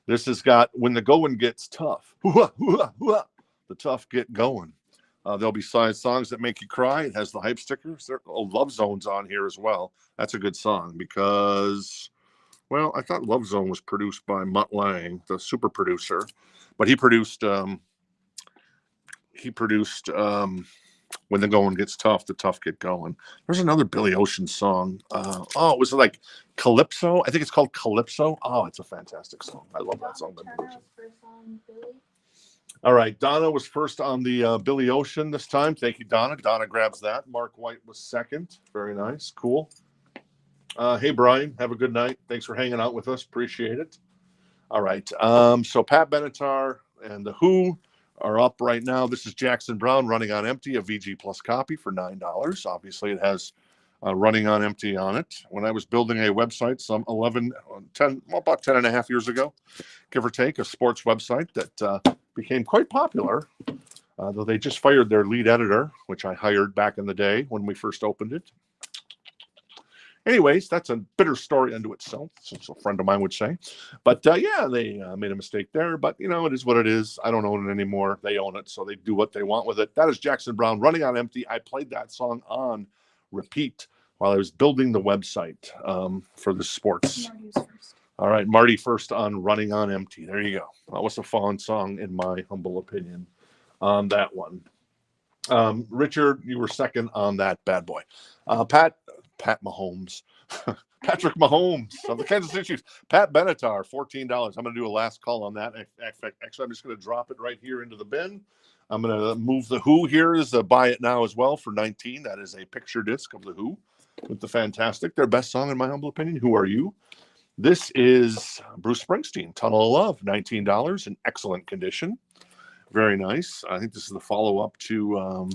This has got When the Going Gets Tough. The tough get going. There'll be songs that make you cry. It has the hype stickers. There are Love Zone's on here as well. That's a good song because, well, I thought Love Zone was produced by Mutt Lange, the super producer, but he produced When the Going Gets Tough, the tough get going. There's another Billy Ocean song. Was it like Calypso? I think it's called Calypso. Oh, it's a fantastic song. I love that song. All right, Donna was first on the Billy Ocean this time. Thank you, Donna. Donna grabs that. Mark White was second. Very nice. Cool. Hey, Brian. Have a good night. Thanks for hanging out with us. Appreciate it. All right. So Pat Benatar and The Who are up right now. This is Jackson Browne, Running on Empty, a VG Plus copy for $9. Obviously, it has Running on Empty on it. When I was building a website about 10 and a half years ago, give or take, a sports website that became quite popular, though they just fired their lead editor, which I hired back in the day when we first opened it. Anyways, that's a bitter story unto itself, so a friend of mine would say. But yeah, they made a mistake there. But, it is what it is. I don't own it anymore. They own it, so they do what they want with it. That is Jackson Browne, Running on Empty. I played that song on repeat while I was building the website for the sports. All right, Marty first on Running on Empty. There you go. That was a fun song, in my humble opinion, on that one. Richard, you were second on that bad boy. Pat Mahomes. Patrick Mahomes of the Kansas City Chiefs. Pat Benatar, $14. I'm going to do a last call on that. Actually, I'm just going to drop it right here into the bin. I'm going to move The Who here as a buy it now as well for $19. That is a picture disc of The Who with the fantastic, their best song, in my humble opinion, Who Are You? This is Bruce Springsteen, Tunnel of Love, $19, in excellent condition. Very nice. I think this is the follow-up to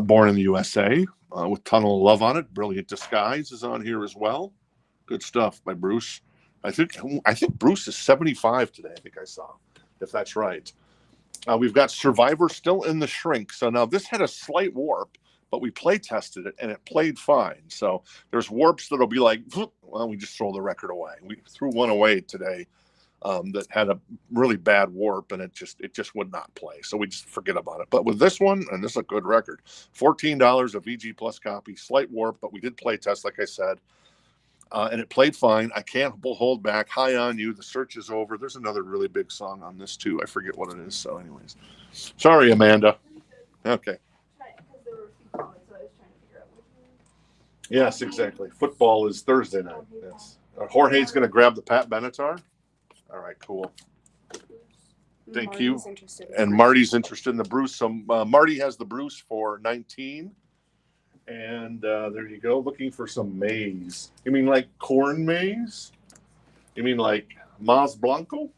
Born in the USA with Tunnel of Love on it. Brilliant Disguise is on here as well. Good stuff by Bruce. I think Bruce is 75 today, I think I saw, if that's right. We've got Survivor still in the shrink. So now this had a slight warp, but we play tested it and it played fine. So there's warps that'll be like, well, we just throw the record away. We threw one away today that had a really bad warp, and it just would not play. So we just forget about it. But with this one, and this is a good record, $14 a VG Plus copy, slight warp, but we did play test, like I said. And it played fine. I can't hold back. High on You. The Search Is Over. There's another really big song on this too. I forget what it is. So, anyways, sorry, Amanda. Okay. Because there were a few comments, so I was trying to figure out which one. Yes, exactly. Football is Thursday night. Yes. Jorge's going to grab the Pat Benatar. All right, cool. Thank you. And Marty's interested in the Bruce. So Marty has the Bruce for 19. And there you go. Looking for some maize. You mean like corn maize? You mean like Mas Blanco?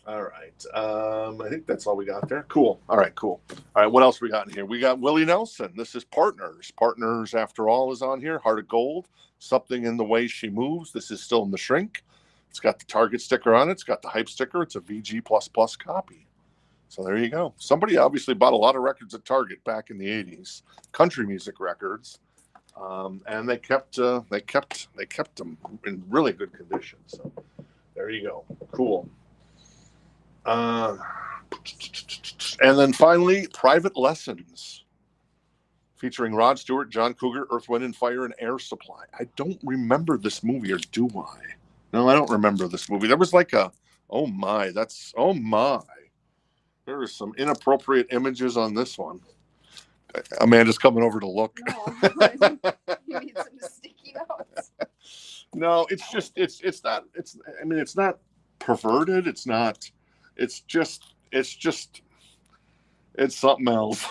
All right. I think that's all we got there. Cool. All right, cool. All right, what else we got in here? We got Willie Nelson. This is Partners. Partners, after all, is on here. Heart of Gold. Something in the Way She Moves. This is still in the shrink. It's got the Target sticker on it. It's got the hype sticker. It's a VG++ copy. So there you go. Somebody obviously bought a lot of records at Target back in the 80s, country music records, and they kept them in really good condition. So there you go. Cool. And then finally, Private Lessons, featuring Rod Stewart, John Cougar, Earth, Wind and Fire, and Air Supply. I don't remember this movie, or do I? No, I don't remember this movie. There was like oh my. There is some inappropriate images on this one. Amanda's coming over to look. No, you need some sticky notes. No, it's just, it's not perverted. It's something else.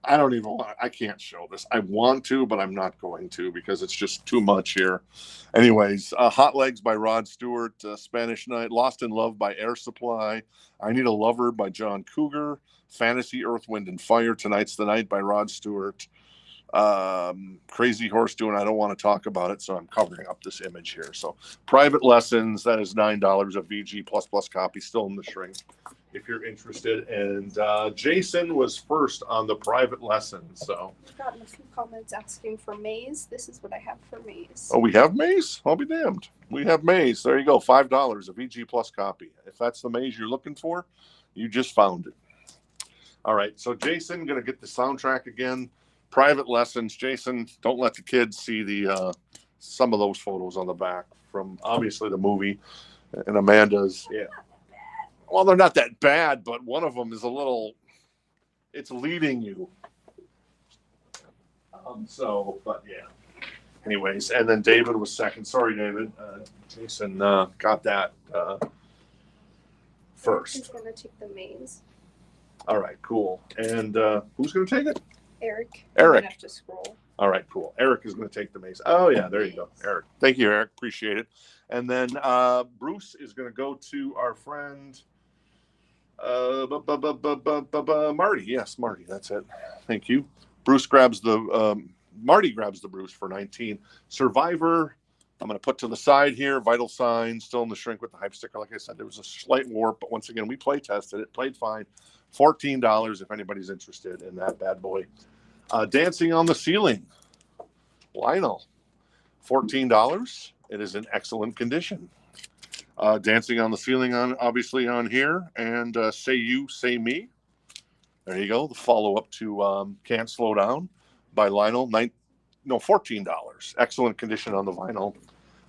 I can't show this. I want to, but I'm not going to because it's just too much here. Anyways, Hot Legs by Rod Stewart, Spanish Night, Lost in Love by Air Supply, I Need a Lover by John Cougar, Fantasy, Earth, Wind and Fire, Tonight's the Night by Rod Stewart, Crazy Horse Doing I Don't Want to Talk About It, so I'm covering up this image here. So Private Lessons, that is $9, a VG++ copy, still in the shrink if you're interested. And Jason was first on the Private Lessons. So I've gotten a few comments asking for maize. This is what I have for maize. Oh, we have maize? I'll be damned. We have maize. There you go. $5, a VG+ copy. If that's the maize you're looking for, you just found it. All right. So Jason, going to get the soundtrack again. Private Lessons. Jason, don't let the kids see the some of those photos on the back from obviously the movie. And Amanda's, yeah. Well, they're not that bad, but one of them is it's leading you. But yeah. Anyways, and then David was second. Sorry, David. Jason got that first. He's going to take the maize. All right, cool. And who's going to take it? Eric. Eric. I'm gonna have to scroll. All right, cool. Eric is going to take the maize. Oh, yeah, there you go. Eric. Thank you, Eric. Appreciate it. And then Bruce is going to go to our friend Marty. Yes, Marty. That's it. Thank you. Bruce grabs Marty grabs the Bruce for 19. Survivor, I'm going to put to the side here. Vital Signs, still in the shrink with the hype sticker. Like I said, there was a slight warp, but once again, we play tested it. Played fine. $14 if anybody's interested in that bad boy. Dancing on the Ceiling, Lionel, $14. It is in excellent condition. Dancing on the Ceiling obviously on here, and Say You, Say Me. There you go. The follow-up to Can't Slow Down by Lionel. $14. Excellent condition on the vinyl.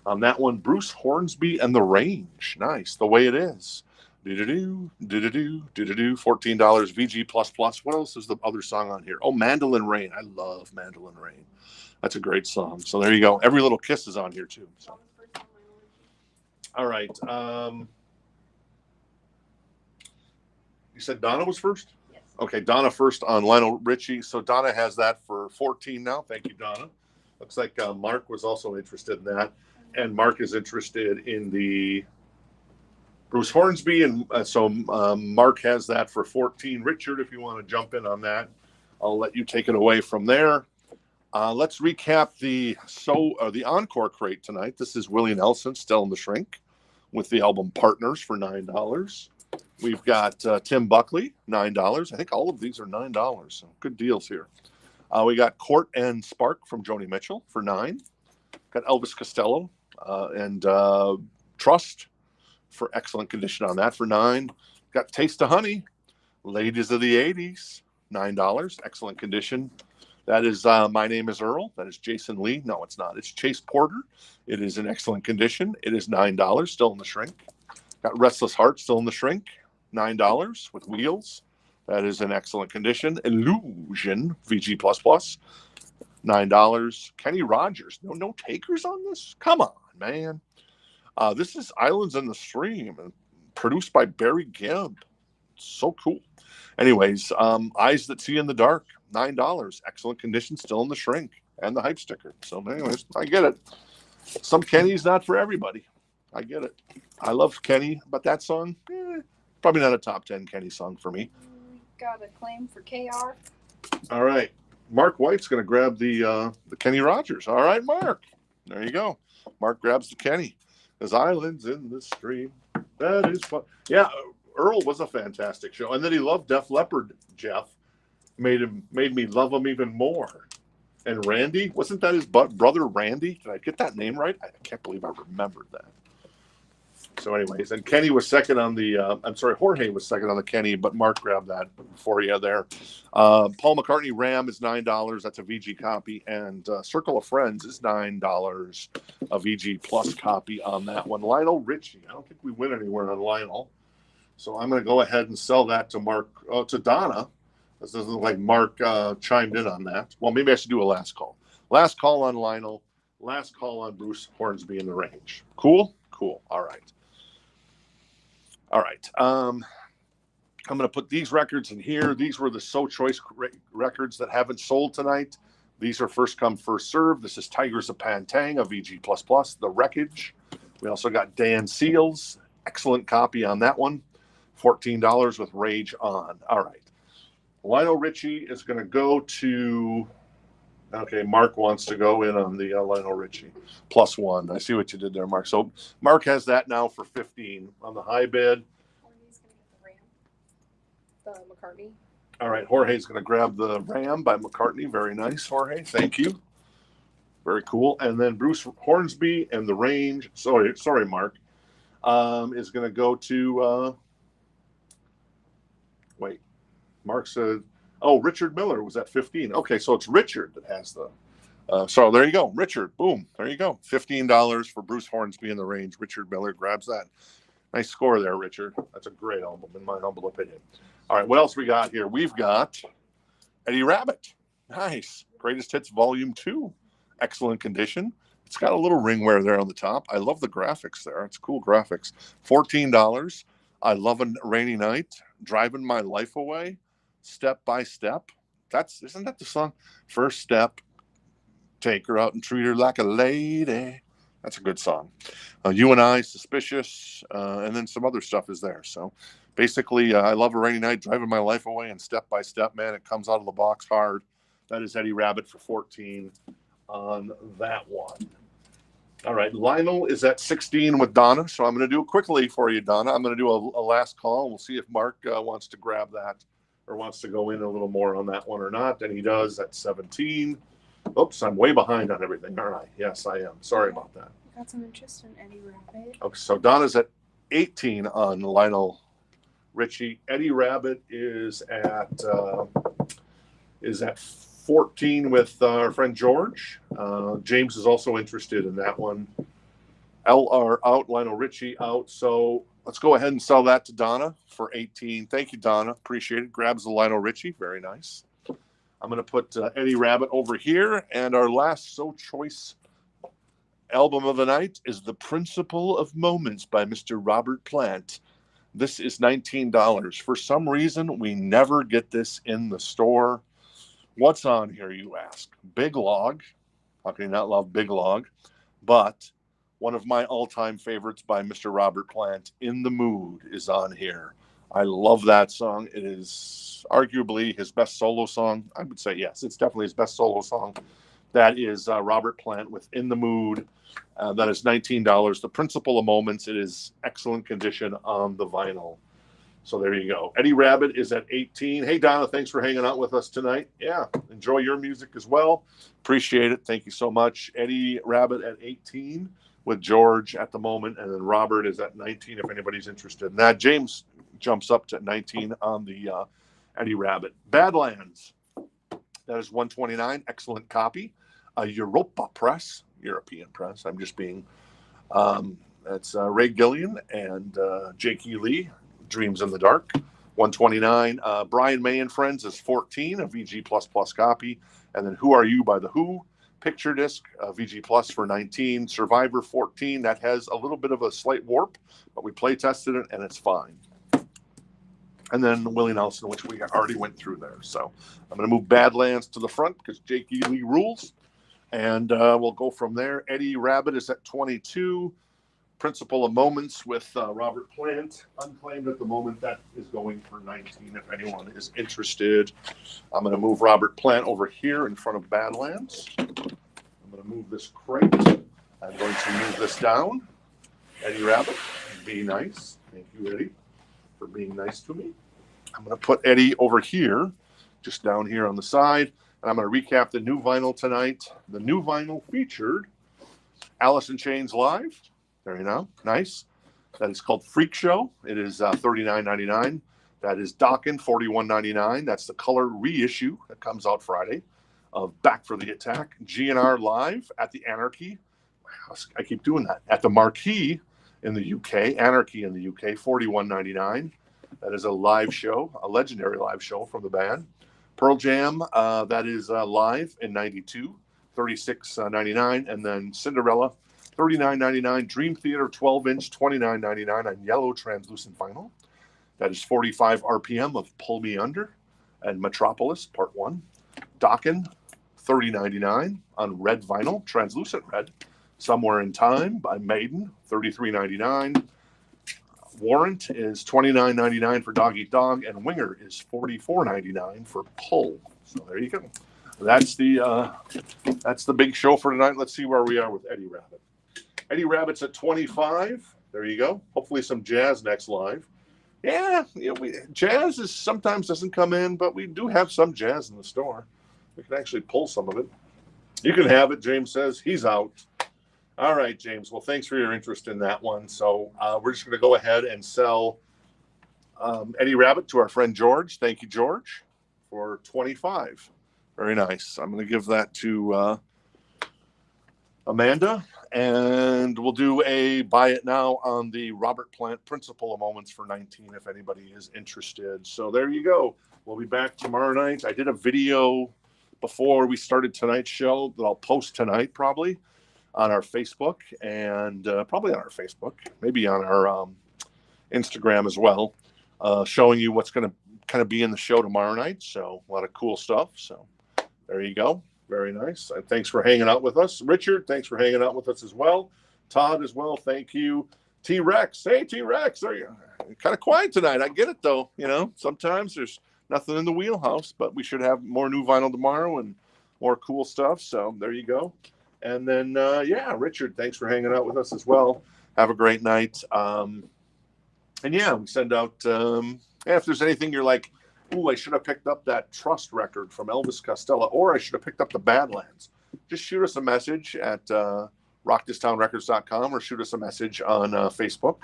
On that one, Bruce Hornsby and the Range. Nice. The Way It Is. Do-do-do, do-do-do, do-do-do. $14. VG++. What else is the other song on here? Oh, Mandolin Rain. I love Mandolin Rain. That's a great song. So there you go. Every Little Kiss is on here too. So. All right. You said Donna was first? Yes. Okay, Donna first on Lionel Richie. So Donna has that for 14 now. Thank you, Donna. Looks like Mark was also interested in that. And Mark is interested in the Bruce Hornsby. And so Mark has that for 14. Richard, if you want to jump in on that, I'll let you take it away from there. Let's recap the Encore crate tonight. This is Willie Nelson, still in the shrink, with the album Partners for $9. We've got Tim Buckley, $9. I think all of these are $9, so good deals here. We got Court and Spark from Joni Mitchell for $9. Got Elvis Costello and Trust for excellent condition on that for $9. Got Taste of Honey, Ladies of the 80s, $9, excellent condition. That is My Name is Earl. That is Jason Lee. No, it's not. It's Chase Porter. It is in excellent condition. It is $9, still in the shrink. Got Restless Heart, still in the shrink. $9 with wheels. That is in excellent condition. Illusion, VG++. $9. Kenny Rogers. No takers on this? Come on, man. This is Islands in the Stream, produced by Barry Gibb. So cool. Anyways, Eyes That See in the Dark, $9. Excellent condition, still in the shrink, and the hype sticker. So anyways, I get it. Some Kenny's not for everybody. I get it. I love Kenny, but that song, probably not a top 10 Kenny song for me. We got a claim for KR. All right. Mark White's going to grab the Kenny Rogers. All right, Mark. There you go. Mark grabs the Kenny. There's Islands in the Stream. That is fun. Yeah, Earl was a fantastic show. And then he loved Def Leppard, Jeff. Made me love him even more. And Randy, wasn't that his brother Randy? Did I get that name right? I can't believe I remembered that. So anyways, and Kenny was second on the, Jorge was second on the Kenny, but Mark grabbed that for you there. Paul McCartney Ram is $9. That's a VG copy. And Circle of Friends is $9, a VG plus copy on that one. Lionel Richie. I don't think we win anywhere on Lionel. So I'm going to go ahead and sell that to to Donna. This doesn't look like Mark chimed in on that. Well, maybe I should do a last call. Last call on Lionel. Last call on Bruce Hornsby in the range. Cool? Cool. All right. All right. I'm going to put these records in here. These were the So Choice records that haven't sold tonight. These are first come, first serve. This is Tigers of Pantang, a VG++, The Wreckage. We also got Dan Seals. Excellent copy on that one. $14 with Rage On. All right. Lionel Richie is going to go to... Okay, Mark wants to go in on the Lionel Richie. +1. I see what you did there, Mark. So Mark has that now for 15 on the high bid. Jorge's going to get the Ram. The McCartney. All right, Jorge's going to grab the Ram by McCartney. Very nice, Jorge. Thank you. Very cool. And then Bruce Hornsby and the range. Sorry, Mark. Is going to go to... wait. Mark said... Oh, Richard Miller was at 15. Okay, so it's Richard that has the... so there you go. Richard, boom. There you go. $15 for Bruce Hornsby in the range. Richard Miller grabs that. Nice score there, Richard. That's a great album, in my humble opinion. All right, what else we got here? We've got Eddie Rabbit. Nice. Greatest Hits Volume 2. Excellent condition. It's got a little ring wear there on the top. I love the graphics there. It's cool graphics. $14. I Love a Rainy Night. Driving My Life Away. Step by Step. Isn't that the song? First Step. Take her out and treat her like a lady. That's a good song. You and I, Suspicious, and then some other stuff is there. So basically, I Love a Rainy Night, Driving My Life Away, and Step by Step, man, it comes out of the box hard. That is Eddie Rabbit for 14 on that one. All right, Lionel is at 16 with Donna, so I'm going to do it quickly for you, Donna. I'm going to do a last call. We'll see if Mark wants to grab that or wants to go in a little more on that one or not, and he does at 17. Oops, I'm way behind on everything, aren't I? Yes, I am. Sorry about that. Got some interest in Eddie Rabbit. Okay, so Donna's at 18 on Lionel Richie. Eddie Rabbit is at 14 with our friend George. James is also interested in that one. LR out, Lionel Richie out. So let's go ahead and sell that to Donna for 18. Thank you, Donna. Appreciate it. Grabs the Lionel Richie. Very nice. I'm going to put Eddie Rabbit over here. And our last So Choice album of the night is The Principle of Moments by Mr. Robert Plant. This is $19. For some reason, we never get this in the store. What's on here, you ask? Big Log. How can you not love Big Log? But one of my all-time favorites by Mr. Robert Plant, In the Mood, is on here. I love that song. It is arguably his best solo song. I would say yes, it's definitely his best solo song. That is Robert Plant with In the Mood. That is $19. The Principle of Moments. It is excellent condition on the vinyl. So there you go. Eddie Rabbit is at 18. Hey, Donna, thanks for hanging out with us tonight. Yeah, enjoy your music as well. Appreciate it. Thank you so much. Eddie Rabbit at 18 with George at the moment, and then Robert is at 19 if anybody's interested in that. James jumps up to 19 on the Eddie Rabbit. Badlands. That is 129. Excellent copy. Europa Press, European Press. I'm just being. That's Ray Gillian and Jake E. Lee, Dreams in the Dark. 129. Brian May and Friends is 14, a VG++ copy. And then Who Are You by The Who, picture disc, VG Plus for 19. Survivor 14, that has a little bit of a slight warp, but we play tested it and it's fine. And then Willie Nelson, which we already went through there. So I'm going to move Badlands to the front because Jake E. Lee rules. And we'll go from there. Eddie Rabbit is at 22. Principle of Moments with Robert Plant, unclaimed at the moment. That is going for 19 if anyone is interested. I'm going to move Robert Plant over here in front of Badlands. I'm going to move this crate. I'm going to move this down. Eddie Rabbit, be nice. Thank you, Eddie, for being nice to me. I'm going to put Eddie over here, just down here on the side. And I'm going to recap the new vinyl tonight. The new vinyl featured Alice in Chains Live. There you go. Nice. That is called Freak Show. It is $39.99. That is Dokken, $41.99. That's the color reissue that comes out Friday of Back for the Attack. GNR Live at the Anarchy. I keep doing that. At the Marquee in the UK. Anarchy in the UK, $41.99. That is a live show, a legendary live show from the band. Pearl Jam, that is live in 92, $36.99. And then Cinderella, $39.99. Dream Theater 12-inch, $29.99 on yellow translucent vinyl. That is 45 RPM of Pull Me Under and Metropolis Part 1. Dokken, $30.99 on red vinyl, translucent red. Somewhere in Time by Maiden, $33.99. Warrant is $29.99 for Dog Eat Dog, and Winger is $44.99 for Pull. So there you go. That's the big show for tonight. Let's see where we are with Eddie Rabbit. Eddie Rabbit's at 25. There you go. Hopefully some jazz next live. Yeah, jazz is sometimes doesn't come in, but we do have some jazz in the store. We can actually pull some of it. You can have it, James says. He's out. All right, James. Well, thanks for your interest in that one. So we're just going to go ahead and sell Eddie Rabbit to our friend George. Thank you, George, for 25. Very nice. I'm going to give that to Amanda, and we'll do a buy it now on the Robert Plant Principle of Moments for 19 if anybody is interested. So there you go. We'll be back tomorrow night. I did a video before we started tonight's show that I'll post tonight probably on our Facebook and probably on our Facebook, maybe on our Instagram as well, showing you what's going to kind of be in the show tomorrow night. So a lot of cool stuff. So there you go. Very nice. And thanks for hanging out with us. Richard, thanks for hanging out with us as well. Todd as well. Thank you. T-Rex. Hey, T-Rex. You're kind of quiet tonight. I get it, though. Sometimes there's nothing in the wheelhouse, but we should have more new vinyl tomorrow and more cool stuff. So there you go. And then, Richard, thanks for hanging out with us as well. Have a great night. And we send out, if there's anything you're like, ooh, I should have picked up that Trust record from Elvis Costello, or I should have picked up the Badlands. Just shoot us a message at rockthistownrecords.com or shoot us a message on Facebook.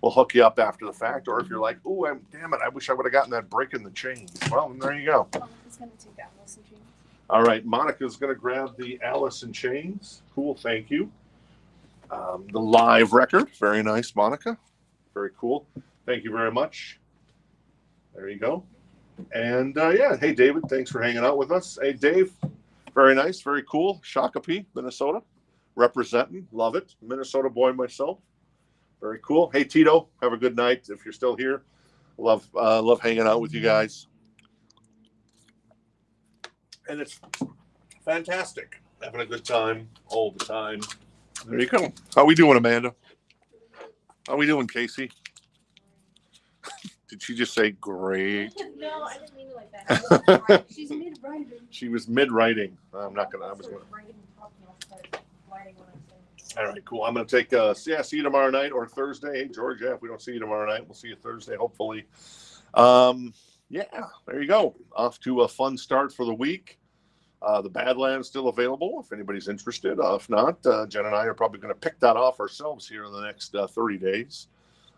We'll hook you up after the fact. Or if you're like, ooh, damn it, I wish I would have gotten that Break in the Chains. Well, there you go. Monica's going to take Alice in Chains. All right, Monica's going to grab the Alice in Chains. Cool, thank you. The live record. Very nice, Monica. Very cool. Thank you very much. There you go. And hey, David, thanks for hanging out with us. Hey, Dave, very nice, very cool. Shakopee, Minnesota, representing, love it. Minnesota boy myself, very cool. Hey, Tito, have a good night if you're still here. Love hanging out with you guys, and it's fantastic. Having a good time all the time. There you go. How we doing, Amanda? How we doing, Casey? Did she just say great? No, I didn't mean it like that. She's mid-writing. She was mid-writing. I'm not going to. I was going to. All right, cool. I'm going to take, see you tomorrow night or Thursday. Hey, George, if we don't see you tomorrow night, we'll see you Thursday, hopefully. There you go. Off to a fun start for the week. The Badlands still available if anybody's interested. If not, Jen and I are probably going to pick that off ourselves here in the next 30 days.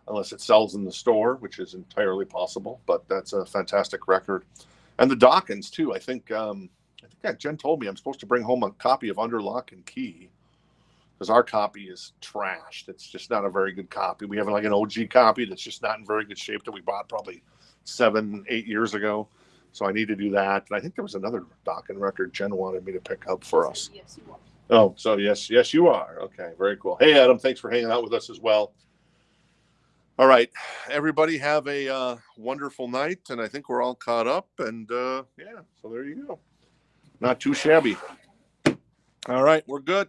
Unless it sells in the store, which is entirely possible. But that's a fantastic record. And the Dokkens, too. I think I think that Jen told me I'm supposed to bring home a copy of Under Lock and Key because our copy is trashed. It's just not a very good copy. We have like an OG copy that's just not in very good shape that we bought probably 7-8 years ago. So I need to do that. And I think there was another Dokken record Jen wanted me to pick up for us. Yes, you are. Oh, so yes, you are. Okay, very cool. Hey, Adam, thanks for hanging out with us as well. All right, everybody have a wonderful night, and I think we're all caught up. And yeah, so there you go. Not too shabby. All right, we're good.